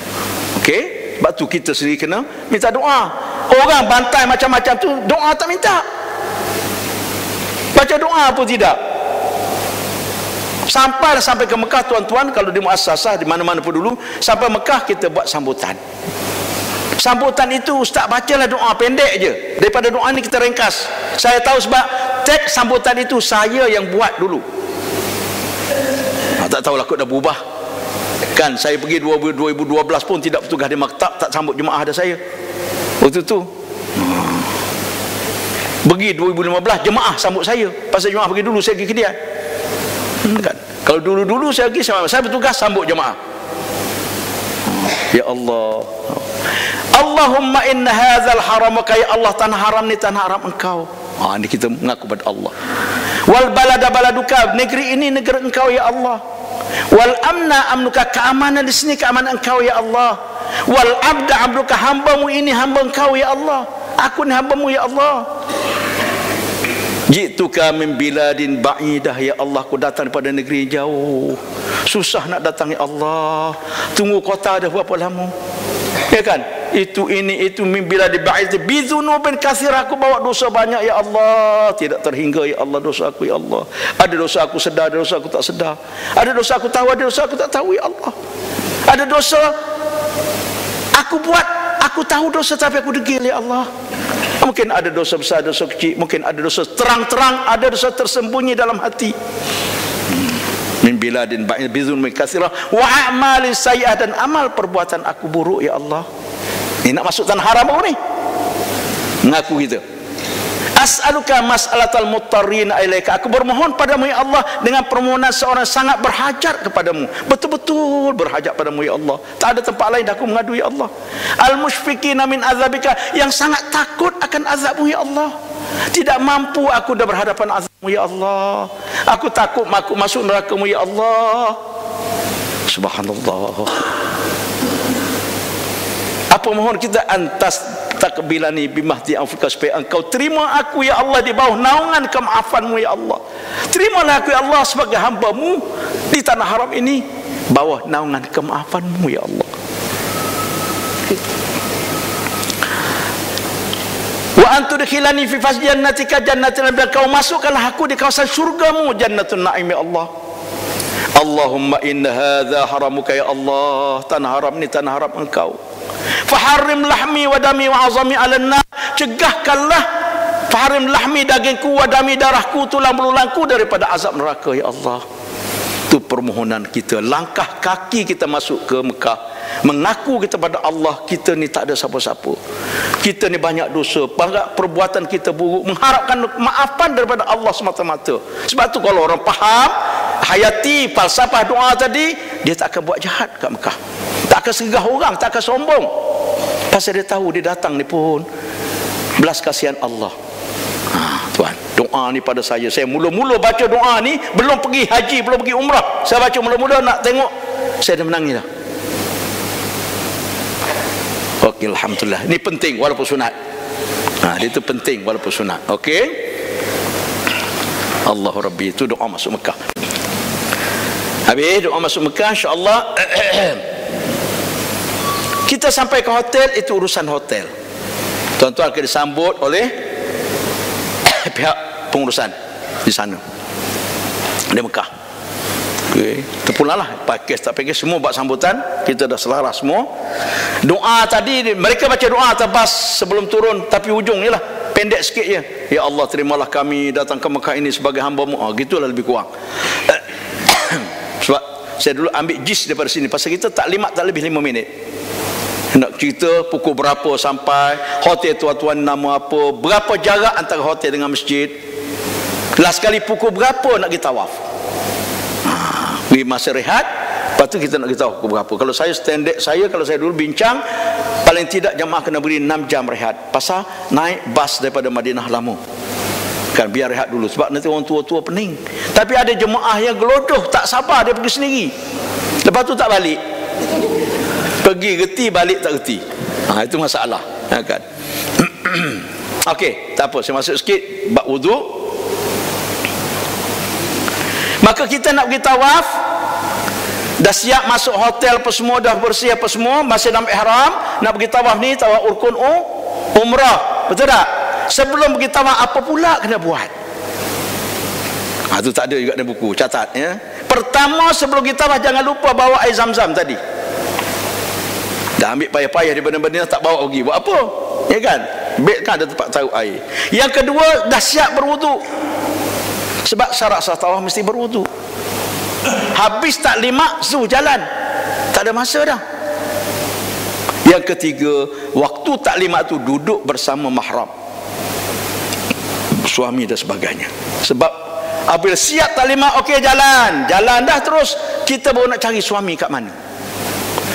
Speaker 1: Okey, sebab tu kita sendiri kena minta doa. Orang bantai macam-macam tu doa tak minta, baca doa pun tidak. Sampai ke Mekah tuan-tuan, kalau di muassasah di mana-mana pun dulu, sampai Mekah kita buat sambutan. Sambutan itu ustaz bacalah doa pendek je. Daripada doa ni kita ringkas. Saya tahu sebab teks sambutan itu saya yang buat dulu. Tak tahulah kok dah berubah. Kan saya pergi 2012 pun tidak bertugas di maktab, tak sambut jemaah ada saya. Waktu tu pergi 2015 jemaah sambut saya. Pasal jemaah pergi dulu, saya pergi Kedian. Kan? Kalau dulu-dulu saya pergi, saya bertugas sambut jemaah. Ya Allah, Allahumma inna hadzal haramaka, ya Allah tanah haram ni tanah haram engkau. Ini kita mengaku pada Allah. Wal balada baladuka, negeri ini negeri engkau ya Allah. Wal amna amnuka, keamanan di sini keamanan engkau ya Allah. Wal abda abduka, hambamu ini hamba engkau ya Allah. Aku ni hambamu ya Allah. Ji'tuka min biladin ba'idah, ya Allah aku datang daripada negeri jauh, susah nak datang ya Allah. Tunggu kota dah berapa lama, ya kan? Itu min biladin ba'idah bidhunubin katsirah, aku bawa dosa banyak ya Allah, tidak terhingga ya Allah dosa aku ya Allah. Ada dosa aku sedar, ada dosa aku tak sedar. Ada dosa aku tahu, ada dosa aku tak tahu ya Allah. Ada dosa aku buat, aku tahu dosa tapi aku degil ya Allah. Mungkin ada dosa besar, dosa kecil, mungkin ada dosa terang-terang, ada dosa tersembunyi dalam hati. Min biladin ba'id bizulmin katsirah wa a'malin sayyi'ah, dan amal perbuatan aku buruk ya Allah. Ini nak masuk tanah haram baru ni. Mengaku kita. As'aluka mas'alatal muttarrina ilaika, aku bermohon padamu ya Allah dengan permohonan seorang sangat berhajat kepadamu, betul-betul berhajat padamu ya Allah. Tak ada tempat lain aku mengadu ya Allah. Al-mushfiqina min azabika, yang sangat takut akan azabmu ya Allah. Tidak mampu aku dah berhadapan azabmu ya Allah. Aku takut masuk neraka-Mu ya Allah. Subhanallah. Apa mohon kita, antas takbilani bimahdi afika, supaya engkau terima aku ya Allah di bawah naungan kemaafan-Mu ya Allah. Terimalah aku ya Allah sebagai hamba-Mu di tanah haram ini, bawah naungan kemaafan-Mu ya Allah. Wa antudkhilani fi fas jannatika jannatin, dan kau masukkanlah aku di kawasan syurga-Mu jannatun na'im ya Allah. Allahumma inna hadza haramuka ya Allah, tanah haram ni tanah haram engkau. Faharrim lahmi wa dami wa azami 'alan nar, cegahkanlah faharrim lahmi, dagingku, wa dami, darahku, tulang belulangku daripada azab neraka ya Allah. Itu permohonan kita. Langkah kaki kita masuk ke Mekah, mengaku kita pada Allah, kita ni tak ada siapa-siapa, kita ni banyak dosa, banyak perbuatan kita buruk, mengharapkan maafan daripada Allah semata-mata. Sebab tu kalau orang faham hayati falsafah doa tadi, dia tak akan buat jahat kat Mekah, tak akan segah orang, tak akan sombong. Pasal dia tahu dia datang ni pun belas kasihan Allah. Tuan, doa ni pada saya mula-mula baca doa ni, belum pergi haji, belum pergi umrah, saya baca mula-mula nak tengok, saya dah menangis dah. Okey, alhamdulillah. Ini penting walaupun sunat. Dia itu penting walaupun sunat. Okey. Allahu Rabbi, itu doa masuk Mekah. Habis doa masuk Mekah, insya-Allah kita sampai ke hotel, itu urusan hotel. Tuan-tuan akan disambut oleh pihak pengurusan di sana di Mekah. Okey, terpulanglah pakej tak pakej semua buat sambutan, kita dah selaras semua. Doa tadi mereka baca doa atas bas sebelum turun, tapi ujung ni lah pendek sikit je. Ya Allah, terimalah kami datang ke Mekah ini sebagai hamba-Mu. Gitulah lebih kurang. Sebab saya dulu ambil jis daripada sini, pasal kita taklimat tak lebih 5 minit. Nak cerita pukul berapa sampai, hotel tuan-tuan nama apa, berapa jarak antara hotel dengan masjid, last kali pukul berapa nak pergi tawaf. Beri masa rehat, lepas tu kita nak pergi tawaf pukul berapa. Kalau saya standard saya, kalau saya dulu bincang, paling tidak jemaah kena beri 6 jam rehat, pasal naik bas daripada Madinah lama kan, biar rehat dulu, sebab nanti orang tua-tua pening. Tapi ada jemaah yang gelodoh, tak sabar, dia pergi sendiri, lepas tu tak balik, pergi reti, balik tak reti. Itu masalah kan. Okey, tak apa, saya masuk sikit bab wuduk. Maka kita nak pergi tawaf, dah siap masuk hotel apa semua, dah bersih apa semua, masih dalam ihram, nak pergi tawaf ni, tawaf rukun umrah, betul tak? Sebelum pergi tawaf apa pula kena buat? Itu tak ada juga dalam buku, catat ya. Pertama, sebelum kita tawaf jangan lupa bawa air zam-zam tadi. Dah ambil payah-payah di Madinah tak bawa pergi, buat apa? Ya kan? Beg kan ada tempat taruh air. Yang kedua, dah siap berwuduk. Sebab syarat sah tawaf mesti berwuduk. Habis taklimat, jalan, tak ada masa dah. Yang ketiga, waktu taklimat tu duduk bersama mahram, suami dan sebagainya. Sebab apabila siap taklimat, okey jalan dah, terus kita baru nak cari suami kat mana.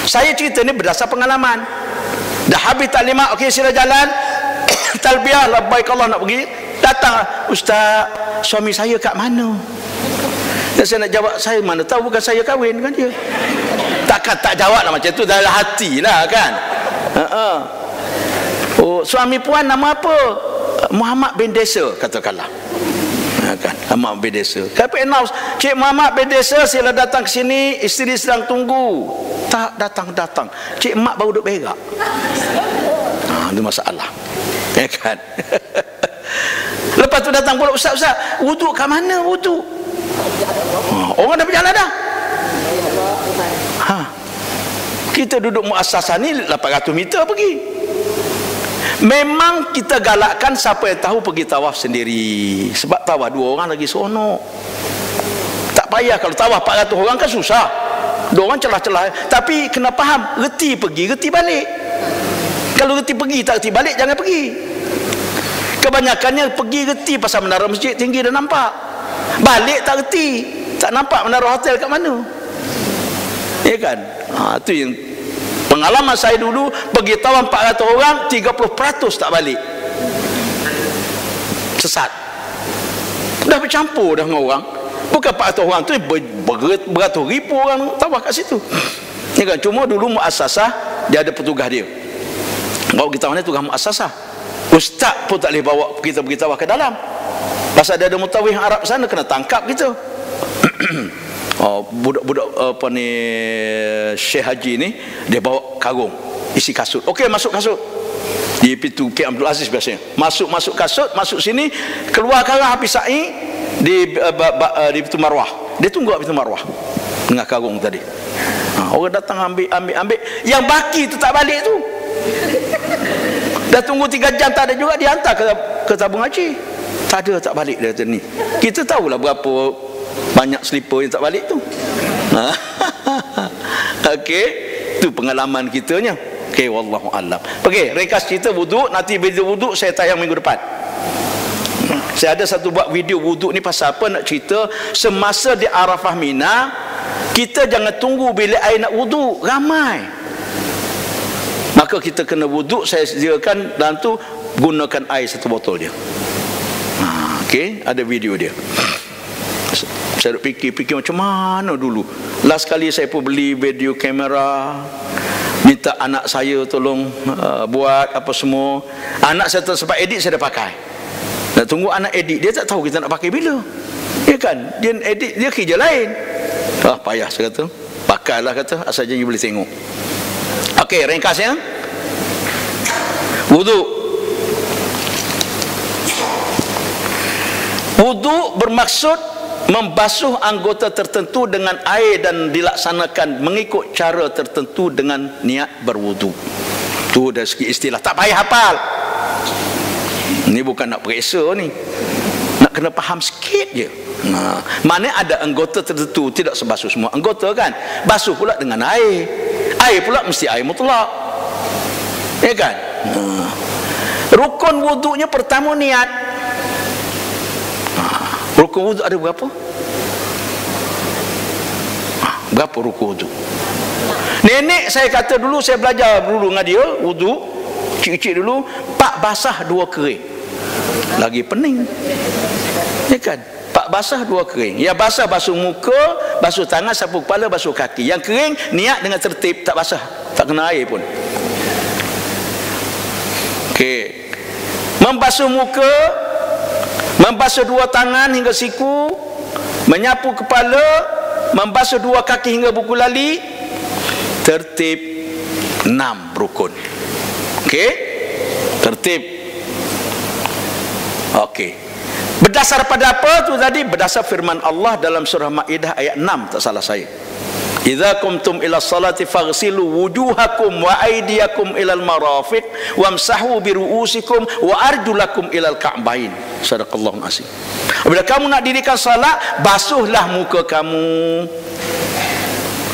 Speaker 1: Saya cerita ni berdasar pengalaman. Dah habis taklimat, okey sila jalan, talbiyah labbaik Allah nak pergi, datang, Ustaz, suami saya kat mana? Dan saya nak jawab, saya mana tahu, bukan saya kahwin kan dia. Takkan tak jawab lah macam tu, dalam hati lah kan. Oh, suami puan nama apa? Muhammad bin Desa, katakanlah kan, Muhammad bin Desa. Tapi announce, Cik Muhammad bin Desa sila datang ke sini, isteri sedang tunggu. Tak datang-datang, Cik Mak baru duduk berak. Itu masalah ya kan. Lepas tu datang pula, Ustaz, wuduk kat mana wuduk? Orang dah berjalan dah. Kita duduk muassasah ni 800 meter pergi. Memang kita galakkan siapa yang tahu pergi tawaf sendiri, sebab tawaf 2 orang lagi seronok. Tak payah, kalau tawaf 400 orang kan susah, 2 orang celah-celah. Tapi kena faham, reti pergi, reti balik. Kalau reti pergi tak reti balik, jangan pergi. Kebanyakannya pergi reti pasal menara masjid tinggi dah nampak, balik tak reti, tak nampak menara hotel kat mana, ya kan. Itu yang pengalaman saya dulu, pergi tawaf 400 orang, 30% tak balik, sesat. Dah bercampur dah dengan orang, bukan 400 orang tu, beratus ribu orang tawaf kat situ, ya kan. Cuma dulu muassasah dia ada petugas dia, bawa kita mana tugas muassasah. Ustaz pun tak boleh bawa kita pergi tawaf ke dalam, pasal dia ada mutawif Arab sana, kena tangkap kita. Budak-budak apa ni, Syekh Haji ni, dia bawa karung isi kasut. Okey, masuk kasut di pintu K. Abdul Aziz biasanya. Masuk kasut, masuk sini, keluar karang habis sa'i di pintu Marwah. Dia tunggu kat pintu Marwah dengan karung tadi. Orang datang ambil. Yang baki tu tak balik tu. Dah tunggu 3 jam tak ada juga, dia hantar ke tabung haji. Tak ada, tak balik dia ni. Kita tahulah berapa banyak slipper yang tak balik tu. Okey, tu pengalaman kitanya. Okey, wallahu alam. Okey, ringkas cerita wuduk, nanti video wuduk saya tayang minggu depan. Saya ada satu buat video wuduk ni pasal apa, nak cerita semasa di Arafah Mina, kita jangan tunggu bila air nak wuduk ramai. Maka kita kena wuduk, saya sediakan dalam tu, gunakan air 1 botol je. Okey, ada video dia. Saya duk fikir macam mana dulu. Last kali saya pun beli video kamera, minta anak saya tolong buat apa semua. Anak saya tak sempat edit, saya dah pakai. Nak tunggu anak edit, dia tak tahu kita nak pakai bila. Ya kan, dia edit, dia kerja lain. Payah saya kata. Pakailah kata, asal je you boleh tengok. Okey, ringkasnya. Wuduk. Wuduk bermaksud membasuh anggota tertentu dengan air dan dilaksanakan mengikut cara tertentu dengan niat berwuduk. Tu dari segi istilah, tak payah hafal. Ni bukan nak periksa ni, nak kena faham sikit je. Mana ada anggota tertentu tidak sebasuh semua anggota kan. Basuh pula dengan air. Air pula mesti air mutlak. Ya kan? Rukun wuduknya pertama niat. Rukun wuduk ada berapa? Berapa rukun wuduk? Nenek saya kata dulu, saya belajar dulu dengan dia wuduk kecil-kecil dulu, 4 basah 2 kering. Lagi pening. Ya kan? 4 basah 2 kering. Ya basah basuh muka, basuh tangan, sapu kepala, basuh kaki. Yang kering niat dengan tertib, tak basah, tak kena air pun. Okey. Membasuh muka, membasuh 2 tangan hingga siku, menyapu kepala, membasuh 2 kaki hingga buku lali. Tertib 6 rukun. Okey? Tertib. Okey. Berdasar pada apa tu tadi? Berdasar firman Allah dalam surah Maidah ayat 6, tak salah saya. Idza qumtum ila salati faghsilu wujuhakum wa aydiyakum ilal marafiq wamsahu bi ru'usikum wa arjulakum ilal ka'bain. Sadaqallahul azim. Bila kamu nak dirikan salat, basuhlah muka kamu.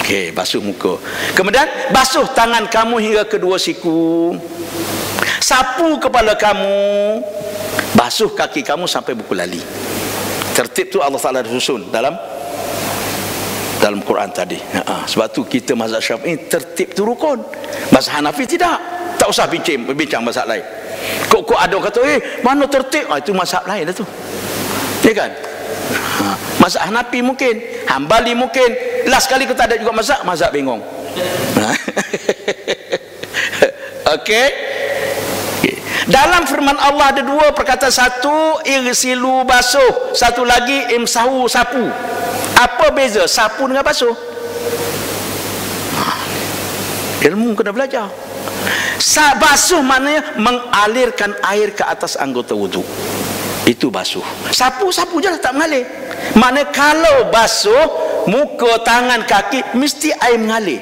Speaker 1: Okey, basuh muka. Kemudian basuh tangan kamu hingga kedua siku. Sapu kepala kamu. Basuh kaki kamu sampai buku lali. Tertib tu Allah Taala susun dalam Quran tadi. Sebab tu kita mazhab Syafi'i tertib tu rukun. Mazhab Hanafi tidak. Tak usah bincang mazhab lain. Kok ada orang kata, mana tertib? Itu mazhab lain dah tu. Ya kan? Mazhab Hanafi mungkin, Hambali mungkin. Last kali kita ada juga mazhab bingung. Okey. Dalam firman Allah ada 2 perkataan. Satu irsilu basuh, satu lagi imsahu sapu. Apa beza sapu dengan basuh? Ilmu kena belajar. Basuh maknanya mengalirkan air ke atas anggota wuduk. Itu basuh. Sapu je lah, tak mengalir. Maknanya kalau basuh muka, tangan, kaki, mesti air mengalir.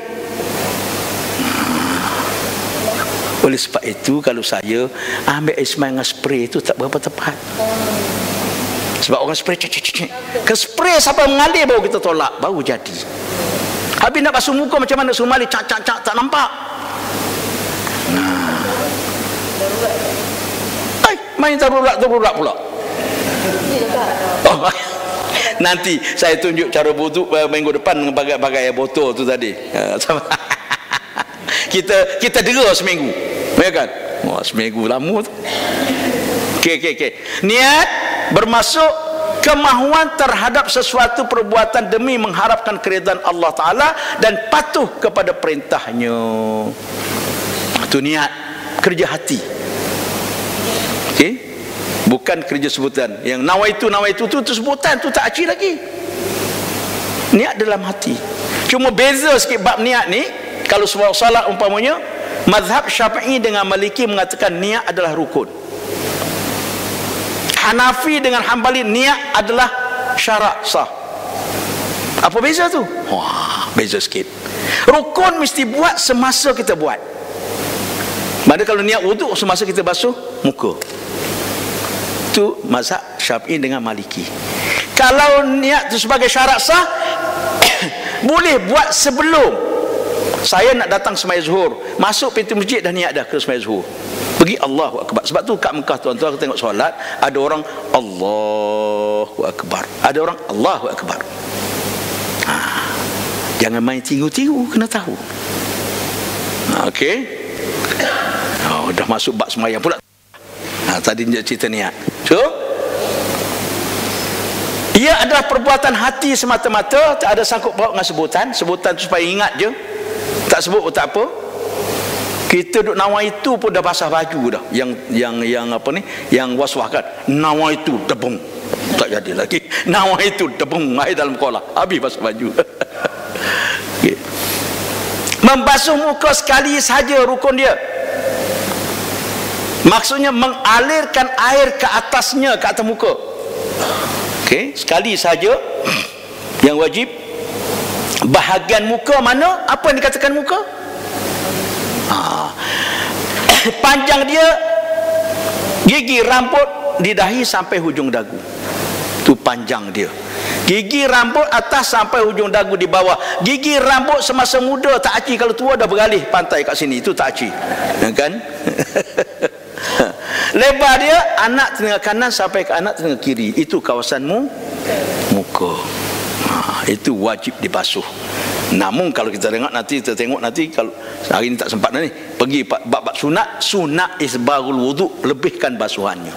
Speaker 1: Oleh sebab itu, kalau saya ambil air semai dengan spray itu tak berapa tepat. Sebab orang spray cek. Ke spray sampai mengalir baru kita tolak, baru jadi. Habis nak basuh muka macam mana? Suruh mengalir cak tak nampak. Main darurat pula. Nanti saya tunjuk cara wuduk minggu depan dengan bagai air botol tu tadi. Kita dera seminggu. Ya kan? Seminggu lama tu. Okey. Niat bermasuk kemahuan terhadap sesuatu perbuatan demi mengharapkan keridhaan Allah Ta'ala dan patuh kepada perintahnya. Itu niat, kerja hati. Okey? Bukan kerja sebutan. Yang nawaitu tu sebutan tu tak aci lagi. Niat dalam hati. Cuma beza sikit bab niat ni. Kalau solat umpamanya, mazhab Syafi'i dengan Maliki mengatakan niat adalah rukun. Hanafi dengan Hambali niat adalah syarat sah. Apa beza tu? Beza sikit. Rukun mesti buat semasa kita buat. Mana kalau niat wuduk semasa kita basuh muka. Itu mazhab Syafi'i dengan Maliki. Kalau niat tu sebagai syarat sah, boleh buat sebelum. Saya nak datang semaya zuhur, masuk pintu masjid dah niat dah ke semaya zuhur. Pergi Allahu Akbar. Sebab tu kat Mekah tuan-tuan tengok solat, ada orang Allahu Akbar, ada orang Allahu Akbar. Jangan main tiru-tiru, kena tahu. Okey. Dah masuk bab sembahyang pula. Tadi dia cerita niat. So, Ia adalah perbuatan hati semata-mata, tak ada sangkut paut dengan sebutan. Sebutan tu supaya ingat je, tak sebut pun tak apa. Kita duk nawaitu pun dah basah baju dah. Yang apa ni, yang was-was kan, nawaitu debung, tak jadi lagi. Nawaitu debung, air dalam kolah, habis basah baju. Okay. Membasuh muka sekali saja rukun dia. Maksudnya mengalirkan air ke atasnya, ke atas muka. Okey, sekali saja yang wajib. Bahagian muka mana? Apa yang dikatakan muka? Panjang dia, gigi rambut di dahi sampai hujung dagu. Itu panjang dia. Gigi rambut atas sampai hujung dagu di bawah. Gigi rambut semasa muda tak aci, kalau tua dah beralih pantai kat sini, itu tak aci. Kan? Lebar dia anak telinga kanan sampai ke anak telinga kiri, itu kawasanmu muka. Itu wajib dibasuh. Namun kalau kita tengok nanti kalau hari ini tak sempat ni, pergi bab sunat isbarul wudu, lebihkan basuhannya.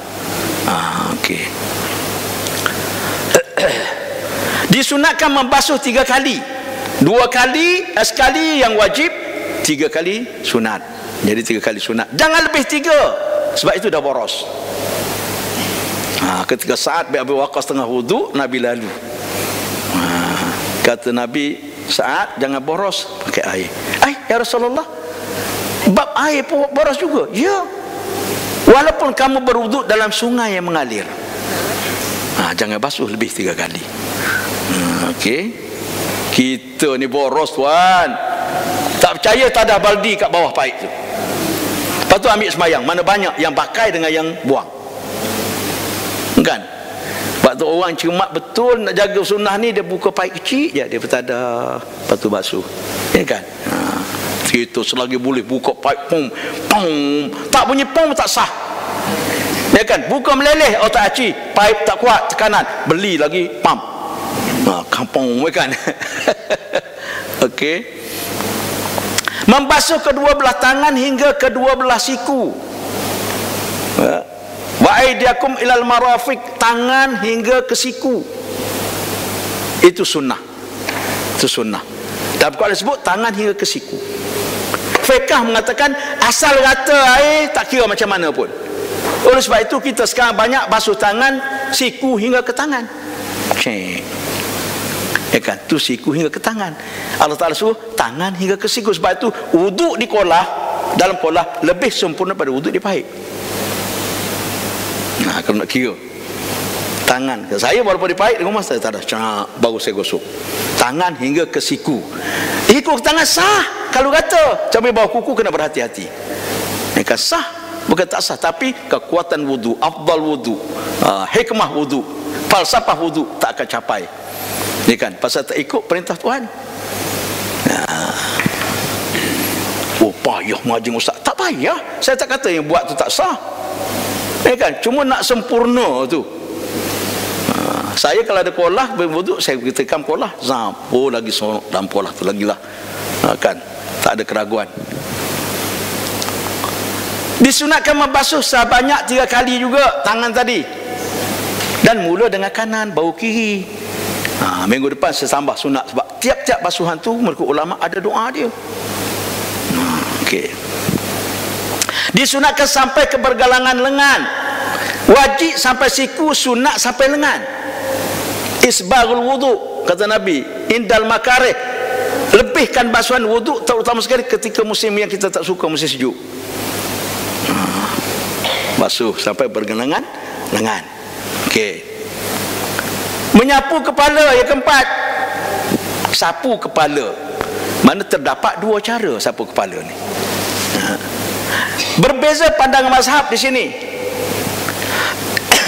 Speaker 1: Okey. Disunatkan membasuh 3 kali. 2 kali, sekali yang wajib, 3 kali sunat. Jadi 3 kali sunat. Jangan lebih 3. Sebab itu dah boros. Ketika Sa'ad bin Abi Waqqas tengah wudu, Nabi lalu. Kata Nabi, Sa'ad jangan boros pakai air. Ya Rasulullah, bab air pun boros juga. Ya, walaupun kamu berwudu dalam sungai yang mengalir, jangan basuh lebih 3 kali. Okey. Kita ni boros tuan. Tak percaya, tak ada baldi kat bawah paip tu. Lepas tu ambil sembahyang, mana banyak yang pakai dengan yang buang. Kan? Sebab tu orang cermat betul nak jaga sunnah ni, dia buka paip kecil je, dia bertadah, lepas tu basuh. Ya kan? Kita selagi boleh buka paip, pum, tak bunyi pum tak sah. Ya kan? Buka meleleh, tak aci, paip tak kuat tekanan, beli lagi pam. Kampung kan. Okey. Membasuh kedua belah tangan hingga kedua belah siku. Wa aydiakum ilal marafiq, tangan hingga ke siku. Itu sunnah. Itu sunnah. Dan kalau disebut tangan hingga ke siku. Fiqh mengatakan asal rata air tak kira macam mana pun. Oleh sebab itu kita sekarang banyak basuh tangan, siku hingga ke tangan. Ya kan, tu siku hingga ke tangan. Allah Ta'ala suruh tangan hingga ke siku. Sebab itu wuduk di kolah, dalam kolah lebih sempurna pada wuduk di paip. Kalau nak kira tangan, saya walaupun di paip di rumah saya tak ada, baru saya gosok tangan hingga ke siku. Ikut tangan sah. Kalau kata cabai bawah kuku, kena berhati-hati. Ya kan, sah, bukan tak sah, tapi kekuatan wudu, afdal wudu, hikmah wudu, falsafah wudu tak akan capai. Ya kan, pasal tak ikut perintah Tuhan. Payah mengaji ustaz. Tak payah. Saya tak kata yang buat tu tak sah. Ya kan, cuma nak sempurna tu. Saya kalau ada kolah berwuduk, saya ketikam kolah, lagi sorok dalam kolah tu lagi lah. Kan, tak ada keraguan. Disunatkan membasuh sebanyak 3 kali juga tangan tadi. Dan mula dengan kanan, baru kiri. Minggu depan saya tambah sunat, sebab tiap-tiap basuhan tu menurut ulama ada doa dia. Okey. Disunatkan sampai ke pergelangan lengan. Wajib sampai siku, sunat sampai lengan. Isbarul wudu, kata Nabi, indal makarih, lebihkan basuhan wudu, terutama sekali ketika musim yang kita tak suka, musim sejuk. Basuh sampai pergelangan lengan. Okey. Menyapu kepala yang keempat. Sapu kepala. Mana terdapat 2 cara sapu kepala ni. Berbeza pandangan mazhab di sini.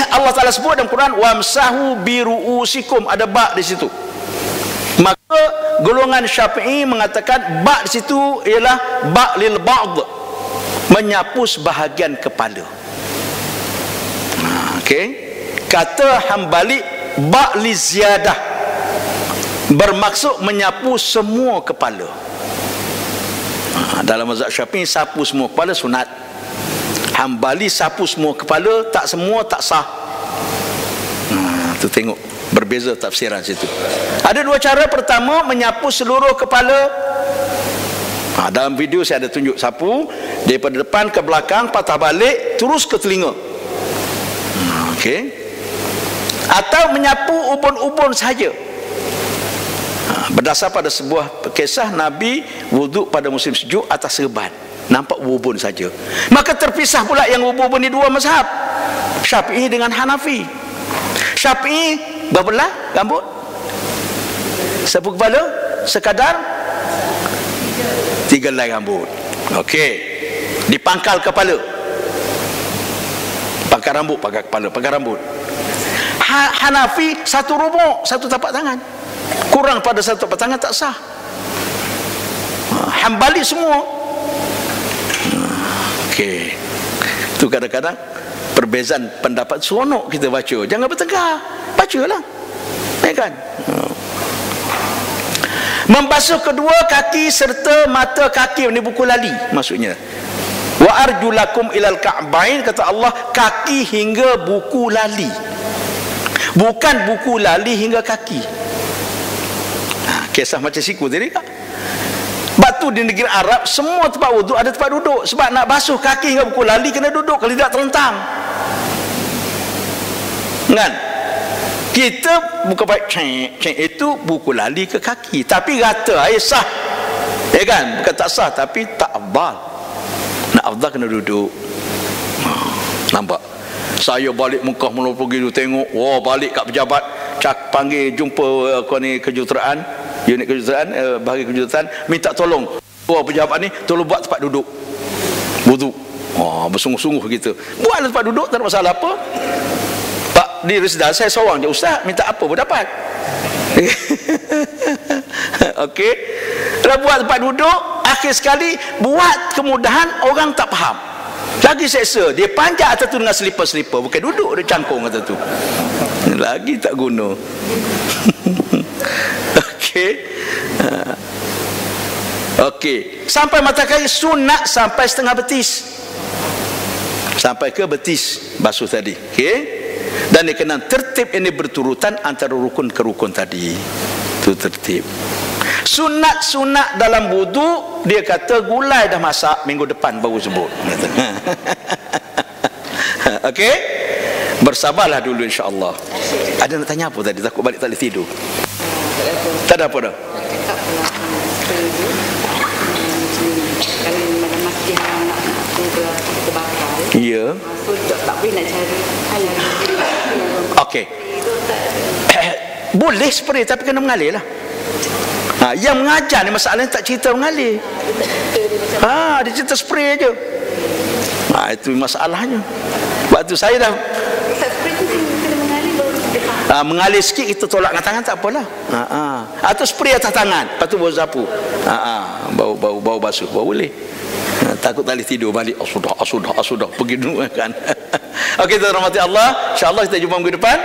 Speaker 1: Allah Ta'ala sebut dalam Quran, wamsahu biru'usikum, ada ba' di situ. Maka golongan Syafi'i mengatakan ba' di situ ialah ba' lil ba'd, menyapu sebahagian kepala. Okey. Kata Hambali, ba' li ziyadah, bermaksud menyapu semua kepala. Dalam mazhab Syafi'i sapu semua kepala sunat. Hambali sapu semua kepala, tak semua tak sah. Tu tengok Berbeza tafsiran situ. Ada dua cara. Pertama, menyapu seluruh kepala. Dalam video saya ada tunjuk sapu daripada depan ke belakang, patah balik terus ke telinga. Okey. Atau menyapu ubun-ubun saja. Berdasar pada sebuah kisah Nabi wuduk pada musim sejuk atas serban, nampak ubun saja. Maka terpisah pula yang ubun ni dua mazhab, Syafi'i dengan Hanafi. Syafi'i berbelah rambut, sapu kepala sekadar 3 helai rambut. Okey, dipangkal kepala, pangkal rambut, pangkal kepala, pangkal rambut. Hanafi 1 rubuk, 1 tapak tangan. Kurang pada 1 tapak tangan tak sah. Hambali semua. Okey, itu kadang-kadang perbezaan pendapat seronok kita baca. Jangan bertengkar, bacalah, ya kan? Membasuh kedua kaki serta mata kaki, ini buku lali maksudnya. Wa arjulakum ilal ka'bain, kata Allah, kaki hingga buku lali, bukan buku lali hingga kaki. Kisah macam siku tadi kan. Batu di negeri Arab semua tempat wuduk ada tempat duduk, sebab nak basuh kaki hingga buku lali kena duduk, kalau tidak terlentang kan. Kita buka baik ceng itu buku lali ke kaki, tapi rata air sah, ya kan? Bukan tak sah, tapi tak afdal. Nak afdal kena duduk. Nampak? Saya balik Mekah mula pergi tu tengok, wah, balik kat pejabat panggil jumpa kejuruteraan, unit kejuruteraan, bahagi kejuruteraan, minta tolong, wah, pejabat ni tolong buat tempat duduk wuduk. Wah, bersungguh-sungguh gitu. Buatlah tempat duduk, tak ada masalah apa. Pak di Risda saya seorang je, ustaz, minta apa pun dapat. Okey, kalau buat tempat duduk, akhir sekali buat kemudahan, orang tak faham. Lagi seksa, dia panjat atas tu dengan selipar-selipar, bukan duduk, dia cangkung atas tu. Lagi tak guna. Okey. Okey, sampai mata kaki sunat sampai setengah betis. Sampai ke betis basuh tadi. Okey. Dan dikenal tertib ini berturutan antara rukun ke rukun tadi. Itu tertib. Sunat-sunat dalam wudu, dia kata gulai dah masak, minggu depan baru sebut. Okey, bersabarlah dulu insya-Allah. Ada nak tanya apa tadi? Takut balik tak boleh tidur. Tak ada apa dah.
Speaker 3: Kalau dalam masjid nak kita bakar,
Speaker 1: ya,
Speaker 3: so tak boleh nak cari halal.
Speaker 1: Okey. Boleh spray tapi kena mengalir lah. Yang mengajar ni masalahnya tak cerita mengalir. Dia cerita spray aja. Itu masalahnya. Waktu saya dah
Speaker 3: Spray tu kena mengalir baru kita faham.
Speaker 1: mengalir sikit, kita tolak dengan tangan tak apalah. Atau spray atas tangan, lepas tu baru sapu. Bau basuh baru boleh. Takut tak boleh tidur balik. Sudah pergi dulu kan. Okey, tuan rahmati Allah, insya-Allah kita jumpa minggu depan.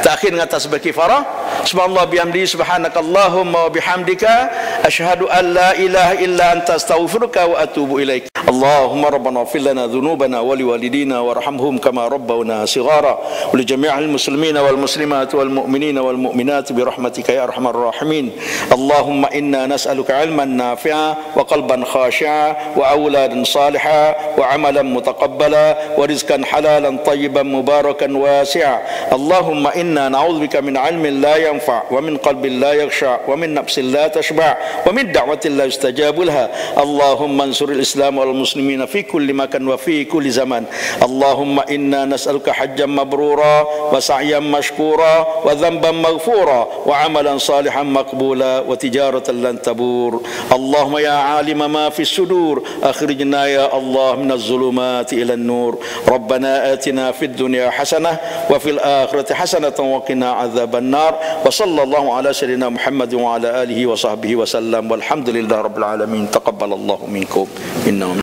Speaker 1: Takhir dengan tasbih kifarah. Subhanallah bihamdi, subhanakallahumma wa bihamdika, asyhadu an la ilaha illa anta, astaghfiruka wa atubu ilaik. Allahumma rabbana ighfir lana dhunubana wa liwalidina warhamhum kama rabbawna shighara, wa li jami'il muslimina wal muslimat wal mu'minina wal mu'minat bi rahmatika ya arhamar rahimin. Allahumma inna nas'aluka 'ilman nafi'a wa qalban khashi'a wa awladan salihan wa 'amalan mutaqabbala wa rizqan halalan tayyiban mubarakan wasi'a. Allahumma inna na'udzubika min 'ilmin la yanfa' wa min qalbin la yakhsha' wa min nafsin la tashba' wa min da'watin la yustajabu laha. Allahumma ansuril Islam wal muslimina fi kulli makan wa fi kulli zaman. Allahumma inna nas'aluka hajjan mabrura wa sa'yan mashkura wa dhanban maghfura wa 'amalan salihan maqbula wa tijaratan lan tabur. Allahumma ya 'alima ma fi sudur, akhrijna ya Allah minaz zulumati ila an-nur. Rabbana atina fid dunya hasanah wa fil akhirati hasanatan wa qina adzaban nar. Wa sallallahu ala sayyidina Muhammad wa ala alihi wa sahbihi wa sallam. Walhamdulillahi rabbil alamin. Taqabbalallahu minkum. Inna